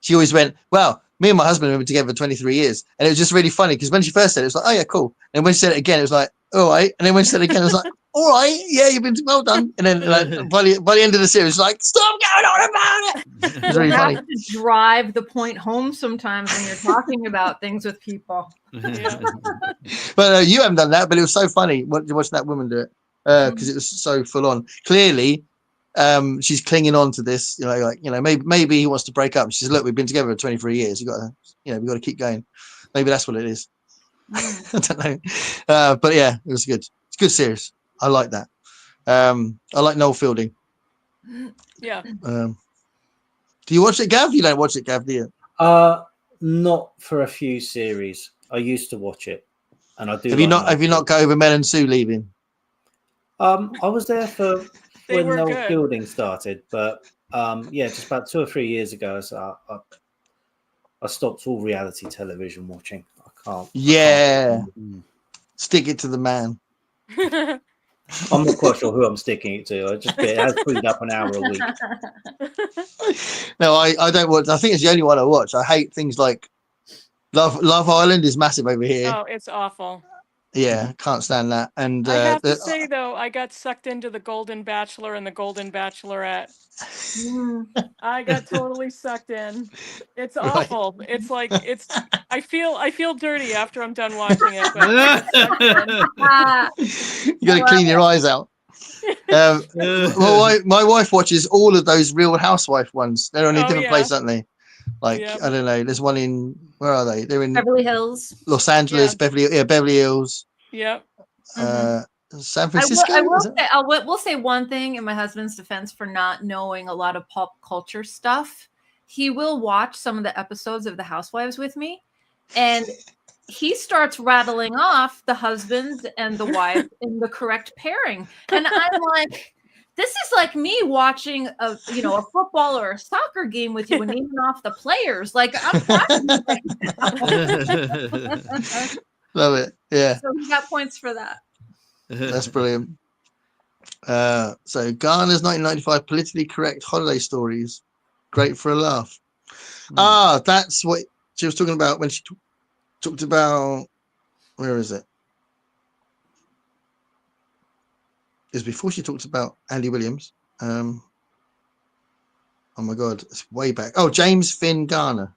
she always went, well, me and my husband have been together for 23 years. And it was just really funny because when she first said it, it was like, oh yeah, cool. And when she said it again, it was like, all right. And then when she said it again, it was like, all right, yeah, you've been well done. And then like, by the end of the series, like, stop going on about it. It was really funny. You have to drive the point home sometimes when you're talking about things with people. But you haven't done that, but it was so funny watching that woman do it because it was so full on. Clearly, she's clinging on to this, maybe he wants to break up. She says, look, we've been together for 23 years. We've got to keep going. Maybe that's what it is. I don't know. But yeah, it was good. It's a good series. I like that. I like Noel Fielding. Yeah. Do you watch it, Gav? You don't watch it, Gav, do you? Not for a few series. I used to watch it, and I do. Have you not got over Mel and Sue leaving? I was there for when Noel good. Fielding started, but just about 2 or 3 years ago, so I stopped all reality television watching. I can't. Yeah. Stick it to the man. I'm not quite sure who I'm sticking it to. It has freed up an hour a week. No, I don't watch. I think it's the only one I watch. I hate things like Love Island is massive over here. Oh, it's awful. Yeah, can't stand that. And I have to say though, I got sucked into the Golden Bachelor and the Golden Bachelorette. I got totally sucked in. It's awful. Right. It's like I feel dirty after I'm done watching it. But you got to clean your eyes out. My wife watches all of those Real Housewife ones. They're on a different place, aren't they? Like I don't know. There's one in where are they? They're in Beverly Hills, Los Angeles, Beverly Hills, Yep. San Francisco. We'll say one thing in my husband's defense for not knowing a lot of pop culture stuff. He will watch some of the episodes of The Housewives with me, and he starts rattling off the husbands and the wife in the correct pairing, and I'm like, this is like me watching a football or a soccer game with you and naming off the players. Like I'm Love it. Yeah. So he got points for that. That's brilliant. So Garner's 1995 politically correct holiday stories. Great for a laugh. That's what she was talking about when she talked about, where is it? It was before she talked about Andy Williams. Oh my God, it's way back. Oh, James Finn Garner.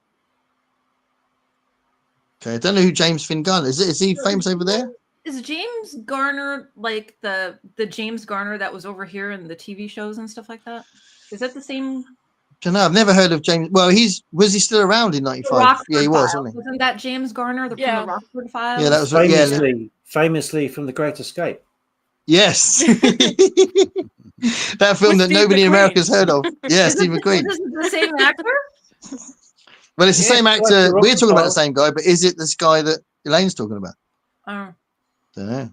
Okay, I don't know who James Finn Garner is. Is he famous over there? Is James Garner like the James Garner that was over here in the TV shows and stuff like that? Is that the same? I don't know. I've never heard of James. Well, was he still around in '95? Yeah, he was, wasn't he? Wasn't that James Garner from the Rockford Files? Yeah, that was famously from The Great Escape. Yes. That film that nobody in America has heard of. Yeah, Steve McQueen. Is it the same actor? Well, it's the same actor. We're talking about the same guy, but is it this guy that Elaine's talking about? Don't know.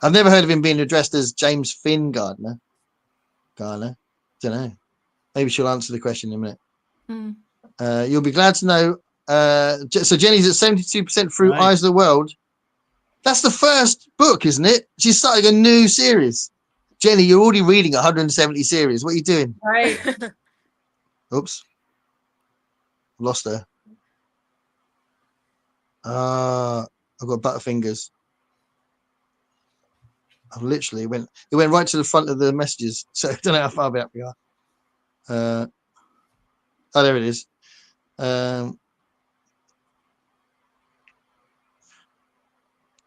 I've never heard of him being addressed as James Finn Gardner. Don't know. Maybe she'll answer the question in a minute. You'll be glad to know. So Jenny's at 72% through Eyes of the World. That's the first book, isn't it? She's starting a new series. Jenny, you're already reading 170 series. What are you doing? Right. Oops. Lost her. I've got butterfingers. I've literally it went right to the front of the messages. So I don't know how far back we are. Oh, there it is.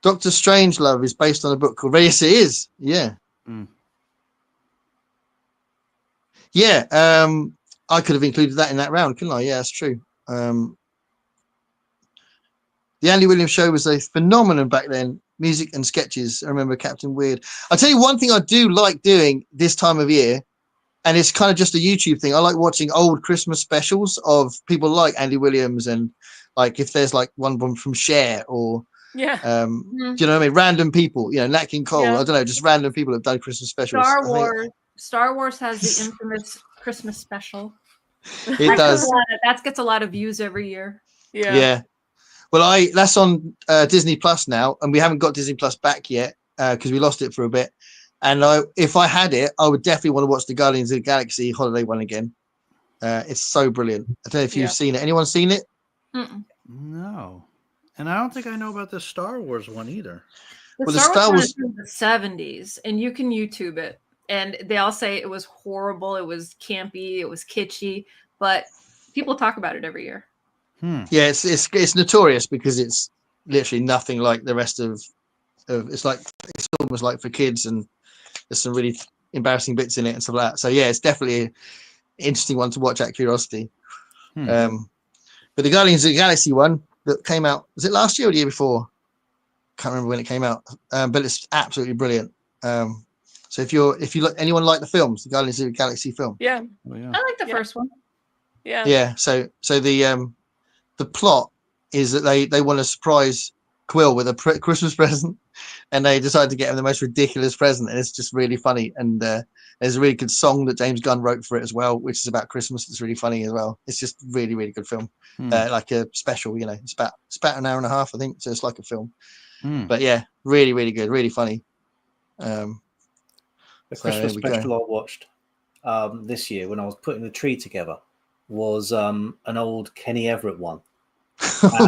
Doctor Strangelove is based on a book called Yes, it is. Yeah. Yeah. I could have included that in that round, couldn't I? Yeah, that's true. The Andy Williams show was a phenomenon back then. Music and sketches. I remember Captain Weird. I'll tell you one thing I do like doing this time of year, and it's kind of just a YouTube thing. I like watching old Christmas specials of people like Andy Williams, and like if there's like one from Cher or do you know what I mean? Random people, Nat King Cole. I don't know, just random people have done Christmas specials. Star Wars has the infamous Christmas special. It does. That gets a lot of views every year. Yeah. Well, that's on Disney Plus now, and we haven't got Disney Plus back yet because we lost it for a bit. And if I had it, I would definitely want to watch the Guardians of the Galaxy holiday one again. It's so brilliant. I don't know if you've seen it. Anyone seen it? No. And I don't think I know about the Star Wars one either. The Star Wars is from the 70s, and you can YouTube it. And they all say it was horrible, it was campy, it was kitschy, but people talk about it every year. Yeah, it's notorious because it's literally nothing like the rest of it's almost like for kids, and there's some really embarrassing bits in it and stuff like that. So yeah, it's definitely an interesting one to watch out of curiosity. But the Guardians of the Galaxy one that came out, was it last year or the year before? Can't remember when it came out. But it's absolutely brilliant. So if you anyone like the films, the Guardians of the Galaxy film? Yeah. I like the first one. Yeah. Yeah. So the plot is that they want to surprise Quill with a Christmas present, and they decide to get him the most ridiculous present, and it's just really funny. And there's a really good song that James Gunn wrote for it as well, which is about Christmas. It's really funny as well. It's just really, really good film. Like a special, it's about an hour and a half, I think. So it's like a film. But yeah, really, really good, really funny. The Christmas special I watched this year when I was putting the tree together was an old Kenny Everett one.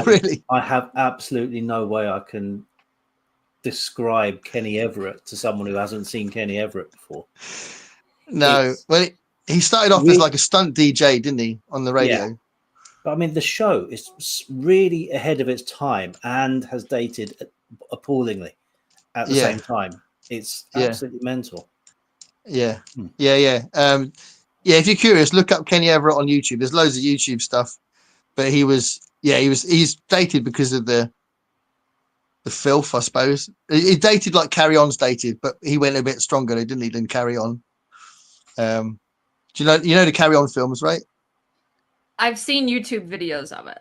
Really? I have absolutely no way I can describe Kenny Everett to someone who hasn't seen Kenny Everett before. No, he started off as like a stunt DJ, didn't he, on the radio? Yeah. But I mean, the show is really ahead of its time and has dated appallingly at the same time. It's absolutely mental. Yeah. Yeah. If you're curious, look up Kenny Everett on YouTube. There's loads of YouTube stuff, but he's dated because of the filth, I suppose. He dated like Carry On's dated, but he went a bit stronger. He didn't even Carry On. Do you know the Carry On films, right? I've seen YouTube videos of it.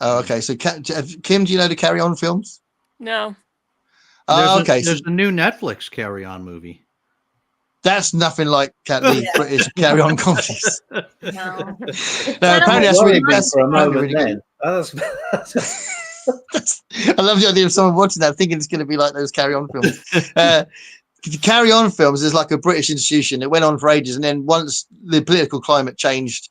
Oh, okay. So Kim, do you know the Carry On films? No. Oh, okay. There's a new Netflix Carry On movie. That's nothing like the British Carry On comedies. No. No, apparently that's really good. For a moment really then. good. I love the idea of someone watching that thinking it's going to be like those Carry On films. The Carry On films is like a British institution. It went on for ages, and then once the political climate changed,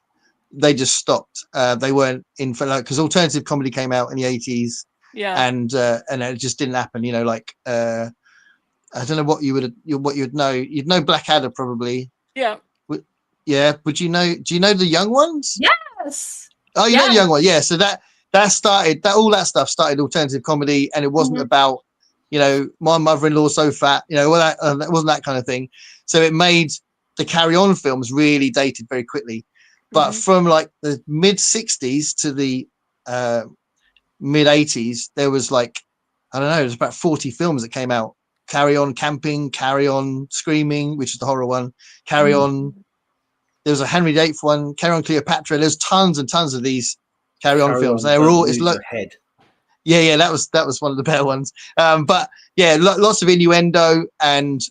they just stopped. They weren't in for because alternative comedy came out in the 80s. Yeah. And it just didn't happen. I don't know what you would know. You'd know Blackadder probably. Yeah. Yeah, but do you know the Young Ones? Yes. Oh, you know the Young Ones. Yeah. So that started all that stuff started alternative comedy, and it wasn't about my mother-in-law so fat, it wasn't that kind of thing. So it made the Carry On films really dated very quickly. But from like the mid 60s to the mid 80s, there was like, I don't know, there's about 40 films that came out. Carry On Camping, Carry On Screaming, which is the horror one. Carry On. There was a Henry VIII one. Carry On Cleopatra. There's tons and tons of these Carry On films. They were all. It's like head. Yeah, that was one of the better ones. But yeah, lots of innuendo and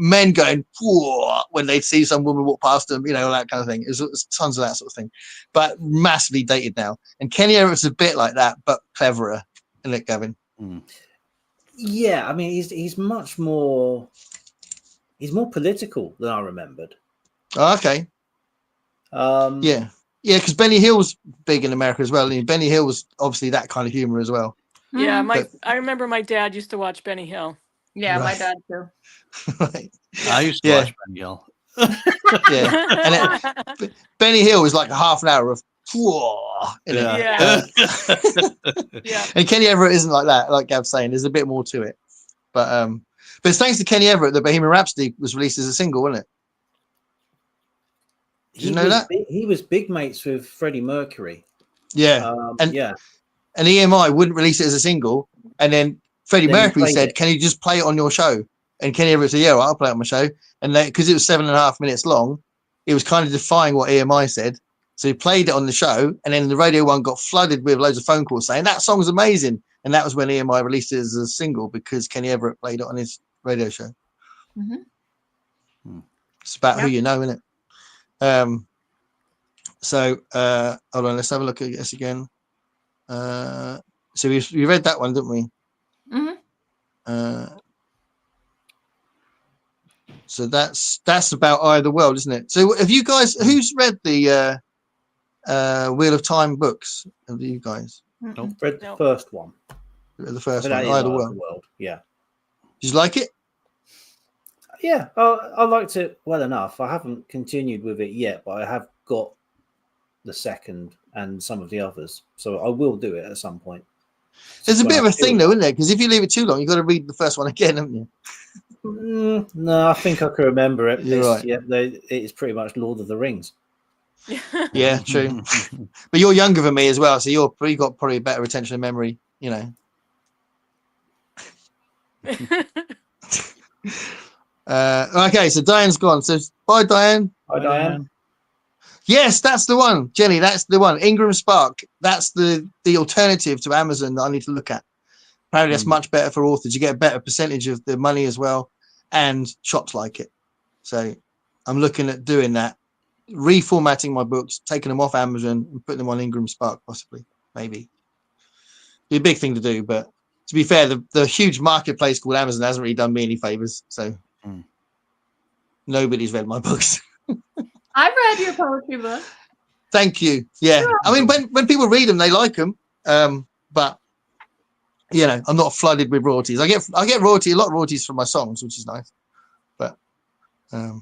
men going "Whoa" when they see some woman walk past them, all that kind of thing. It's tons of that sort of thing, but massively dated now. And Kenny Everett's a bit like that, but cleverer, isn't it, Gavin? Yeah, I mean, he's much more. He's more political than I remembered. Oh, okay. Yeah, because Benny Hill was big in America as well. And Benny Hill was obviously that kind of humor as well. Yeah, I remember my dad used to watch Benny Hill. Yeah, my dad too. Right. I used to watch Benny Hill. Yeah, and Benny Hill was like a half an hour of Yeah. And Kenny Everett isn't like that, like Gav's saying. There's a bit more to it. But it's thanks to Kenny Everett that Bohemian Rhapsody was released as a single, wasn't it? Did you know that? He was big mates with Freddie Mercury. Yeah. And EMI wouldn't release it as a single. And then Freddie Mercury said, "Can you just play it on your show?" And Kenny Everett said, "Yeah, well, I'll play it on my show." And because it was 7.5 minutes long, it was kind of defying what EMI said. So he played it on the show, and then the Radio 1 got flooded with loads of phone calls saying that song's amazing. And that was when EMI released it as a single because Kenny Everett played it on his radio show. It's about who you know, isn't it? So hold on, let's have a look at this again. So we read that one, didn't we? So that's about Eye of the World, isn't it? So have you guys, who's read the Wheel of Time books? Have you guys? Nope. Read the first one. The first one, Eye of the World. Yeah. Did you like it? Yeah, I liked it well enough. I haven't continued with it yet, but I have got the second and some of the others, so I will do it at some point. There's a bit of a thing, though, isn't there? Because if you leave it too long, you've got to read the first one again, haven't you? No, I think I can remember it. You're right. Yeah, it's pretty much Lord of the Rings. Yeah, true. But you're younger than me as well, so you've got probably a better retention of memory, Okay, so Diane's gone. So bye, Diane. Bye, Diane. Yes, that's the one, Jenny. That's the one. Ingram Spark. That's the alternative to Amazon that I need to look at. Apparently, that's much better for authors. You get a better percentage of the money as well, and shops like it. So I'm looking at doing that, reformatting my books, taking them off Amazon, and putting them on Ingram Spark, possibly, maybe. Be a big thing to do, but to be fair, the huge marketplace called Amazon hasn't really done me any favors. So nobody's read my books. I've read your poetry book. Thank you. Yeah. I mean, when people read them, they like them. But I'm not flooded with royalties. I get a lot of royalties from my songs, which is nice. But I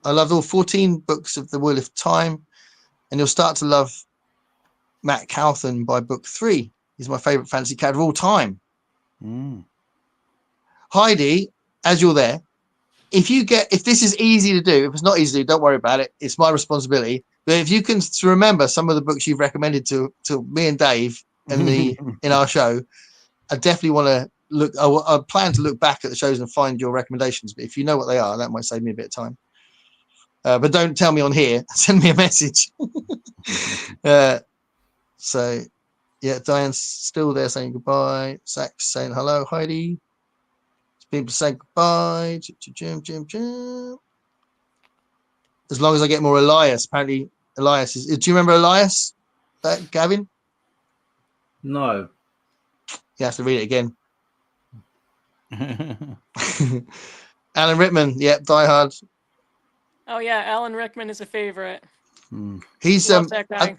loved all 14 books of The Wheel of Time, and you'll start to love Matt Cawthon by book 3. He's my favorite fantasy character of all time. Heidi, as you're there, if this is easy to do, if it's not easy to do, don't worry about it. It's my responsibility. But if you can remember some of the books you've recommended to me and Dave and me in our show, I definitely want to look. I plan to look back at the shows and find your recommendations. But if you know what they are, that might save me a bit of time. But don't tell me on here. Send me a message. So, yeah, Diane's still there saying goodbye. Zach's saying hello, Heidi. People saying goodbye. Jim. As long as I get more Elias. Apparently, Elias is. Do you remember Elias, Gavin? No. You have to read it again. Alan Rickman. Yep, Die Hard. Oh yeah, Alan Rickman is a favorite. He's Love that guy.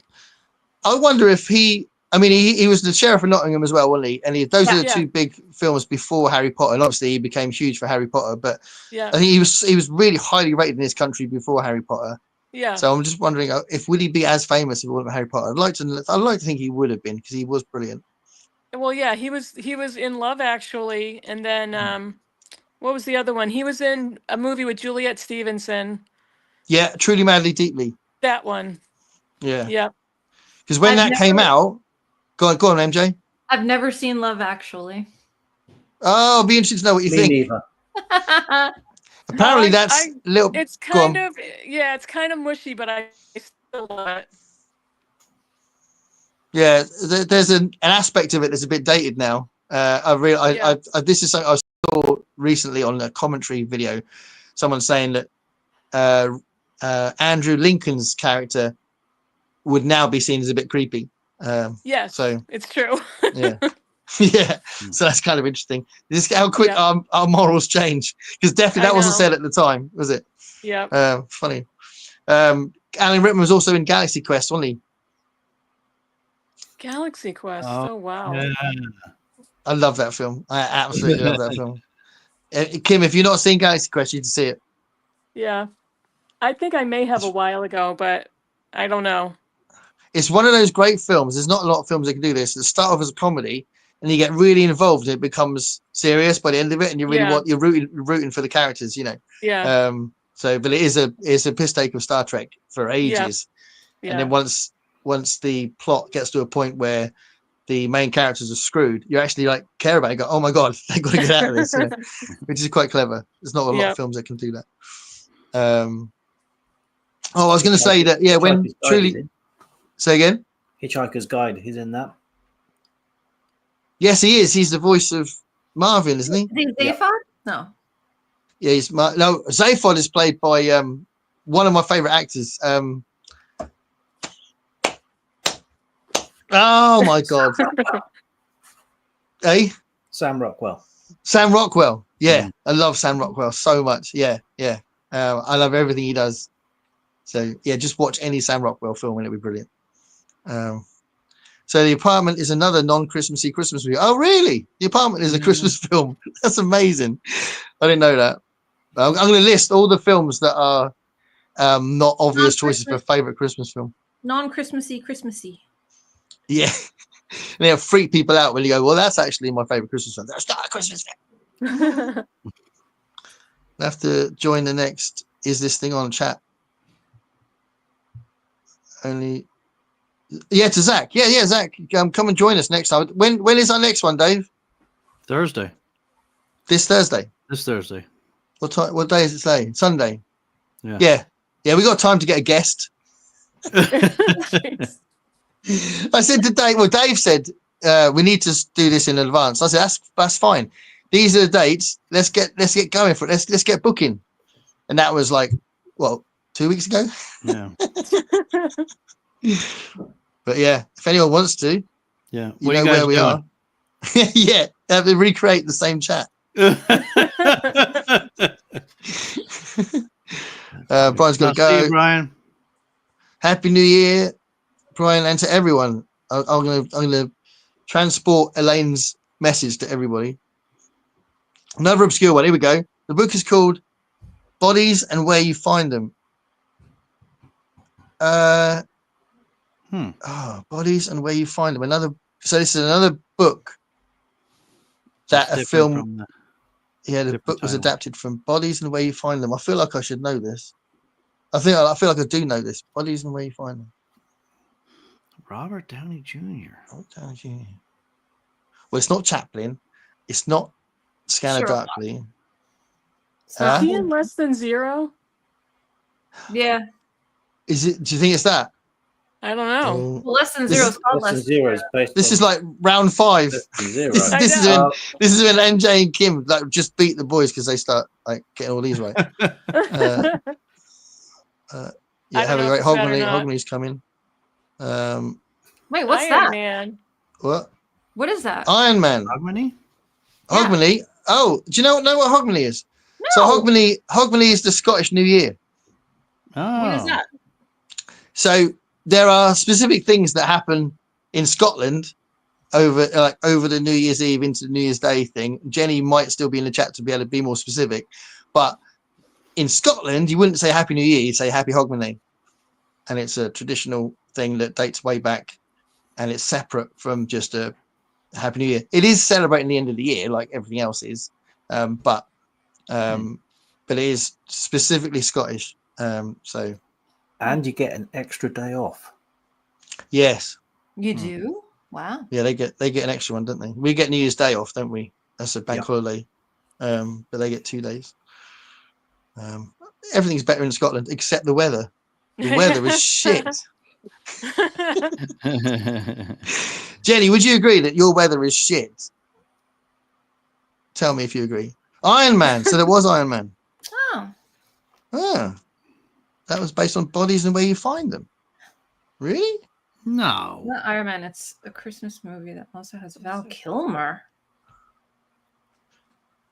I wonder if he was the sheriff of Nottingham as well, wasn't he? And those are the two big films before Harry Potter. And obviously he became huge for Harry Potter, but I think he was really highly rated in this country before Harry Potter. Yeah. So I'm just wondering if would he be as famous if it wasn't for Harry Potter? I'd like to think he would have been because he was brilliant. Well, yeah, he was in Love Actually, and then what was the other one? He was in a movie with Juliet Stevenson. Yeah, Truly, Madly, Deeply. That one. Yeah. Yeah. Because when that came out, go on, MJ. I've never seen Love Actually. Oh, I'll be interested to know what you think. Neither. Apparently, that's a little. It's kind of it's kind of mushy, but I still love it. Yeah, there's an aspect of it that's a bit dated now. This is something I saw recently on a commentary video. Someone saying that Andrew Lincoln's character would now be seen as a bit creepy. Yes, so it's true. Yeah. Yeah, so that's kind of interesting. This is how quick our morals change, because definitely that wasn't said at the time, was it? Yeah. Funny. Alan Rickman was also in Galaxy Quest, wasn't he? Galaxy Quest. Oh wow. Yeah. I love that film. I absolutely love that film. Kim, if you've not seen Galaxy Quest, you need to see it. Yeah, I think I may have a while ago, but I don't know. It's one of those great films. There's not a lot of films that can do this. It starts off as a comedy, and you get really involved. It becomes serious by the end of it, and you really you're rooting for the characters, you know. Yeah. But it is a piss take of Star Trek for ages, and then once the plot gets to a point where the main characters are screwed, you actually like care about it. Go, oh my god, they've got to get out of this, you know? Which is quite clever. There's not a lot of films that can do that. I was going to say that when truly. Say again? Hitchhiker's Guide. He's in that. Yes, he is. He's the voice of Marvin, isn't he? Is he Zaphod? No. Yeah, no. Zaphod is played by one of my favorite actors. Oh my god! Hey, Sam Rockwell. Sam Rockwell. Yeah, I love Sam Rockwell so much. Yeah. I love everything he does. So yeah, just watch any Sam Rockwell film and it'll be brilliant. So The Apartment is another non-Christmassy Christmas movie. Oh, really? The Apartment is a Christmas film. That's amazing. I didn't know that. I'm going to list all the films that are not obvious choices for favorite Christmas film. Non-Christmassy. Yeah. And they'll freak people out when you go, well, that's actually my favorite Christmas film. That's not a Christmas film. I have to join the next. Is this thing on chat? To Zach. Yeah, Zach. Come and join us next time. When is our next one, Dave? Thursday. This Thursday. This Thursday. What time? What day is it today? Sunday. Yeah. Yeah. We got time to get a guest. I said to Dave. Well, Dave said we need to do this in advance. I said that's fine. These are the dates. Let's get going for it. Let's get booking. And that was like 2 weeks ago. Yeah. But yeah, if anyone wants to, you know where we are. Yeah, have to recreate the same chat. Brian's gonna go. Brian. Happy New Year, Brian, and to everyone. I'm gonna transport Elaine's message to everybody. Another obscure one. Here we go. The book is called Bodies and Where You Find Them. Bodies and Where You Find Them. So this is another book that a film. Yeah, the Different book was title. adapted from Bodies and the Way You Find Them. I feel like I should know this. I feel like I do know this. Bodies and the Way You Find Them. Robert Downey Jr. Robert Downey Jr. Well, it's not Chaplin. It's not Scanner Sherlock. Darkly. It's not Huh? Is he in Less Than Zero? Yeah. Is it? Do you think it's that? I don't know. Oh. Well, Less Than This Zero is- is called Less than Less zero is based. This on is like round 5. Less than zero. This, I this is know. when this is when MJ and Kim like just beat the boys because they start like getting all these right. Yeah, I don't have a know great if it's that or Hogmanay. not. Hogmanay's coming. Wait, what's Iron that? Man. What? What is that? Iron Man. Hogmanay? Yeah. Hogmanay. Oh, do you know what Hogmanay is? So No. Hogmanay is the Scottish New Year. Oh. What is that? So there are specific things that happen in Scotland over the New Year's Eve into the New Year's Day thing. Jenny might still be in the chat to be able to be more specific, but in Scotland you wouldn't say Happy New Year, you'd say Happy Hogmanay, and it's a traditional thing that dates way back, and it's separate from just a Happy New Year. It is celebrating the end of the year like everything else is, but it is specifically Scottish. So And you get an extra day off. yes, You do? Wow. yeah, they get an extra one, don't they? We get New Year's Day off, don't we? That's a bank Yep. holiday, but they get 2 days. Everything's better in Scotland except the weather. The weather is shit. Jenny, would you agree that your weather is shit? Tell me if you agree. Iron Man. So there was Iron Man. Oh. Ah, that was based on Bodies and Where You Find Them. Really? No. Not Iron Man. It's a Christmas movie that also has Val Kilmer.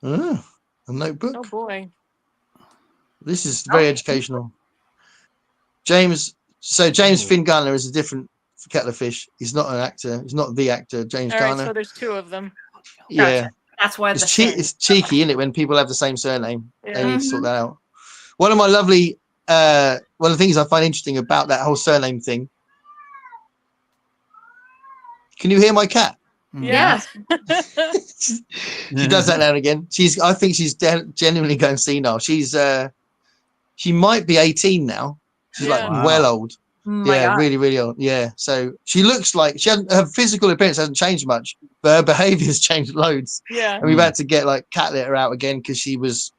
Ah, a notebook. Oh boy. This is very educational. James Finn Garner is a different kettle of fish. He's not an actor. He's not the actor, James All right, Garner. so there's 2 of them. Yeah. Gotcha. That's why It's cheeky, isn't it, when people have the same surname? They Yeah. need to sort that out. One of my lovely one of the things I find interesting about that whole surname thing. Can you hear my cat? Yeah. She does that now and again. I think she's genuinely going senile. She might be 18 now. She's like Yeah. well old. Oh my Yeah, God. really, really old. Yeah. So she looks like her physical appearance hasn't changed much, but her behavior's changed loads. Yeah. And we've had to get like cat litter out again because she was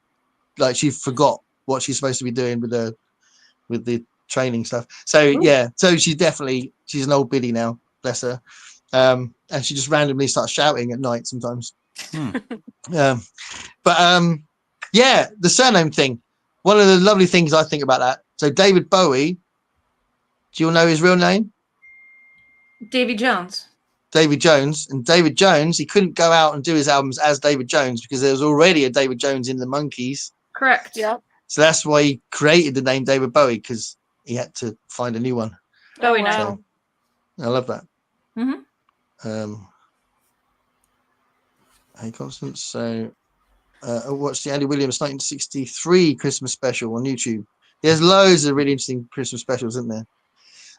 like she forgot what she's supposed to be doing with the training stuff. So yeah, so she's an old biddy now, bless her. And she just randomly starts shouting at night sometimes. Yeah, the surname thing. One of the lovely things I think about that. So David Bowie, do you know his real name? Davy Jones. David Jones. And David Jones, he couldn't go out and do his albums as David Jones because there was already a David Jones in the Monkees. Correct. Yep. So that's why he created the name David Bowie, because he had to find a new one. Bowie wow. Night. So, I love that. Mhm. Hey, Constance. So I watched the Andy Williams 1963 Christmas special on YouTube. There's loads of really interesting Christmas specials, isn't there?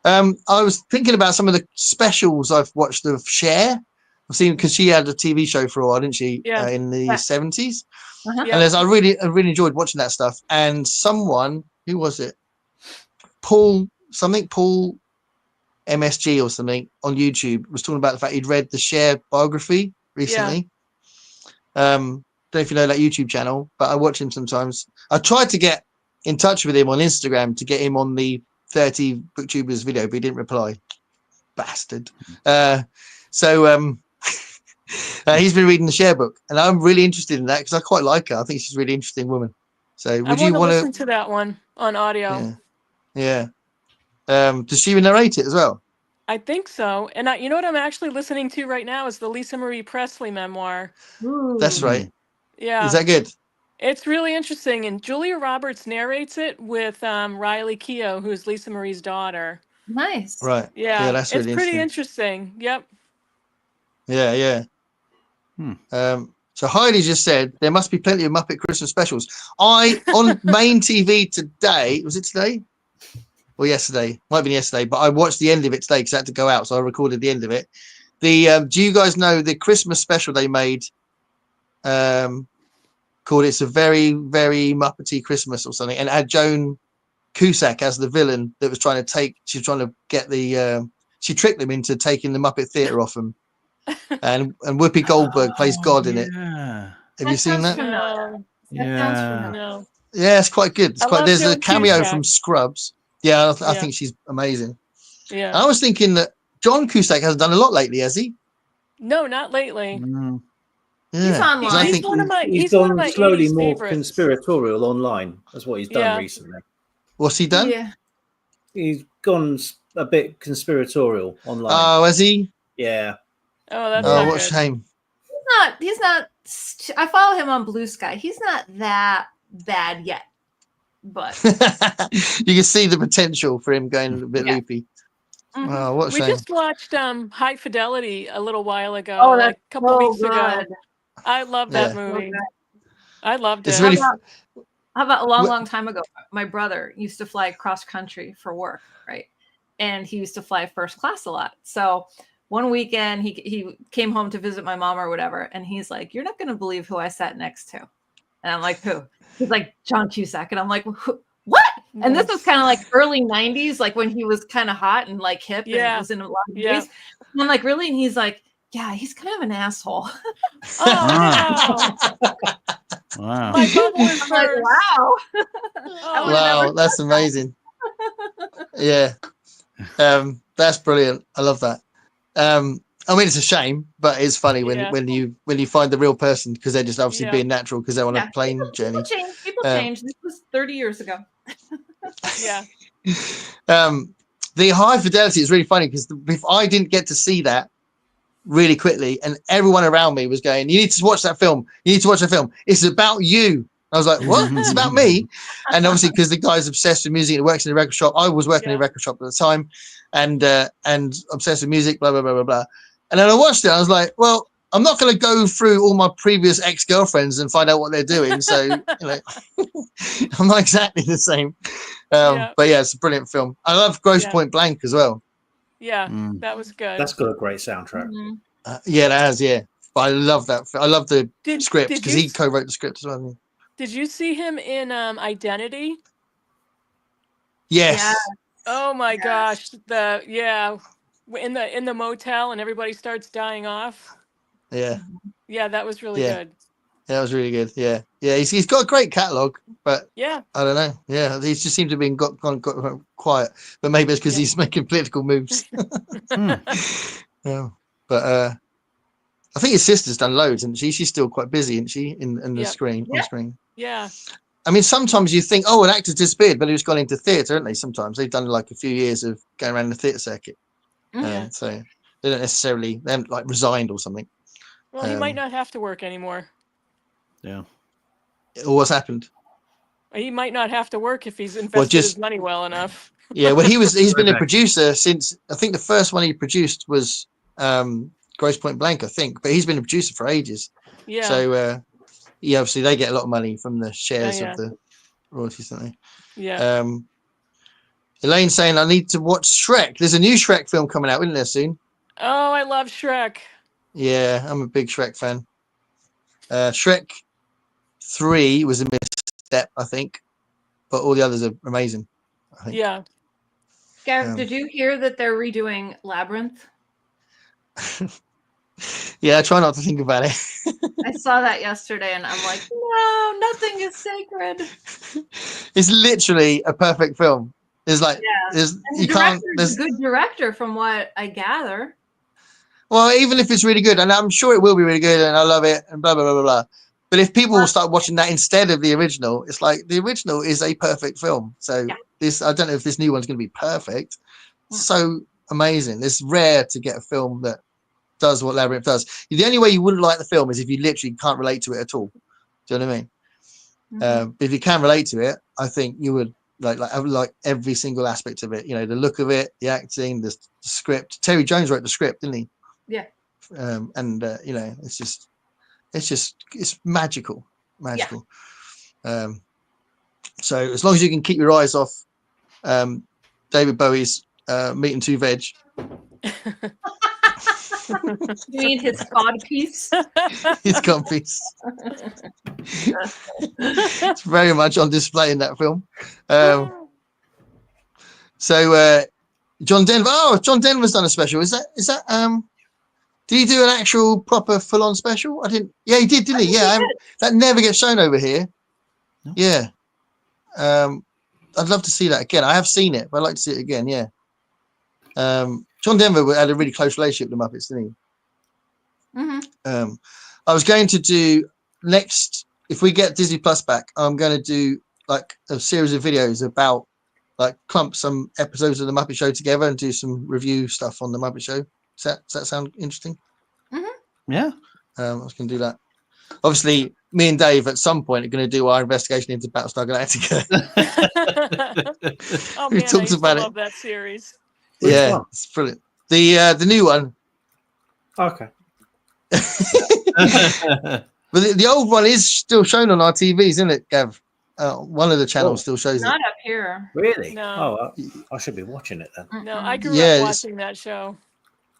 I was thinking about some of the specials I've watched of Cher. I've seen because she had a TV show for a while, didn't she? Yeah. In the 70s. Uh-huh. Yeah. And I really enjoyed watching that stuff. And someone, who was it? Paul MSG or something on YouTube was talking about the fact he'd read the Cher biography recently. Don't know if you know that YouTube channel, but I watch him sometimes. I tried to get in touch with him on Instagram to get him on the 30 booktubers video, but he didn't reply. Bastard. He's been reading the Cher book, and I'm really interested in that because I quite like her. I think she's a really interesting woman. So I would you want listen to that one on audio? Yeah. Does she narrate it as well? I think so. And you know what I'm actually listening to right now is the Lisa Marie Presley memoir. Ooh. That's right. Yeah. Is that good? It's really interesting. And Julia Roberts narrates it with Riley Keough, who's Lisa Marie's daughter. Nice. Right. Yeah. Yeah, that's it's really pretty interesting. Yep. Yeah. So Heidi just said there must be plenty of Muppet Christmas specials. On main TV today, was it today? Or yesterday? Might have been yesterday, but I watched the end of it today because I had to go out, so I recorded the end of it. Do you guys know the Christmas special they made called called "It's a Very, Very Muppety Christmas" or something, and it had Joan Cusack as the villain that was trying to she was trying to get she tricked them into taking the Muppet Theatre off them, and Whoopi Goldberg plays God in it. Yeah. Have you seen that? Familiar. That sounds Yeah. familiar. No. Yeah, it's quite good. It's I quite. love There's a Joan cameo Cusack. from Scrubs. Yeah, I Yeah. think she's amazing. Yeah. I was thinking that John Cusack hasn't done a lot lately, has he? No, not lately. Mm. Yeah. He's online. 'Cause I He's think one of my He's one of gone my slowly 80s more favorites. conspiratorial online. That's what he's done Yeah. recently. what's he done? Yeah. He's gone a bit conspiratorial online. Oh, has he? Yeah. Oh, that's Oh, not what a good. shame. He's not. I follow him on Blue Sky. He's not that bad yet, but You can see the potential for him going a bit Yeah. loopy. Mhm. Oh, what a We shame. just watched High Fidelity a little while ago, Oh, like that's a couple so weeks ago. good. I love Yeah. that movie. I loved it. It's really How about a long, Wh- long time ago? My brother used to fly cross country for work, right? And he used to fly first class a lot. So one weekend he came home to visit my mom or whatever, and he's like, "You're not going to believe who I sat next to." And I'm like, "Who?" He's like, "John Cusack." And I'm like, "What?" And this was kind of like early 90s, like when he was kind of hot and like hip Yeah. and was in a lot of Yeah. movies. And I'm like, "Really?" And he's like, "Yeah, he's kind of an asshole." Oh no! Wow. My bubble is I'm like, burst. "Wow." Oh, would've wow, never that's amazing. Yeah. That's brilliant. I love that. I mean, it's a shame, but it's funny when Yeah. when you find the real person, because they're just obviously Yeah. being natural because they're on Yeah. a plane journey. People Um, change. This was 30 years ago. Yeah. The High Fidelity is really funny because if I didn't get to see that really quickly, and everyone around me was going, "You need to watch that film. You need to watch that film. It's about you." I was like, "What? It's about me?" And obviously, because the guy's obsessed with music and works in a record shop, I was working in a Yeah. record shop at the time, and obsessed with music, blah blah blah blah blah. And then I watched it. I was like, "Well, I'm not going to go through all my previous ex-girlfriends and find out what they're doing." So, I'm not exactly the same. Yeah. But yeah, it's a brilliant film. I love Grosse Yeah. Point Blank as well. Yeah. Mm. That was good. That's got a great soundtrack. Yeah, it has. Yeah, but I love that. I love the script did because you he co-wrote the script as well. Did you see him in Identity? Yes. Yeah. Oh my Yes. gosh. In the motel and everybody starts dying off. Yeah. Yeah, that was really Yeah. good. Yeah, that was really good. Yeah. Yeah. He's got a great catalog, but Yeah. I don't know. Yeah, he just seemed to have been got quiet, but maybe it's because Yeah. he's making political moves. Yeah. But I think his sister's done loads, and she's still quite busy, isn't she? In the Yeah. screen on Yeah. screen. Yeah. I mean, sometimes you think, oh, an actor's disappeared, but he's gone into theatre, haven't they? Sometimes they've done like a few years of going around the theatre circuit, Yeah. so they haven't like resigned or something. Well, he might not have to work anymore. Yeah. Or what's happened? He might not have to work if he's invested his money well enough. Yeah, well, he's been a Okay. producer since, I think the first one he produced was Grosse Point Blank, I think, but he's been a producer for ages. Yeah. So yeah, obviously they get a lot of money from the shares yeah. of the royalties, don't they? Yeah. Elaine's saying I need to watch Shrek. There's a new Shrek film coming out, isn't there, soon? Oh, I love Shrek. Yeah, I'm a big Shrek fan. Shrek 3 was a misstep, I think, but all the others are amazing, I think. Yeah. Gareth, did you hear that they're redoing Labyrinth? Yeah, I try not to think about it. I saw that yesterday and I'm like, no, nothing is sacred. It's literally a perfect film. There's like, Yeah. And the you can't. director's a good director from what I gather. Well, even if it's really good, and I'm sure it will be really good, and I love it, and blah blah blah blah blah. But if people will start watching that instead of the original, it's like the original is a perfect film. So I don't know if this new one's going to be perfect. So amazing. It's rare to get a film that does what Labyrinth does. The only way you wouldn't like the film is if you literally can't relate to it at all. Do you know what I mean? But if you can relate to it, I think you would like every single aspect of it. You know, the look of it, the acting, the script. Terry Jones wrote the script, didn't he? Yeah. You know, it's magical. So as long as you can keep your eyes off David Bowie's Meat and Two Veg. You mean his cod piece? His copies. It's very much on display in that film. So John Denver. Oh, John Denver's done a special. Is that did he do an actual proper full-on special? I didn't. Yeah, he did, didn't he? Yeah, that never gets shown over here. No. Yeah. I'd love to see that again. I have seen it, but I'd like to see it again. Yeah. John Denver had a really close relationship with the Muppets, didn't he? Mm-hmm. I was going to do next, if we get Disney Plus back, I'm going to do like a series of videos about like clump some episodes of the Muppet Show together and do some review stuff on the Muppet Show. Does that sound interesting? Mm-hmm. Yeah. I was going to do that. Obviously, me and Dave at some point are going to do our investigation into Battlestar Galactica. Oh We man, I talked used about to it. love that series. Which Yeah, one? it's brilliant. The new one. Okay. But the old one is still shown on our TVs, isn't it, Gav? One of the channels still shows it. Not up here. Really? No. Oh, I should be watching it then. No, Mm-mm. I grew Yeah, up it's- watching that show.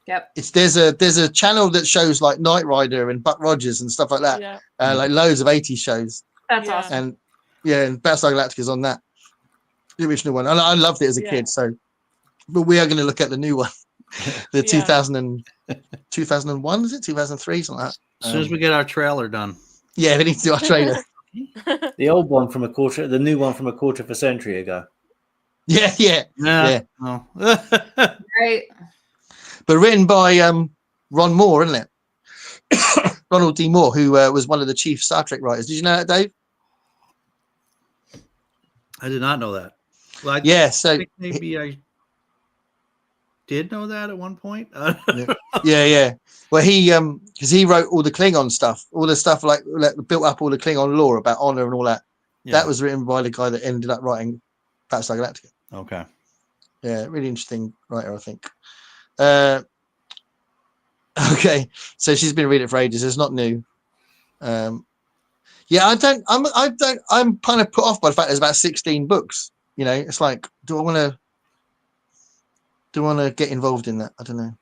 Yep. There's a channel that shows like Knight Rider and Buck Rogers and stuff like that. Yeah. Like loads of 80s shows. That's Yeah. awesome. And yeah, and Battlestar Galactica's on that. The original one. And I loved it as a Yeah. kid. So, but we are going to look at the new one. The Yeah. 2001, is it? 2003, something like that. As soon as we get our trailer done. Yeah, we need to do our trailer. The old one from the new one from a quarter of a century ago. Yeah. Yeah. Oh. Right. But written by Ron Moore, isn't it? Ronald D. Moore, who was one of the chief Star Trek writers. Did you know that, Dave? I did not know that. Well, I Yeah. So think maybe I did know that at one point. yeah. Well, he because he wrote all the Klingon stuff, all the stuff like built up all the Klingon lore about honor and all that. Yeah. That was written by the guy that ended up writing Battlestar Galactica. Okay. Yeah, really interesting writer, I think. Okay, so she's been reading it for ages. It's not new. Yeah, I'm kind of put off by the fact there's about 16 books. You know, it's like, do I want to get involved in that? I don't know.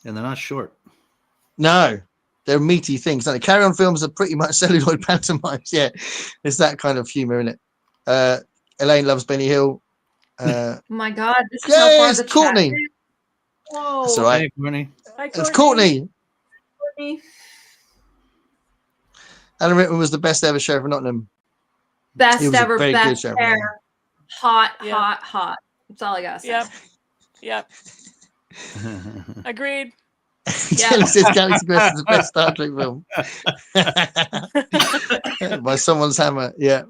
And they're not short. No, they're meaty things. Like, Carry On films are pretty much celluloid pantomimes. Yeah, it's that kind of humor in it. Elaine loves Benny Hill. Oh my God. This is Yeah, how far it's the chat Courtney. is. Whoa. That's all right. Hey, Courtney. Hi, It's Courtney. Courtney. Alan Rickman was the best ever sheriff of Nottingham. He Best was a ever, very good best sheriff. hair. Hot, Yeah. hot, hot. That's all I got to say. Yep. Agreed. Jelly says Galaxy Quest is the best Star Trek film. By someone's hammer. Yeah.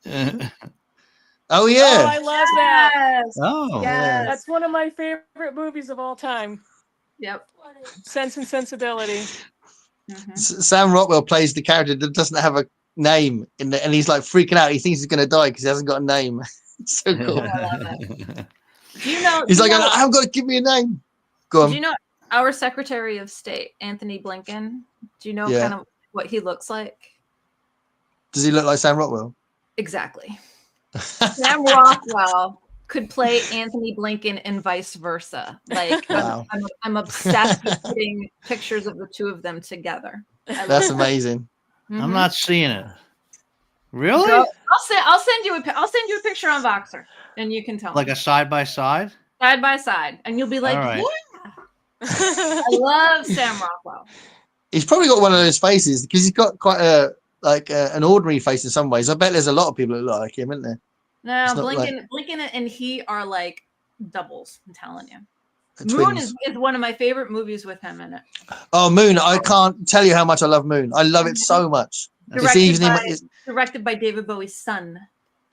Oh Oh, yeah. I love that. Yes. Oh. Yes. That's one of my favorite movies of all time. Yep. Sense and Sensibility. Mhm. Sam Rockwell plays the character that doesn't have a name and he's like freaking out. He thinks he's gonna die because he hasn't got a name. It's so cool. I love it. Do you know? He's do like, you know, I haven't got to give me a name. Go do on. you know our Secretary of State, Anthony Blinken? Do you know Yeah. kind of what he looks like? Does he look like Sam Rockwell? Exactly. Sam Rockwell could play Anthony Blinken and vice versa. Like, Wow. I'm obsessed with putting pictures of the two of them together. I love That's it. amazing. I'm Mhm. not seeing it. Really? Go- I'll send you a picture on Voxer, and you can tell Like me a side by side? side by side, and you'll be like, All right. yeah. I love Sam Rockwell. He's probably got one of those faces because he's got quite an ordinary face in some ways. I bet there's a lot of people that look like him, isn't there? No, It's not Blinken and he are like doubles. I'm telling you. Twins. Moon is one of my favorite movies with him in it. Oh, Moon! I can't tell you how much I love Moon. I love it so much. Directed by David Bowie's son.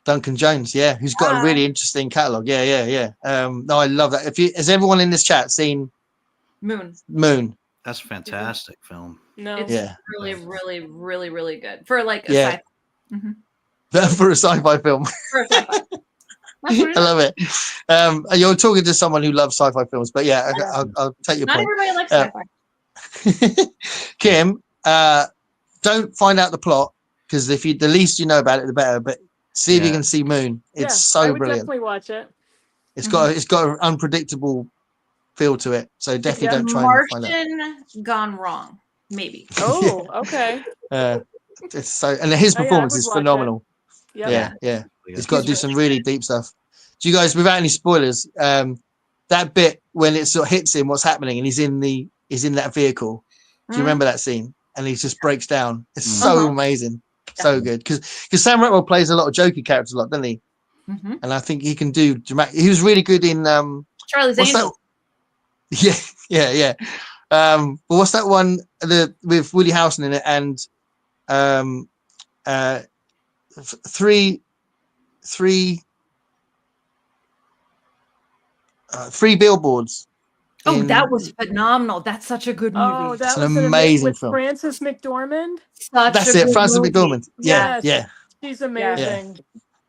Duncan Jones, yeah, who's got a Yeah. really interesting catalog. Yeah. No, I love that. Has everyone in this chat seen Moon. Moon? That's a fantastic film. No. It's Yeah. really, really, really, really good for like a Yeah. sci-fi. For a sci-fi film. For a sci-fi. That's what it I is. love it. You're talking to someone who loves sci-fi films, but yeah, I'll take your Not point. everybody likes Uh, sci-fi. Kim, don't find out the plot because the least you know about it, the better. But see if you Yeah. can see Moon. It's Yeah, I so would brilliant. definitely watch it. It's got an unpredictable feel to it. So definitely The don't try and find out. Martian gone wrong, maybe. Oh, okay. It's so, and his Oh, yeah, I performance would is watch it. phenomenal. Yep. Yeah. He's He's got to do some really deep stuff. Do you guys, without any spoilers, that bit when it sort of hits him, what's happening, and he's in that vehicle? Do you remember that scene? And he just breaks down. It's so amazing, so good. Because Sam Rockwell plays a lot of jokey characters, a lot, doesn't he? Mm-hmm. And I think he can do dramatic. He was really good in Charlie's what's Angels. that? Yeah. But what's that one with Woody Harrelson in it and three billboards. Oh, that was phenomenal. That's such a good movie. Oh, It's that an was amazing with film. Frances McDormand. That's it, Frances movie. McDormand. Yeah, Yes. She's amazing.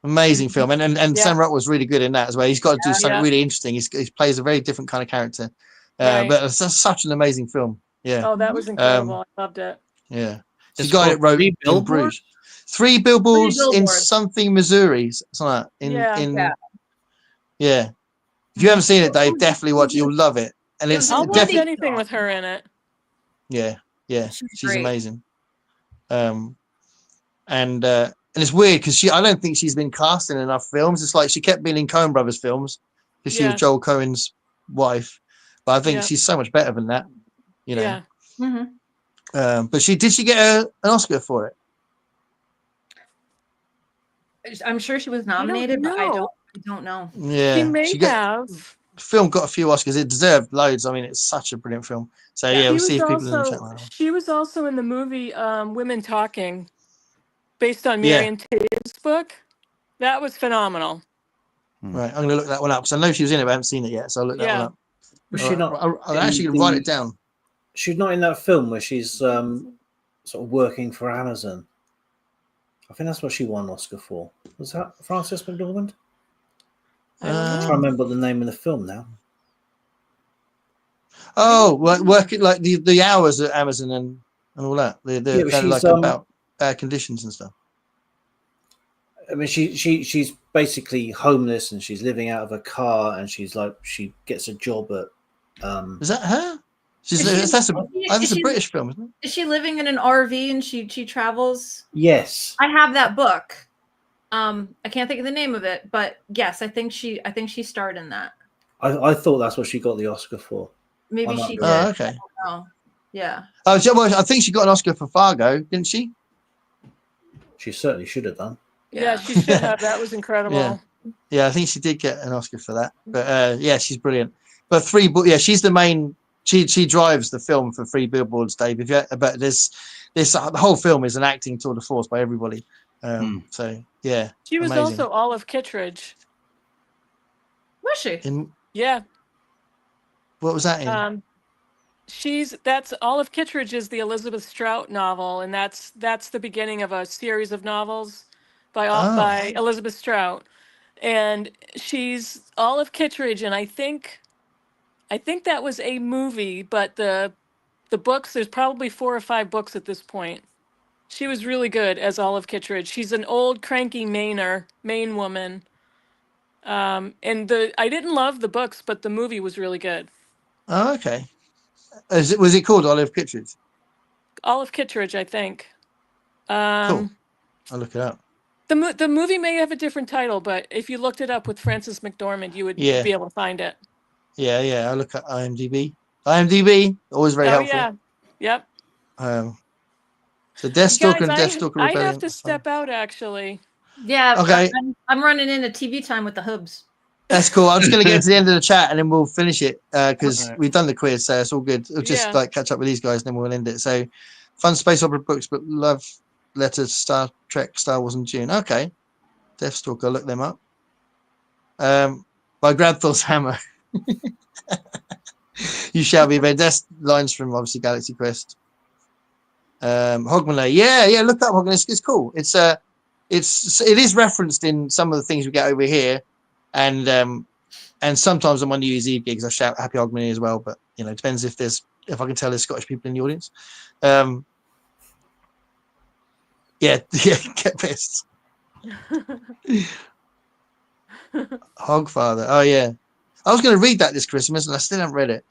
amazing film. And Yeah. Sam Rockwell was really good in that as well. He's got to do something Yeah. really interesting. He plays a very different kind of character. Right. But it's just such an amazing film. Yeah. Oh, that was incredible. I loved it. Yeah. It's It's the guy that called wrote Three In Billboards? Bruges. Three billboards in Billboards. something, Missouri. Something like that. Yeah. If you haven't seen it, Dave, definitely watch it. You'll love it. And it's I'll watch definitely anything with her in it. Yeah, she's great. amazing. And it's weird because I don't think she's been cast in enough films. It's like she kept being in Coen Brothers films because she was Joel Coen's wife, but I think she's so much better than that, you know. Yeah. Mm-hmm. But did she get an Oscar for it? I'm sure she was nominated, but I don't know. Yeah, She may have. The film got a few Oscars. It deserved loads. I mean, it's such a brilliant film. So we'll see if people in the chat line. She was also in the movie Women Talking, based on Marion Tave's book. That was phenomenal. Right, I'm gonna look that one up because I know she was in it, but I haven't seen it yet. So I'll look that one up. Was she not? I'll actually write it down. She's not in that film where she's sort of working for Amazon. I think that's what she won Oscar for. Was that Frances McDormand? I'm trying to remember the name of the film now. Oh, working like the hours at Amazon and all that. They're like about bad conditions and stuff. I mean, she's basically homeless and she's living out of a car and she gets a job at. Is that her? That's a British film, isn't it? Is she living in an RV and she travels? Yes. I have that book. I can't think of the name of it, but yes, I think she starred in that. I thought that's what she got the Oscar for. Maybe she did. Oh, okay. Oh, yeah. Oh, I think she got an Oscar for Fargo, didn't she? She certainly should have done. Yeah, she should have. That was incredible. Yeah, I think she did get an Oscar for that. But she's brilliant. But she's the main. She drives the film for Three Billboards, Dave. But this the whole film is an acting tour de force by everybody. So yeah, she was amazing. also Olive Kittredge. Was she? Yeah. What was that in? That's Olive Kittredge is the Elizabeth Strout novel, and that's the beginning of a series of novels by Elizabeth Strout, and she's Olive Kittredge, and I think that was a movie, but the books, there's probably 4 or 5 books at this point. She was really good as Olive Kittredge. She's an old cranky Maine woman. And I didn't love the books, but the movie was really good. Oh, okay. Was it called Olive Kittredge? Olive Kittredge, I think. Cool. I'll look it up. The movie may have a different title, but if you looked it up with Frances McDormand, you would be able to find it. Yeah. I'll look at IMDb. IMDb, always very helpful. Yeah. Yep. So Deathstalker and Guys, Deathstalker I Rebellion. have to step out, actually. Yeah. Okay. I'm running into TV time with the hubs. That's cool. I'm just going to get to the end of the chat and then we'll finish it because we've done the quiz, so it's all good. We'll just catch up with these guys and then we'll end it. So, fun space opera books, but love letters, Star Trek, Star Wars, and Dune. Okay, Deathstalker, look them up. By Grabthor's Hammer. You shall be avenged. That's lines from obviously Galaxy Quest. Hogmanay, yeah. Look up Hogmanay. It's cool. It is referenced in some of the things we get over here. And sometimes I'm on New Year's Eve gigs. I shout Happy Hogmanay as well, but it depends if I can tell there's Scottish people in the audience. Get pissed. Hogfather. Oh yeah. I was going to read that this Christmas, and I still haven't read it.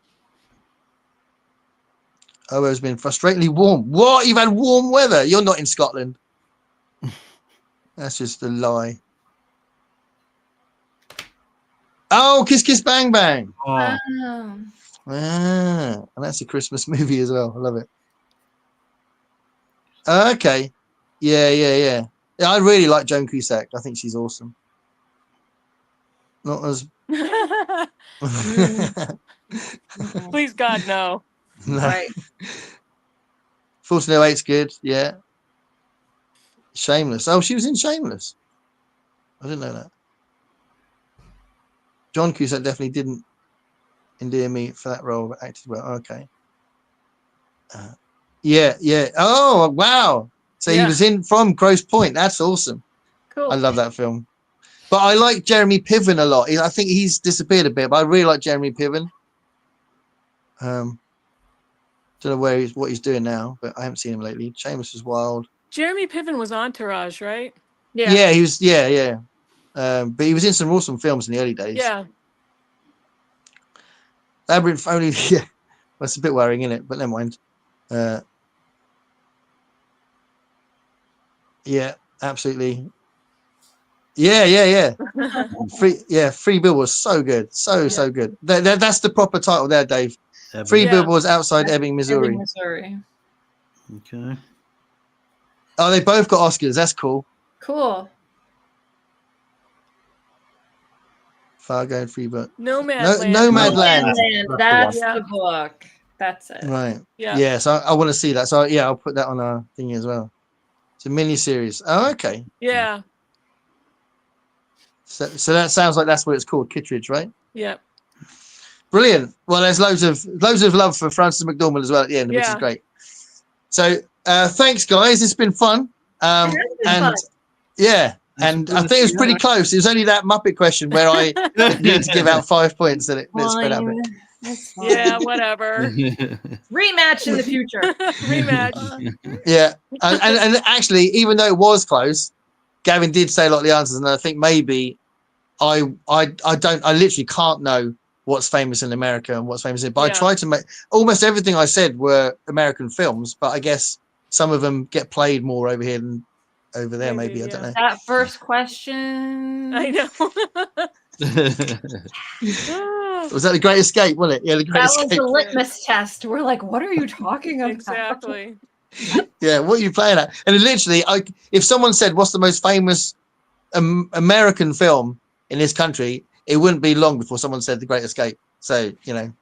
Oh, it's been frustratingly warm. What? You've had warm weather? You're not in Scotland. That's just a lie. Oh, Kiss Kiss Bang Bang. Oh, Oh. Ah, and that's a Christmas movie as well. I love it. Okay. Yeah, I really like Joan Cusack. I think she's awesome. Not as Please God, no. no. Right. 1408's good, yeah. Shameless. Oh, she was in Shameless. I didn't know that. John Cusack definitely didn't endear me for that role, but acted well. Okay. Yeah. Oh, wow. So he was in from Grosse Pointe. That's awesome. Cool. I love that film. But I like Jeremy Piven a lot. I think he's disappeared a bit, but I really like Jeremy Piven. Don't know what he's doing now, but I haven't seen him lately. Shameless is wild. Jeremy Piven was Entourage, right? Yeah. He was. Yeah. But he was in some awesome films in the early days. Yeah. Labyrinth only. Yeah, that's a bit worrying, isn't it? But never mind. Yeah, absolutely. Yeah. Free Bill was so good, so good. That's the proper title there, Dave. Free Billboards Outside Ebbing, Missouri. Okay. Oh, they both got Oscars. That's cool. Cool. Fargo and Free Book. Nomadland. Nomadland. That's Yeah. the book. That's it. Right. Yeah. Yeah. So I want to see that. So yeah, I'll put that on our thing as well. It's a mini series. Oh, okay. Yeah. So that sounds like that's what it's called, Kittredge, right? Yeah. Brilliant. Well, there's loads of love for Frances McDormand as well at the end, which is great. So thanks, guys. It's been fun. Fun. Yeah, and I think it was pretty close. It was only that Muppet question where I needed to give out 5 points and it spread out a bit. That's fine. Yeah, whatever. Rematch in the future. Rematch. Yeah, and actually, even though it was close, Gavin did say a lot of the answers, and I think maybe I literally can't know what's famous in America and what's famous in. But I tried to make almost everything I said were American films, but I guess some of them get played more over here than over there. Maybe I don't know. That first question. I know. Was that The Great Escape? Wasn't it? Yeah, The Great Escape. That was the litmus test. We're like, what are you talking about? Exactly. Yeah, what are you playing at? And literally, if someone said, "What's the most famous American film in this country?" it wouldn't be long before someone said The Great Escape. So we would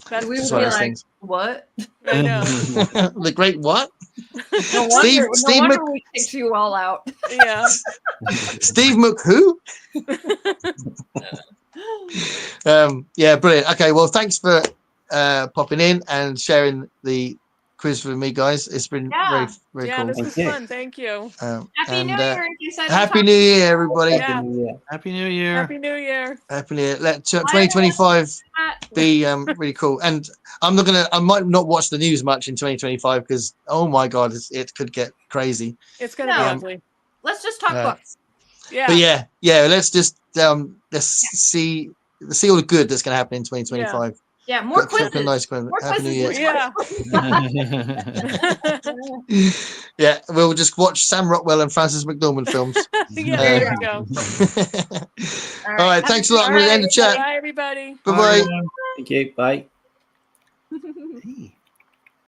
be like, things. What? I know. The Great what? No wonder we kicked you all out. Yeah. Steve McWho? Yeah, brilliant. Okay, well, thanks for popping in and sharing the quiz with me, guys. It's been very, very cool. This was fun. Thank you. Happy New Year. Happy New Year, everybody. Yeah. Happy New Year. Happy New Year. Happy New Year. Let 2025 be really cool. And I might not watch the news much in 2025 because, oh my God, it could get crazy. It's going to be ugly. Let's just talk books. Yeah. But yeah, let's just let's see all the good that's going to happen in 2025. Yeah, more quizzes. Nice more Happy New Year. Yeah. Yeah, we'll just watch Sam Rockwell and Frances McDormand films. Yeah, there you go. All right, thanks a lot. I'm going to end the chat. Bye, everybody. Bye-bye. Thank you. Bye. Hey.